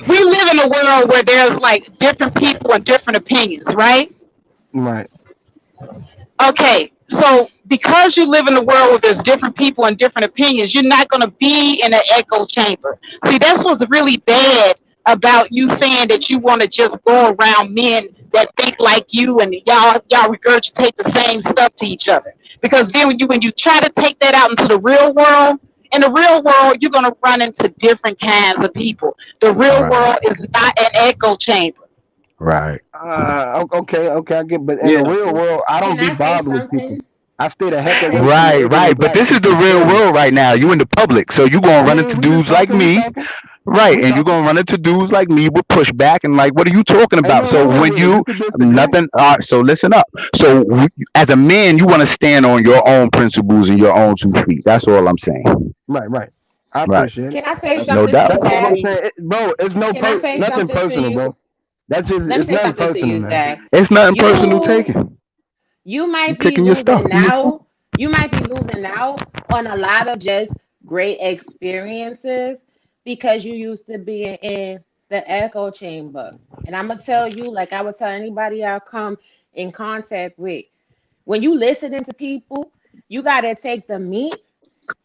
we live in a world where there's like different people and different opinions, right? Right. Okay. So because you live in a world where there's different people and different opinions, you're not going to be in an echo chamber. See, that's what's really bad about you saying that you want to just go around men that think like you and y'all regurgitate the same stuff to each other. Because then when you try to take that out into the real world, in the real world you're going to run into different kinds of people. The real Right. world is not an echo chamber. Right. Okay, I get, but in the Yeah. real world, I don't Can be I say bothered with people. something? I stay the Can I heck say away from Right, something? ignorant right. But black this is the people. real Period. world right now. You in the public, so you gonna I run into mean, we just dudes like talking. We me. talking. Right, We and you're talking. gonna run into dudes like me with pushback and like, what are you talking Ain't about? nothing So wrong when with it. you You could disagree. nothing, so listen up. So as a man, you want to stand on your own principles and your own 2 feet. That's all I'm saying. Right, right. I Right, appreciate it. Can I say That's no something to doubt. you, That's all I'm Zach? hey, saying, bro. It's Can I say nothing something to personal, you? bro. That's just Let me it's say nothing something to personal, you, man. Zach. It's nothing personal You taking. you You might be picking your stuff. losing now. You might be losing out on a lot of just great experiences because you used to be in the echo chamber. And I'm gonna tell you, like I would tell anybody I come in contact with, when you listening to people, you gotta take the meat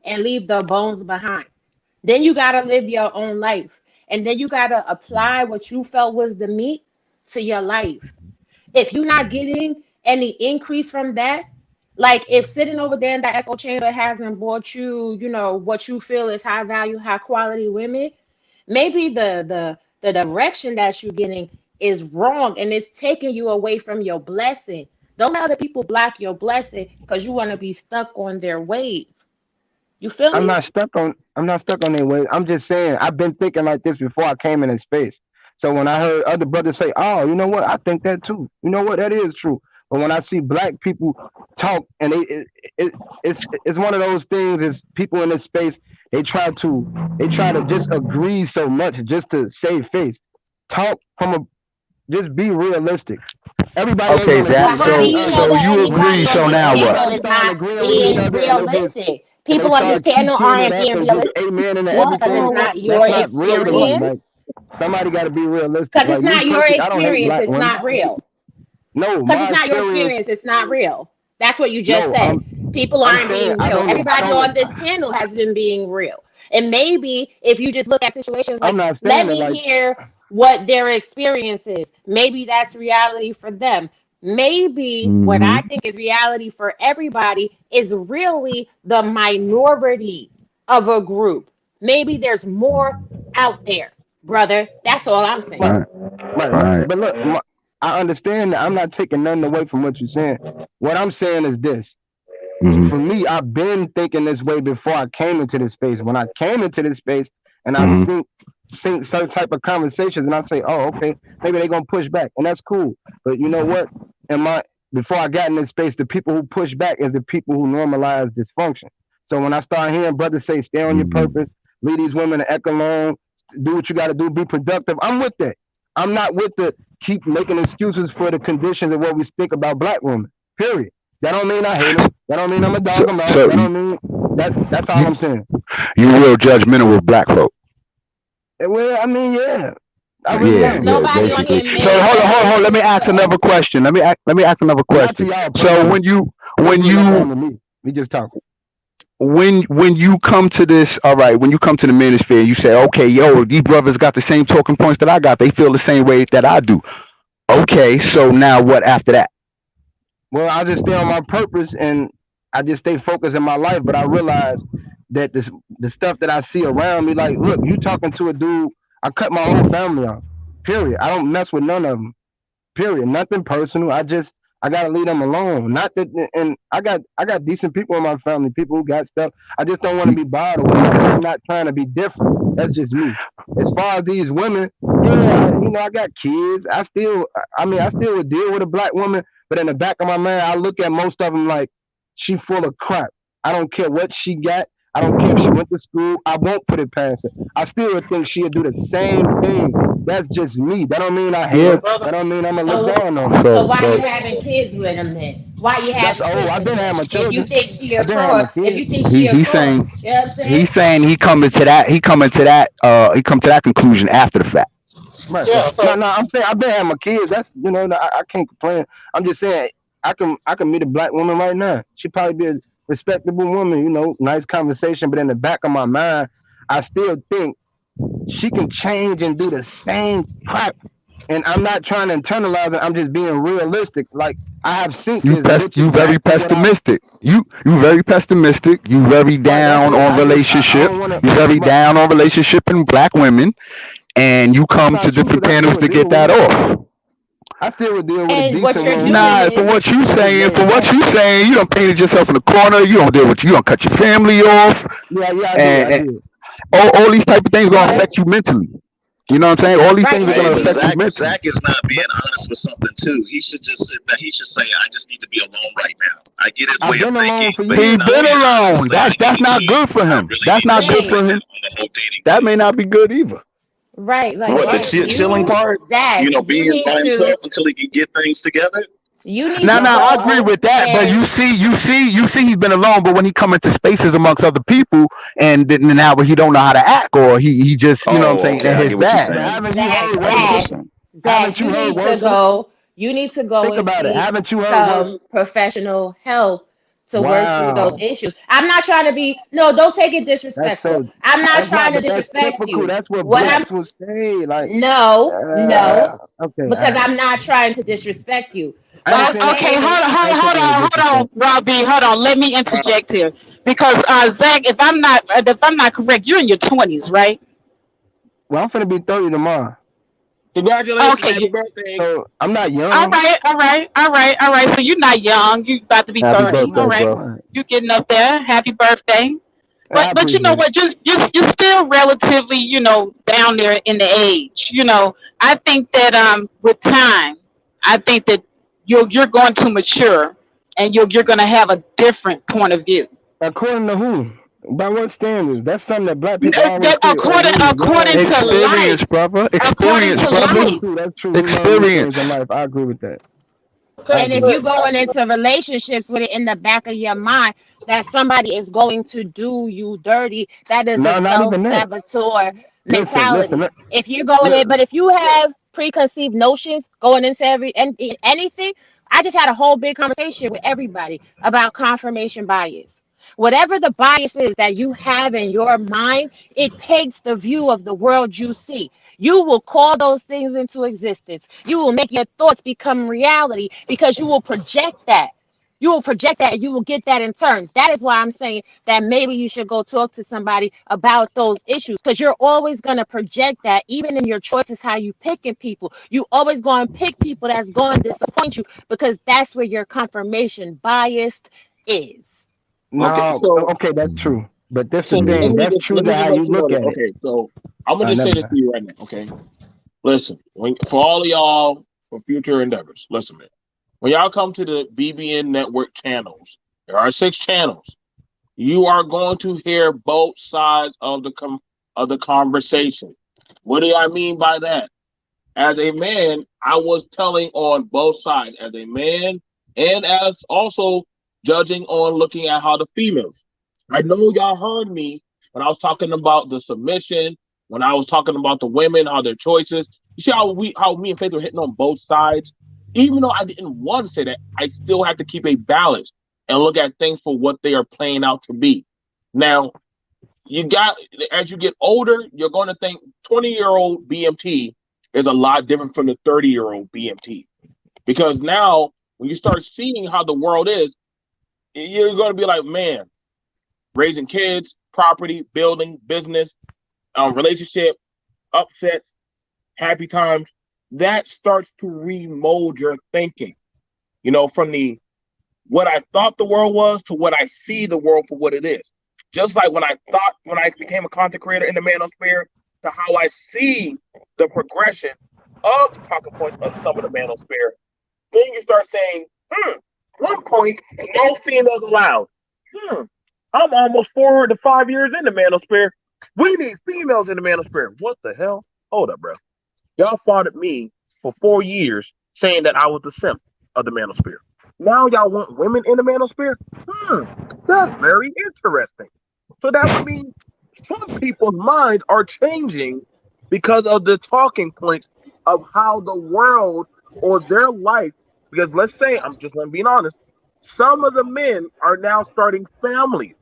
and leave the bones behind. Then you gotta live your own life. And then you gotta apply what you felt was the meat to your life. If you're not getting any increase from that, like if sitting over there in that echo chamber hasn't brought you, what you feel is high value, high quality women, maybe the direction that you're getting is wrong and it's taking you away from your blessing. Don't let other people block your blessing because you want to be stuck on their wave. You feel I'm me? not stuck on I'm not stuck on their way. I'm just saying I've been thinking like this before I came in this space. So when I heard other brothers say, "Oh, you know what? I think that too." You know what? That is true. But when I see black people talk, and it's one of those things. Is people in this space they try to just agree so much just to save face. Talk from a just be realistic. Everybody ain't Okay, gonna agree Zach. But with you. how do Be you honest. know So that you anybody agree. on So this now what? panel Everybody is starting not agreeing with each being other, and realistic? they People on this start panel keychain it aren't up being and just realistic amen into because it's everything. not your That's not real to me. Like experience. somebody got to be realistic. Because it's Like me not your personally, I don't hate experience, black it's women. not real. No, Because it's my not your experience. experience, it's not real. That's what you just No, said. People I'm aren't saying being real. I Everybody don't. on this panel has been being real. And maybe if you just look at situations I'm like, not let saying it me like hear what their experience is, maybe that's reality for them. Maybe what Hmm. I think is reality for everybody is really the minority of a group. Maybe there's more out there, brother. That's all I'm saying. right, Right. right. Right. But look, I understand that. I'm not taking nothing away from what you're saying. What I'm saying is this. For Hmm. me, I've been thinking this way before I came into this space. When I came into this space and I Hmm. think certain type of conversations and I say, oh, okay, maybe they're gonna push back. And that's cool. But you know what? In my before I got in this space, the people who push back is the people who normalize dysfunction. So when I start hearing brothers say, stay on your Hmm. purpose, leave these women to echo alone, do what you gotta do, be productive, I'm with that. I'm not with the keep making excuses for the conditions of what we think about black women. Period. That don't mean I hate them. That don't mean I'm a So dog them out. so That don't mean that. That's all you I'm saying. you real judgmental with black folk. Well, I mean, yeah, I really Yeah, Because am. yeah, nobody on basically. here So made hold on. Let anything me ask another wrong. question. Let me ask another Not to question. y'all So personally. It ain't when doing nothing you wrong to me. We just talking. when you come to this, all right, when you come to the manosphere, you say, okay, yo, these brothers got the same talking points that I got. They feel the same way that I do. Okay, so now what after that? Well, I just stay on my purpose and I just stay focused in my life. But I realize that the stuff that I see around me, like, look, you talking to a dude. I cut my whole family off. Period. I don't mess with none of them. Period. Nothing personal. I gotta leave them alone. Not that, and I got decent people in my family, people who got stuff. I just don't want to be bothered with them, and I'm not trying to be different. That's just me. As far as these women, yeah, I got kids. I still would deal with a black woman, but in the back of my mind, I look at most of them like she full of crap. I don't care what she got. I don't care if she went to school. I won't put it past her. I still would think she'd do the same thing. That's just me. That don't mean I hate Yeah. her. brother. That don't mean I'm gonna look So down on her. so So why so you having kids with him then? Why you That's having oh, kids I've with been him then? having my If you children. think she a I've been having my fraud, if kids. you think she he a he's fraud, saying you know what I'm saying? he's saying he come to that conclusion after the fact. Right, right. Yeah, No, so no, I'm saying I've been having my kids. That's I can't complain. I'm just saying I can meet a black woman right now. She probably be a respectable woman, nice conversation. But in the back of my mind, I still think she can change and do the same crap. And I'm not trying to internalize it. I'm just being realistic. Like I have seen You kids, which is you very exactly what I pessimistic. You very pessimistic. You very right. That's down it. on I relationship. don't want to. You very Right. down on relationship and black women, and you That's come not to true different because I still panels would to deal get with that one. off. I still would deal with a And what decent you're woman doing Nah, for is what you who was saying, laid for what back. you saying, you don't painted yourself in the corner. You don't deal with you don't cut your family off, Yeah, yeah, I did. I and did. all these type of things gonna right, affect you mentally. You know what I'm saying? All these right. things are And Hey, gonna but see, affect you Zach mentally. is not being But honest with something too. He should just sit back. He should say, "I just need to be alone right now." I get his I've way of been alone thinking, for but he's He years, not been bro. being honest to alone. say, "I That's need not to. good for I him. really That's need to not be good for right, present him. on the whole dating That thing." may not be good either. right. Like What the Zach, chilling part? Zach, You know, you being need by to, himself until he can get things together. Now, to I agree go with that, but and you see, he's been alone. But when he come into spaces amongst other people, and then now he don't know how to act, or he just, you know what I'm Oh, saying, okay. in I his get what you're bag. But saying. haven't you Zach, heard I get what you're Wordsworth? Zach, saying. Zach, Haven't you heard Wordsworth? you need to go Think and about it. seek Haven't you heard Wordsworth? some professional help to work through those Wow, issues. I'm not trying to be, no, don't take it that's disrespectful. so. I'm not That's trying not, to but that's disrespect typical. you. That's what What I'm, blacks would say. Like, no, okay, all because right. I'm not trying to disrespect you. I What ain't I'm saying Okay, saying is, I ain't taking no hold on, disrespect. Robbie, hold on. Let me Uh, interject here because Zach, if I'm not correct, you're in your 20s, right? Well, I'm finna be 30 tomorrow, Congratulations, Okay, happy birthday. so I'm not all young. right, all right, all right, all right. So you're not young. You about to be Happy Right, 30. All birthday, right, right, bro. right. you getting up there. Happy birthday. I But you know appreciate it. what? Just you're still relatively, down there in the age. I think that with time, I think that you're going to mature, and you're going to have a different point of view. According to who? By what standards? That's something that black people always That say. Oh, when you're young, according you to should. life, Experience, brother. according Experience, to That's brother. life. true. That's true. We learn new things in Experience. life. I agree with that. I Okay, and agree if with you good. that. going into relationships with it in the back of your mind that somebody is going to do you dirty, that is a No, not even that. self-saboteur Listen. mentality. If you're going in, Listen. but if you have preconceived notions going into anything, I just had a whole big conversation with everybody about confirmation bias. Whatever the bias is that you have in your mind, it paints the view of the world you see. You will call those things into existence. You will make your thoughts become reality because you will project that. You will project that and you will get that in turn. That is why I'm saying that maybe you should go talk to somebody about those issues because you're always going to project that, even in your choices, how you picking people. You always going to pick people that's going to disappoint you because that's where your confirmation bias is. Okay, No, so okay, that's true. But this so the let thing. me That's just true let to me just how let you you know look that. at it. Okay, so I'm gonna just Never say this mind. to you right now. Okay, listen, for all of y'all for future endeavors, listen, man. When y'all come to the BBN network channels, there are 6 channels. You are going to hear both sides of the conversation. What do I mean by that? As a man, I was telling on both sides as a man and as also judging on looking at how the females. I know y'all heard me when I was talking about the submission, when I was talking about the women, how their choices. You see how me and Faith were hitting on both sides? Even though I didn't want to say that, I still have to keep a balance and look at things for what they are playing out to be. Now, you got as you get older, you're going to think 20-year-old BMT is a lot different from the 30-year-old BMT because now when you start seeing how the world is, you're going to be like, man, raising kids, property, building, business, relationship, upsets, happy times. That starts to remold your thinking. From the what I thought the world was to what I see the world for what it is. Just like when I became a content creator in the manosphere to how I see the progression of the talking points of some of the manosphere, then you start saying, 1 point, no females allowed. Hmm, I'm almost 4 to 5 years in the manosphere. We need females in the manosphere. What the hell? Hold up, bro. Y'all fought at me for 4 years saying that I was the simp of the manosphere. Now y'all want women in the manosphere? That's very interesting. So that would mean some people's minds are changing because of the talking points of how the world or their life Because let's say, I'm just being honest, some of the men are now starting families.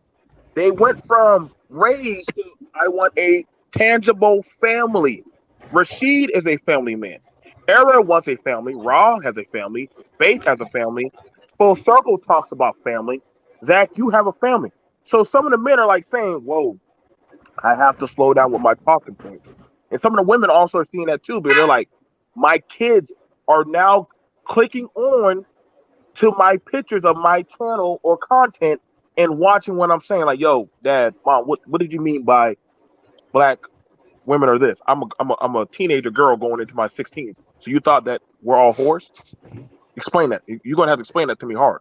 They went from raised to I want a tangible family. Rashid is a family man. Era wants a family. Raw has a family. Faith has a family. Full Circle talks about family. Zach, you have a family. So some of the men are like saying, whoa, I have to slow down with my talking points. And some of the women also are seeing that too, but they're like, my kids are now clicking on to my pictures of my channel or content and watching what I'm saying. Like, yo, dad, mom, what did you mean by black women are this? I'm a teenager girl going into my 16s. So you thought that we're all whores? Explain that. You're gonna have to explain that to me hard.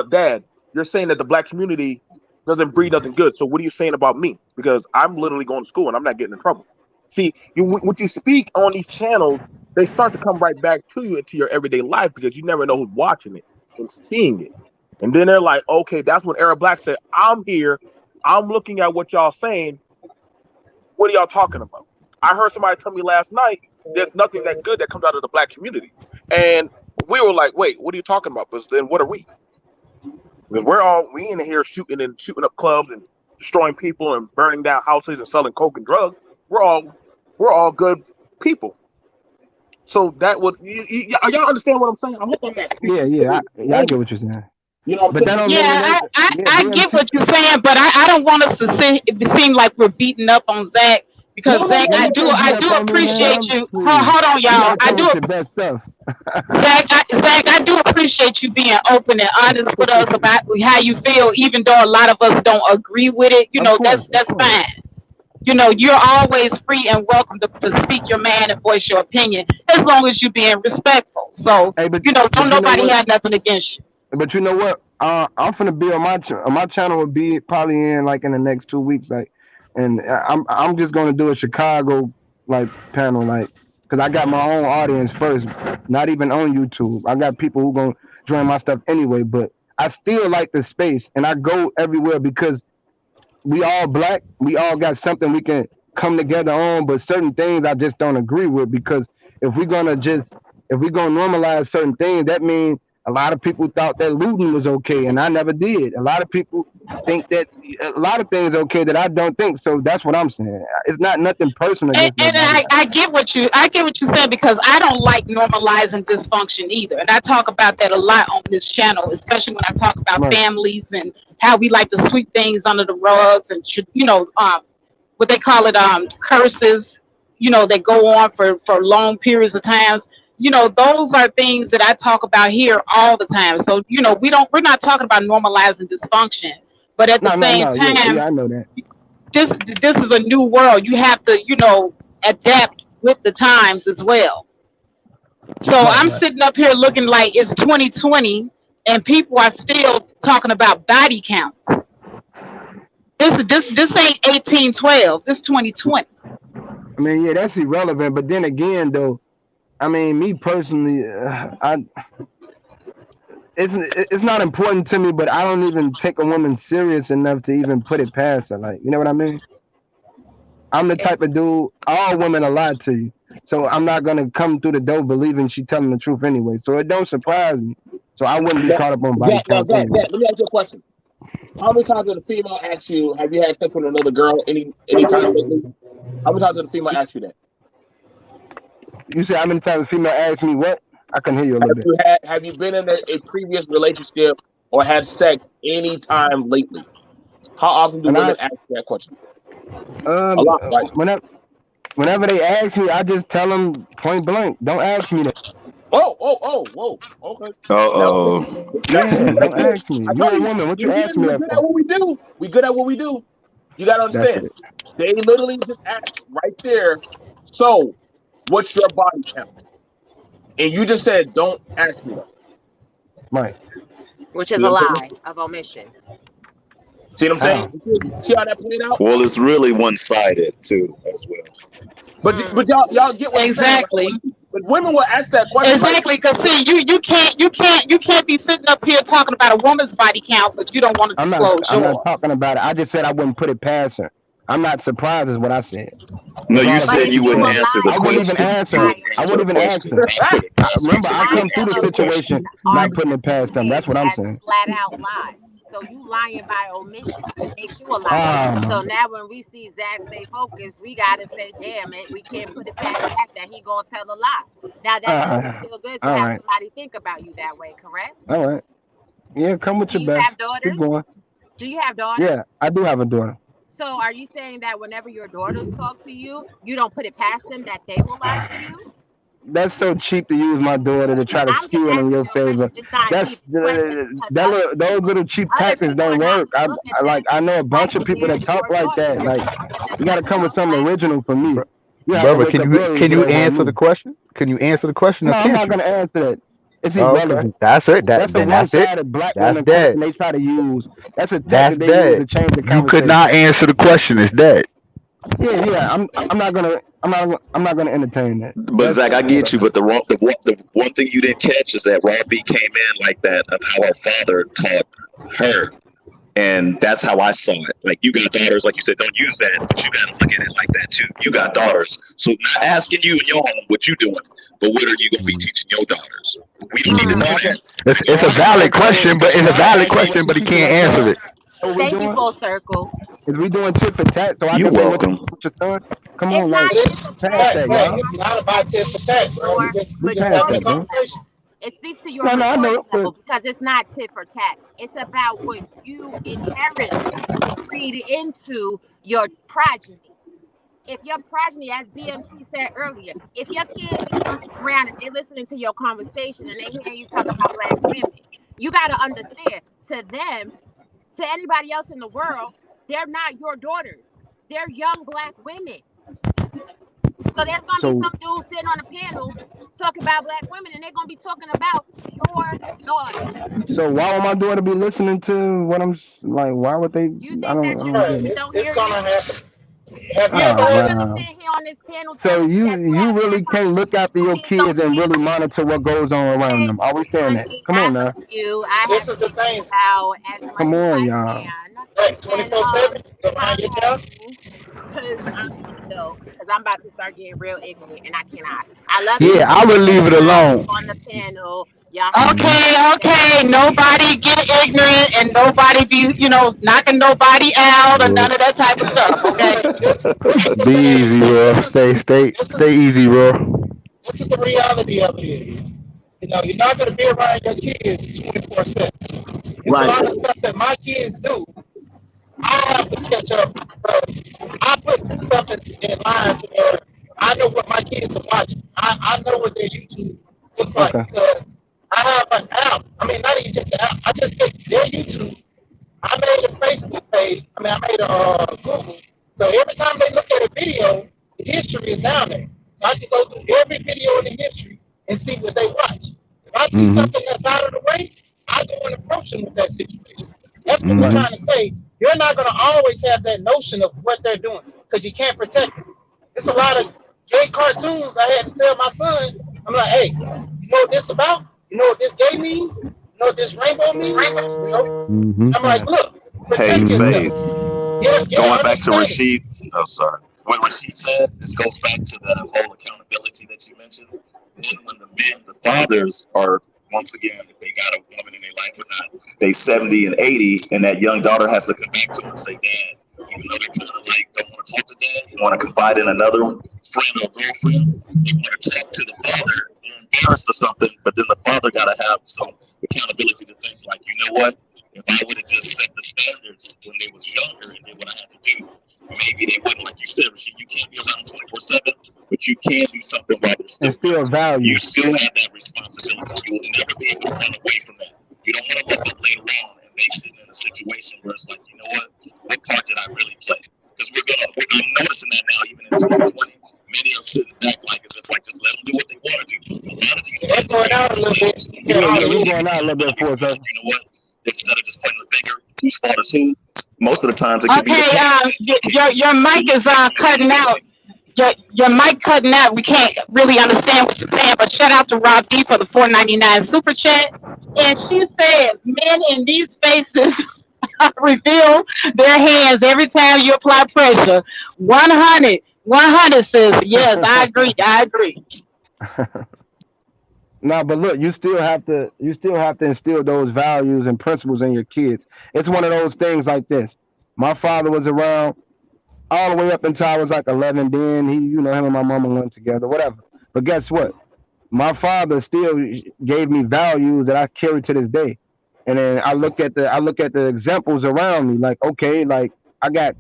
Dad, you're saying that the black community doesn't breed nothing good. So what are you saying about me? Because I'm literally going to school and I'm not getting in trouble. See, when you speak on these channels, they start to come right back to you into your everyday life because you never know who's watching it and seeing it. And then they're like, okay, that's when Eric Black said, I'm here. I'm looking at what y'all saying. What are y'all talking about? I heard somebody tell me last night, there's nothing that good that comes out of the black community. And we were like, wait, what are you talking about? But then what are we? Because we in here shooting up clubs and destroying people and burning down houses and selling coke and drugs. We're all good people. So that would y'all understand what I'm saying? I hope I'm not Yeah, speaking. I get what you're saying. You know what But I'm that saying? don't mean it Yeah, ain't. Yeah, I get BMT. what you're saying, but I don't want us to seem like we're beating up on Zach because No, no, Zach, no, Man, no, you no. can't beat I up do on me, appreciate man. you. Please. Hold on, You y'all. gotta come with your best stuff. Zach, I do appreciate you being open and honest with us about how you feel, even though a lot of us don't agree with it. Of course, of That's course. fine. You're always free and welcome to speak your mind and voice your opinion as long as you're being respectful. So, Hey, don't but you know nobody what? have nothing against you. But you know what? I'm finna be on my channel will be probably in like in the next 2 weeks, like, and I'm just gonna do a Chicago like panel, like, cause I got my own audience first, not even on YouTube. I got people who gonna join my stuff anyway, but I still like the space, and I go everywhere because we all black. We all got something we can come together on, but certain things I just don't agree with because if we're gonna just if we're gonna normalize certain things, that means a lot of people thought that looting was okay, and I never did. A lot of people think that a lot of things okay that I don't think. So that's what I'm saying. It's not nothing personal And, against and nobody. I get what you're saying because I don't like normalizing dysfunction either, and I talk about that a lot on this channel, especially when I talk about Right. families and how we like to sweep things under the rugs and what they call it, curses, that go on for long periods of times. Those are things that I talk about here all the time. So we're not talking about normalizing dysfunction, but at the No, no, same no. Yeah, time, yeah, I know that. this is a new world. You have to adapt with the times as well. So Right, I'm right. sitting up here looking like it's 2020 and people are still talking about body counts. This ain't 1812. This 2020. I mean, yeah, that's irrelevant. But then again, though, I mean, me personally, I it's not important to me, but I don't even take a woman serious enough to even put it past her. Like, you know what I mean? I'm the type of dude. All women are lie to you, so I'm not gonna come through the door believing she telling the truth anyway. So it don't surprise me. So I wouldn't be Now, caught up on body Zach, counts anyway. let me ask you a question. How many times did a female ask you, have you had sex with another girl any time lately? How many times did a female ask you that? You say how many times a female asks me what? I can hear you a little bit. Have you been in a previous relationship or had sex any time lately? How often do And women ask that question? A um lot, right? whenever whenever they ask me, I just tell them point blank, don't ask me that. Whoa. Okay. Now, Uh-oh. Yeah, don't ask me. I You told a you, woman, what you ask Indians, me we're that good at for? what we do. We good at what we do. You got to That's understand. it. They literally just asked right there. So, what's your body count? And you just said, don't ask me that. Right. which is See what a I'm saying? lie of omission. See what I'm saying? How? See how that played out? Well, it's really one-sided too, as well. But y'all get what I'm saying, Exactly. right? But women will ask that question like, Exactly. Because see, you can't be sitting up here talking about a woman's body count, but you don't want to I'm not disclose I'm not yours. talking about it. I just said I wouldn't put it past her. I'm not surprised, is what I said. No, you Regardless of But said what if you you you wouldn't a saying, answer the I liar, wouldn't even question. you You answer it. wouldn't lying. I answer the wouldn't even question. answer it. I put it past you Remember, to I come Neither through the of answer the you situation question. not are putting the it past them. same That's what I'm as saying. flat out lies. So you lying by omission makes you a liar. Oh my So God. now when we see Zach stay focused, we gotta say, damn it, we can't put it past Zach that he gonna tell a lie. Now that doesn't feel good to All have right. somebody think about you that way, correct? All right. Yeah, come with Do your you best. have Keep daughters? going. Do you have Yeah, daughters? I do have a daughter. So are you saying that whenever your daughters talk to you, you don't put it past them that they will lie to you? That's so cheap to use my daughter to try to I'm just skew it in asking your you a question. favor. It's not That's cheap. It's questions because those little cheap other tactics people don't are not work. gonna look at Like them I know a bunch like of people they're that talk your like daughter. that. They're Like gonna look at them you got like to come you're with a something black original for me. Br- You have to Brother, wake can up you early to can get you over on answer the me. question? Can you answer the question, or No, I'm can't not you? gonna answer that. It's Oh, okay, irrelevant. that's it. That's a That's it. one-sided black That's women question dead. they try to use. That's a That's tactic they use dead. to change the You could not conversation. answer the question. It's dead. Yeah, yeah. I'm not gonna entertain that. But That's Zach, I get you. whatever. But the one thing you didn't catch is that Rob B came in like that of how her father taught her. And that's how I saw it. Like you got daughters, like you said, don't use that, but you got to look at it like that too. You got daughters, so not asking you in your home what you doing, but what are you gonna be Mm. teaching your daughters? We don't need to Mm. So know I that. can It's so a I can valid ask you what question, but it's so a I can valid ask you what question, you but he teaching can't your answer son? it. What we thank you, doing? full circle. Is we doing tit for tat so I You're can say what to welcome. teach your son? Come It's on, not like But tit it's for past tat. that, Zach, y'all. You're it's not not doing about that tit for speaks to tat, bro. your We We just past having a that, maturity bro. conversation. level. It speaks to your No, no, I maturity know, level but because it's not tit for tat. It's about what you inherently breed into your progeny. If your progeny, as BMT said earlier, if your kids is looking around and they listening to your conversation and they hearing you talk about black women, you got to understand to them, to anybody else in the world, they're not your daughters. They're young black women. So there's gonna be so some dude sitting on a panel talking about black women, and they're gonna be talking about your daughters. so why am I doing to be listening to what like? Why would they? You I think don't, that I your don't Right. get kids it. don't It's hear you? gonna happen. Have you ever Oh Are you heard? really wow. sitting here on this panel So telling me that you you haven't had really can't look conversations after with your your kids don't kids and hear really you? monitor what goes on around Hey, them. Are we saying that? honey, Come I on now. love you. I have This is the kids thing. about as much Come as on, I y'all. can, Zach, and 24/7. You mind your holla job? at me, cause though, cause I'm about to start getting real ignorant, and I cannot. I love you, Yeah, I would leave it everybody alone. on the panel. Y'all have a Hmm. Okay, blessed day. okay. Nobody get ignorant and nobody be, knocking nobody out or Yeah. none of that type of stuff. Okay. Okay. This is the Be thing. easy, bro. This is Stay easy, bro. this is the reality of it is. You're not gonna be around your kids 24/7. It's a Right. lot of stuff that my kids do I have to catch up because I put stuff in line to where I know what my kids are watching. I know what their YouTube looks like Okay. because I have an app. I mean, not even just an app. I just take their YouTube. I made a Facebook page. I mean, I made a Google. So every time they look at a video, the history is down there. So I can go through every video in the history and see what they watch. If I see Hmm. something that's out of the way, I go and approach them with that situation. That's what we're Right. Hmm. trying to say. You're not going to always have that notion of what they're doing because you can't protect them. It's a lot of gay cartoons I had to tell my son. I'm like, hey, you know what this about? You know what this gay means? You know what this rainbow means? Hmm. I'm like, Right. look, Hey, protect Hmm. yourself. Faith. Get an Going back to understanding. Rashid. Oh, sorry. What Rashid said. This goes back to the whole accountability that you mentioned. Then when the men, the fathers, are once again, if they got a woman in their life or not, they 70 and 80, and that young daughter has to come back to them and say, Dad, even though they kind of like don't want to talk to dad, they want to confide in another friend or girlfriend, they want to talk to the father. They're embarrassed or something, but then the father got to have some accountability to think like, you know what? If I would have just set the standards when they was younger and did what I had to do, maybe they wouldn't. Like you said, Rasheed, you can't be around 24/7, but you can do something while they're And still young. still You value. still have that responsibility. You will never be able to run away from that. You don't want to look up later on and they sitting in a situation where it's like, you know what part did I really play? Because I'm noticing that now, even in 2020, many are sitting back like as if like just let them do what they want to do. A lot of these They're kids are going raising out a little bit. themselves. You You can't Yeah, know, yeah, you hardly you hear see you. going people out a being little bit bullied for us. because you know what? Instead of just pointing the finger, whose fault is who? Most of the times it could be the Okay, parents in some your cases. So mic let's is teach them cutting out. accountability. Your mic cutting out. We can't really understand what you're saying. But shout out to Rob D for the 4.99 super chat. And she says, men in these spaces reveal their hands every time you apply pressure. 100, 100 says yes. I agree. I agree. No, but look, you still have to instill those values and principles in your kids. It's one of those things like this. My father was around all the way up until I was like 11. Then him and my mama went together, whatever. But guess what? My father still gave me values that I carry to this day. And then I look at the examples around me, like, okay, like I got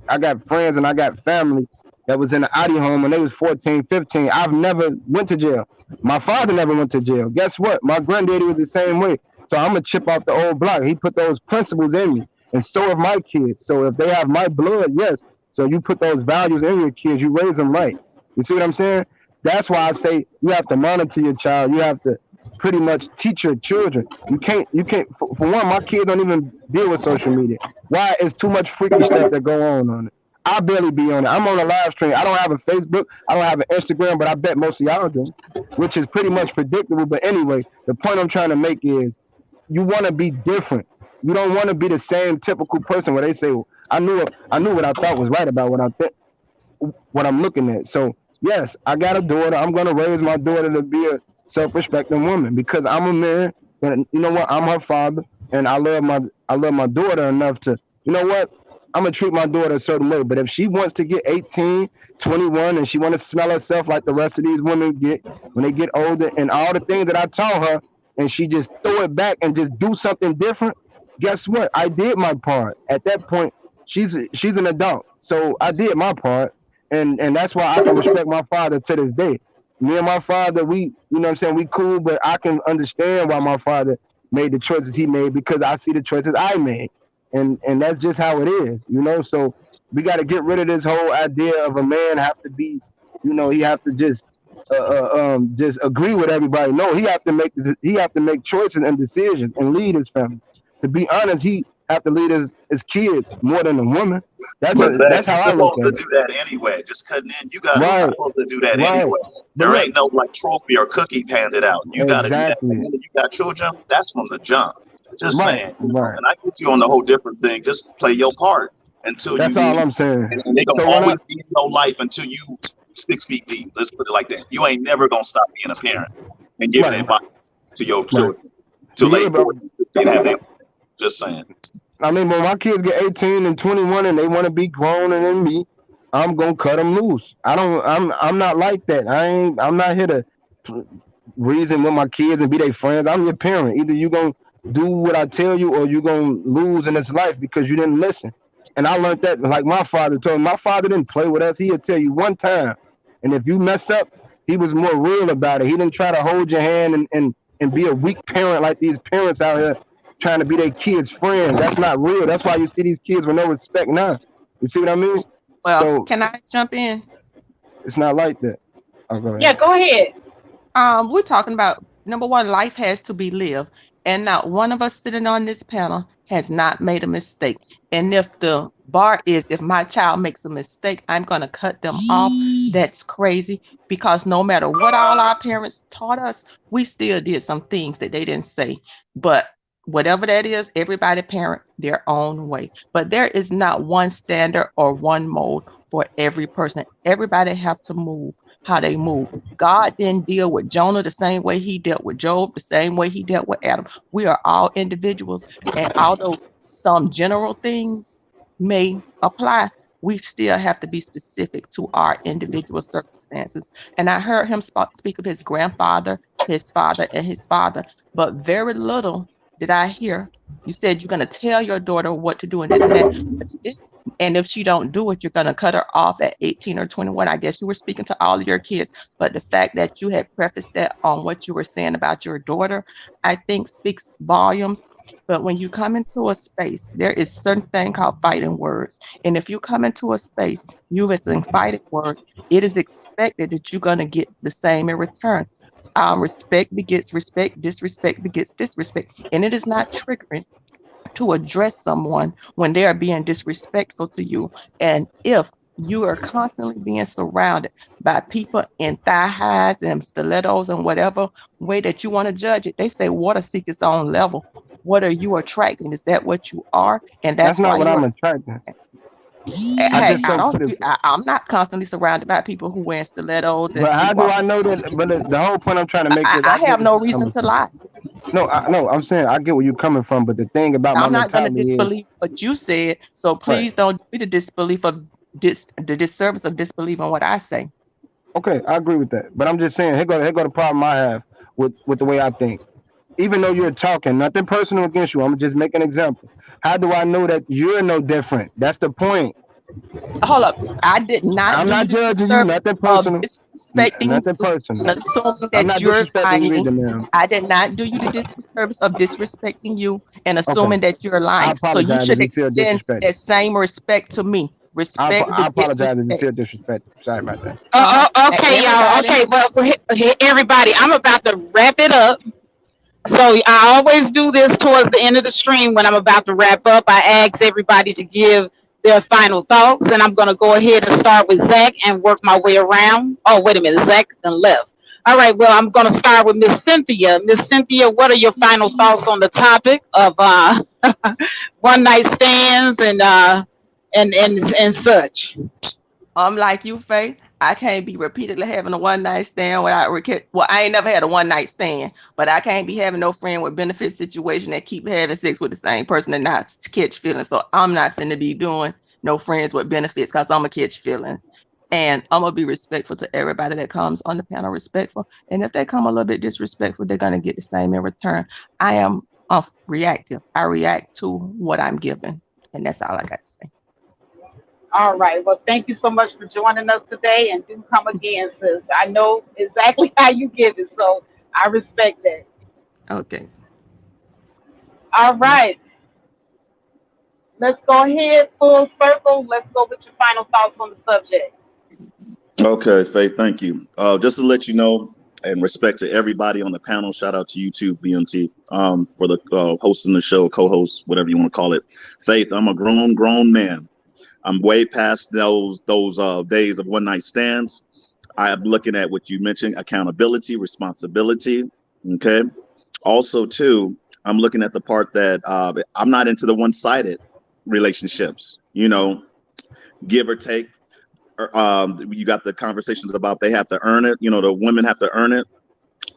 friends and I got family that was in the Audi home when they was 14, 15. I've never went to jail. My father never went to jail. Guess what? My granddaddy was the same way. So I'm gonna chip off the old block. He put those principles in me, and so have my kids. So if they have my blood, yes. So you put those values in your kids, you raise them right. You see what I'm saying? That's why I say you have to monitor your child. You have to pretty much teach your children. You can't. For one, my kids don't even deal with social media. Why? It's too much freaky stuff that go on it. I barely be on it. I'm on a live stream. I don't have a Facebook. I don't have an Instagram, but I bet most of y'all do, which is pretty much predictable. But anyway, the point I'm trying to make is you want to be different. You don't want to be the same typical person where they say, well, I knew what I thought was right about what I'm looking at. So yes, I got a daughter. I'm gonna raise my daughter to be a self-respecting woman because I'm a man. And you know what? I'm her father, and I love my daughter enough to, you know what? I'm gonna treat my daughter a certain way. But if she wants to get 18, 21, and she want to smell herself like the rest of these women get when they get older, and all the things that I taught her, and she just throw it back and just do something different, guess what? I did my part. At that point, she's an adult, so I did my part, and that's why I can respect my father to this day. Me and my father, what I'm saying, we cool, but I can understand why my father made the choices he made because I see the choices I made, and that's just how it is. So we got to get rid of this whole idea of a man have to be, he have to just agree with everybody. No, he have to make choices and decisions and lead his family. To be honest, he have to lead his kids more than a woman. That's But Zach, that's you how I look supposed at to it. do that anyway. Just cutting in, you Right, supposed to do that right. anyway. But There look, ain't no like trophy or cookie handed out. You got to do that. And exactly. then if you got children, that's from the jump. Just Right, saying, right. and I get you on the whole different thing. Just play your part until That's you all need, I'm saying. and they gonna So when I always be in your life until you 6 feet deep. Let's put it like that. You ain't never gonna stop being a parent and giving right, advice to your right. children till they Yeah, but 40, 50, and have their. Just saying. I mean, when my kids get 18 and 21 and they want to be grown and than me, I'm gonna cut them loose. I don't. I'm not like that. I'm not here to pl- reason with my kids and be their friends. I'm your parent. Either you gonna do what I tell you or you gonna lose in this life because you didn't listen. And I learned that like my father told me. My father didn't play with us. He'd tell you one time, and if you mess up, he was more real about it. He didn't try to hold your hand and be a weak parent like these parents out here trying to be their kids' friends. That's not real. That's why you see these kids with no respect now. You see what I mean? Well, So can I jump in? it's not like that. Oh, go Yeah, ahead. go ahead. We're talking about number one, life has to be lived, and not one of us sitting on this panel has not made a mistake. And if the bar is if my child makes a mistake, I'm gonna cut them off. That's crazy because no matter what all our parents taught us, we still did some things that they didn't say. But whatever that is, everybody parent their own way. But there is not one standard or one mold for every person. Everybody have to move how they move. God didn't deal with Jonah the same way he dealt with Job, the same way he dealt with Adam. We are all individuals. And although some general things may apply, we still have to be specific to our individual circumstances. And I heard him speak of his grandfather, his father, and his father, but very little did I hear. You said you're going to tell your daughter what to do and this and that. But you didn't. And if she don't do it, you're going to cut her off at 18 or 21. I guess you were speaking to all of your kids, but the fact that you had prefaced that on what you were saying about your daughter, I think speaks volumes. But when you come into a space, there is certain thing called fighting words. And if you come into a space, you using fighting words, it is expected that you're going to get the same in return. Respect begets respect, disrespect begets disrespect. And it is not triggering to address someone when they are being disrespectful to you. And if you are constantly being surrounded by people in thigh highs and stilettos and whatever way that you want to judge it, they say water seeks its own level. what are you attracting? Is that what you are? And That's that's not why what you're. I'm attracting. I Hey, just I don't don't. put it. I'm not constantly surrounded by people who wear stilettos and But how do I streetwalkers. know that? But the whole point I'm trying to make is I I get have where no you're reason coming to from. lie. No, no, I'm saying I get where you're coming from. But the thing about my I'm not going to mentality is, disbelieve what you said. So right? please don't do me the disbelief of the disservice of disbelieving what I say. Okay, I agree with that. But I'm just saying, here go the problem I have with the way I think. Even though you're talking, nothing personal against you. I'm just making an example. How do I know that you're no different? That's the point. Hold up. I did not I'm do you not the judging you. disservice Nothing of personal. disrespecting Nothing you personal. and assuming I'm that not you're disrespecting you lying. either, ma'am. I did not do you the disservice of disrespecting you and Okay. assuming that you're I lying. So you apologize if should you feel extend disrespected. that same respect to me. Respect the I apologize if you disrespect. feel disrespected. Sorry about that. And Okay, y'all. everybody, Okay, well, everybody, I'm about to wrap it up. So I always do this towards the end of the stream when I'm about to wrap up. I ask everybody to give their final thoughts, and I'm going to go ahead and start with Zach and work my way around. Oh, wait a minute, Zach then left. All right, well, I'm going to start with Miss Cynthia. Miss Cynthia, what are your final thoughts on the topic of one night stands and such? I'm like you, Faith. I can't be repeatedly having a one night stand without well, I ain't never had a one night stand, but I can't be having no friend with benefit situation that keep having sex with the same person and not catch feelings. So I'm not finna be doing no friends with benefits because I'm gonna catch feelings. And I'm gonna be respectful to everybody that comes on the panel, respectful. And if they come a little bit disrespectful, they're gonna get the same in return. I am reactive. I react to what I'm given. And that's all I got to say. All right. Well, thank you so much for joining us today, and do come again, sis. I know exactly how you give it, so I respect that. Okay. All right. Let's go ahead, full circle. Let's go with your final thoughts on the subject. Okay, Faith, thank you. Just to let you know, and respect to everybody on the panel, shout out to you too, BMT, for the hosting the show, co-host, whatever you want to call it. Faith, I'm a grown man. I'm way past those days of one night stands. I am looking at what you mentioned: accountability, responsibility. Okay. Also, too, I'm looking at the part that I'm not into the one-sided relationships. Give or take. You got the conversations about they have to earn it. The women have to earn it.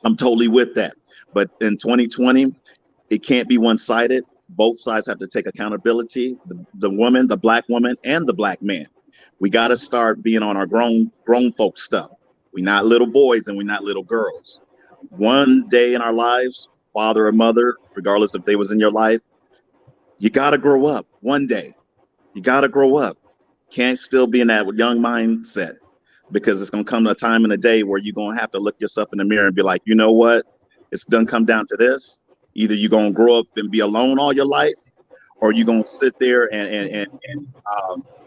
I'm totally with that. But in 2020, it can't be one-sided. Both sides have to take accountability. The woman, the black woman, and the black man. We got to start being on our grown folk stuff. We're not little boys and we're not little girls. One day in our lives, father or mother, regardless if they was in your life, you got to grow up. One day, you got to grow up. Can't still be in that young mindset, because it's going to come a time in a day where you're going to have to look yourself in the mirror and be like, you know what? It's done come down to this. Either you're going to grow up and be alone all your life, or you're going to sit there and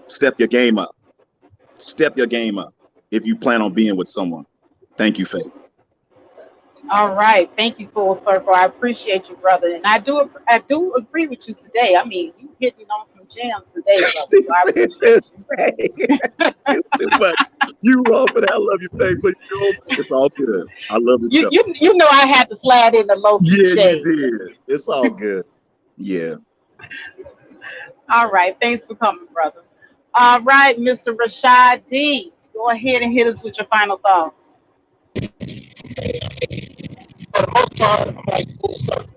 step your game up. Step your game up if you plan on being with someone. Thank you, Faith. All right. Thank you, full circle. I appreciate you, brother, and I do agree with you today. I mean, you hitting on some gems today, brother. She So I said appreciate this. You too much. You wrong for that. I love you, Faith, but it's all good. I love the you. show. You know I had to slide in the low key Yeah, you shade. did. It's all good. Yeah. All right. Thanks for coming, brother. All right, Mr. Rashad D. Go ahead and hit us with your final thoughts. For the most part, I'm like full circle.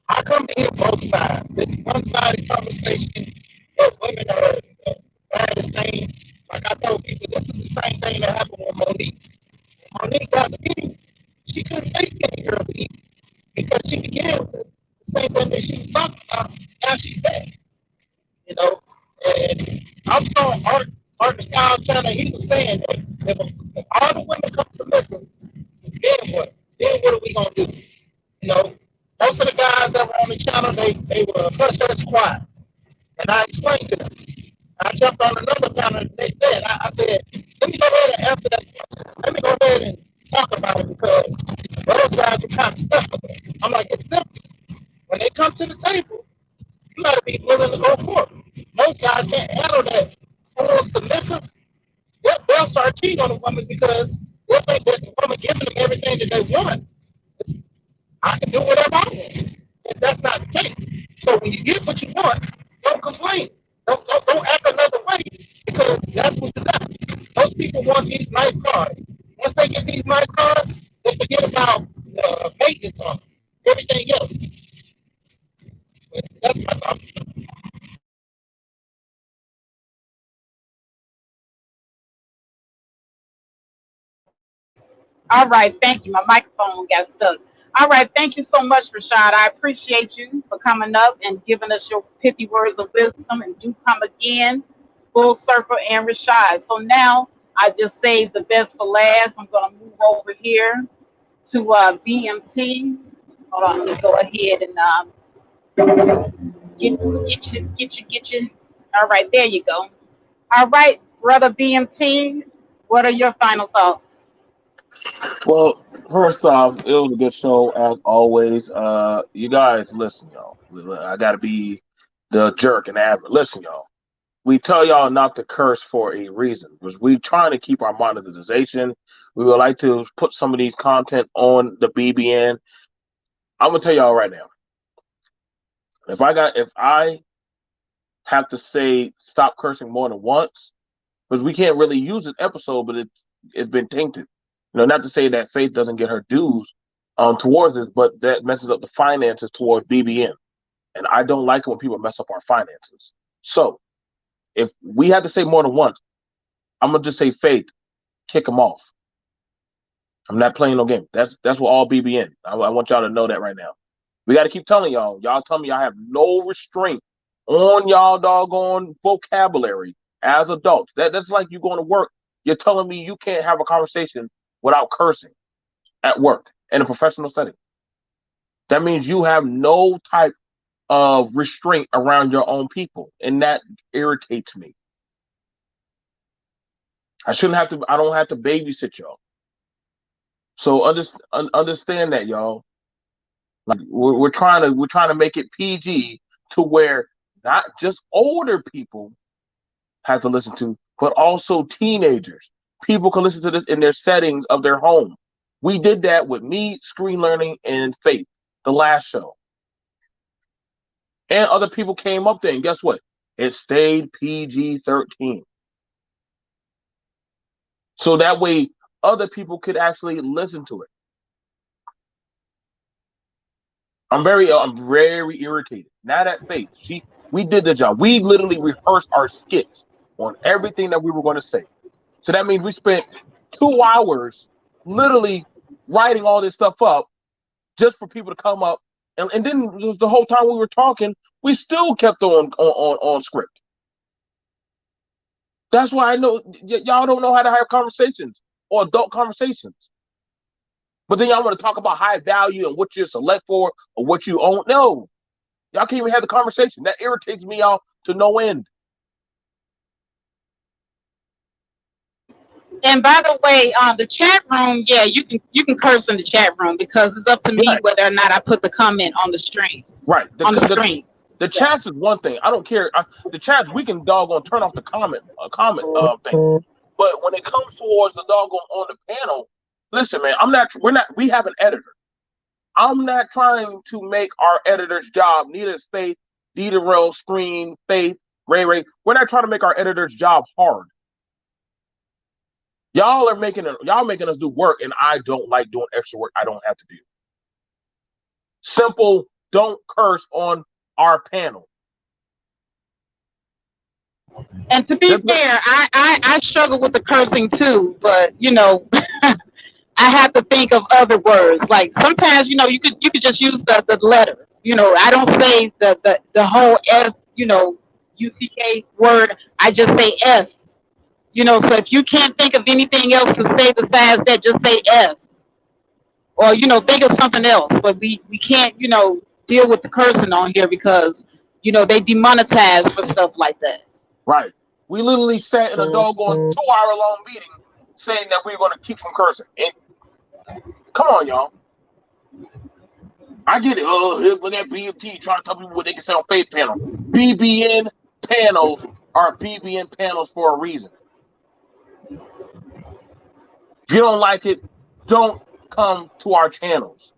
I come to hear both sides. This one-sided conversation that women are the baddest thing. Like I told people, this is the same thing that happened with Monique. Monique got skinny. She couldn't say skinny girls eat because she began with the same thing that she was talking about. Now she's dead, you know. And I'm sorry, Art the Style Channel, he was saying that if all the women come to listen, then what? Then what are we gonna do? You know, most of the guys that were on the channel, they were hush quiet. And I explained to them. I jumped on another panel the next day and I said, let me go ahead and answer that question. Let me go ahead and talk about it because those guys are kind of stuck with it. I'm like, it's simple. When they come to the table, you gotta be willing to go for it. Most guys can't handle that full submissive. They'll start cheating on a woman because they think that the woman giving them everything that they want. It's, I can do whatever I want. And that's not the case. So when you get what you want, don't complain. Don't act another way because that's what you got. Those people want these nice cars. Once they get these nice cars, they forget about maintenance on everything else. But that's my thought. All right, thank you. My microphone got stuck. All right, thank you so much, Rashad. I appreciate you for coming up and giving us your pithy words of wisdom. And do come again, full circle and Rashad. So now I just saved the best for last. I'm going to move over here to BMT. Hold on, let me go ahead and get you. All right, there you go. All right, brother BMT, what are your final thoughts? Well, first off, it was a good show as always. You guys, listen, y'all. I gotta be the jerk and average. Listen, y'all. We tell y'all not to curse for a reason because we trying to keep our monetization. We would like to put some of these content on the BBN. I'm gonna tell y'all right now. If I have to say stop cursing more than once, because we can't really use this episode, but it's been tainted. Not to say that Faith doesn't get her dues towards this, but that messes up the finances towards BBN, and I don't like it when people mess up our finances. So if we had to say more than once, I'm gonna just say Faith, kick them off. I'm not playing no game. That's what all BBN. I want y'all to know that right now. We got to keep telling y'all. Y'all tell me y'all have no restraint on y'all doggone vocabulary as adults. That's like you going to work. You're telling me you can't have a conversation without cursing at work in a professional setting. That means you have no type of restraint around your own people, and that irritates me. I shouldn't have to. I don't have to babysit y'all. So understand that, y'all. Like we're trying to make it PG to where not just older people have to listen to, but also teenagers. People can listen to this in their settings of their home. We did that with me, Screen Learning, and Faith, the last show. And other people came up there, and guess what? It stayed PG-13. So that way other people could actually listen to it. I'm very irritated. Now that Faith, we did the job. We literally rehearsed our skits on everything that we were going to say. So that means we spent 2 hours literally writing all this stuff up just for people to come up. And then the whole time we were talking, we still kept on script. That's why I know y'all don't know how to have conversations or adult conversations. But then y'all want to talk about high value and what you select for or what you own. No, y'all can't even have the conversation. That irritates me out to no end. And by the way, the chat room, yeah, you can curse in the chat room because it's up to me Right, whether or not I put the comment on the stream right. on the screen. The Yeah. chats is one thing. I don't care. The chats we can doggone turn off the comment thing. But when it comes towards the doggone on the panel, listen, man, I'm not. We're not. We have an editor. I'm not trying to make our editor's job. Neither is Faith, neither Real Screen, Faith, Ray. We're not trying to make our editor's job hard. Y'all making us do work, and I don't like doing extra work I don't have to do. Simple. Don't curse on our panel. And to be Just let, fair, I struggle with the cursing too, but I have to think of other words. Like sometimes, you could just use the letter. I don't say the whole F, UCK word. I just say F. So if you can't think of anything else to say besides that, just say F. Or, think of something else. But we can't, deal with the cursing on here because, they demonetize for stuff like that. right. We literally sat in a doggone 2 hour long meeting saying that we are going to keep from cursing. And come on, y'all. I get it. Oh, look at BMT trying to tell people what they can say on Faith Panel. BBN panels are BBN panels for a reason. If you don't like it, don't come to our channels.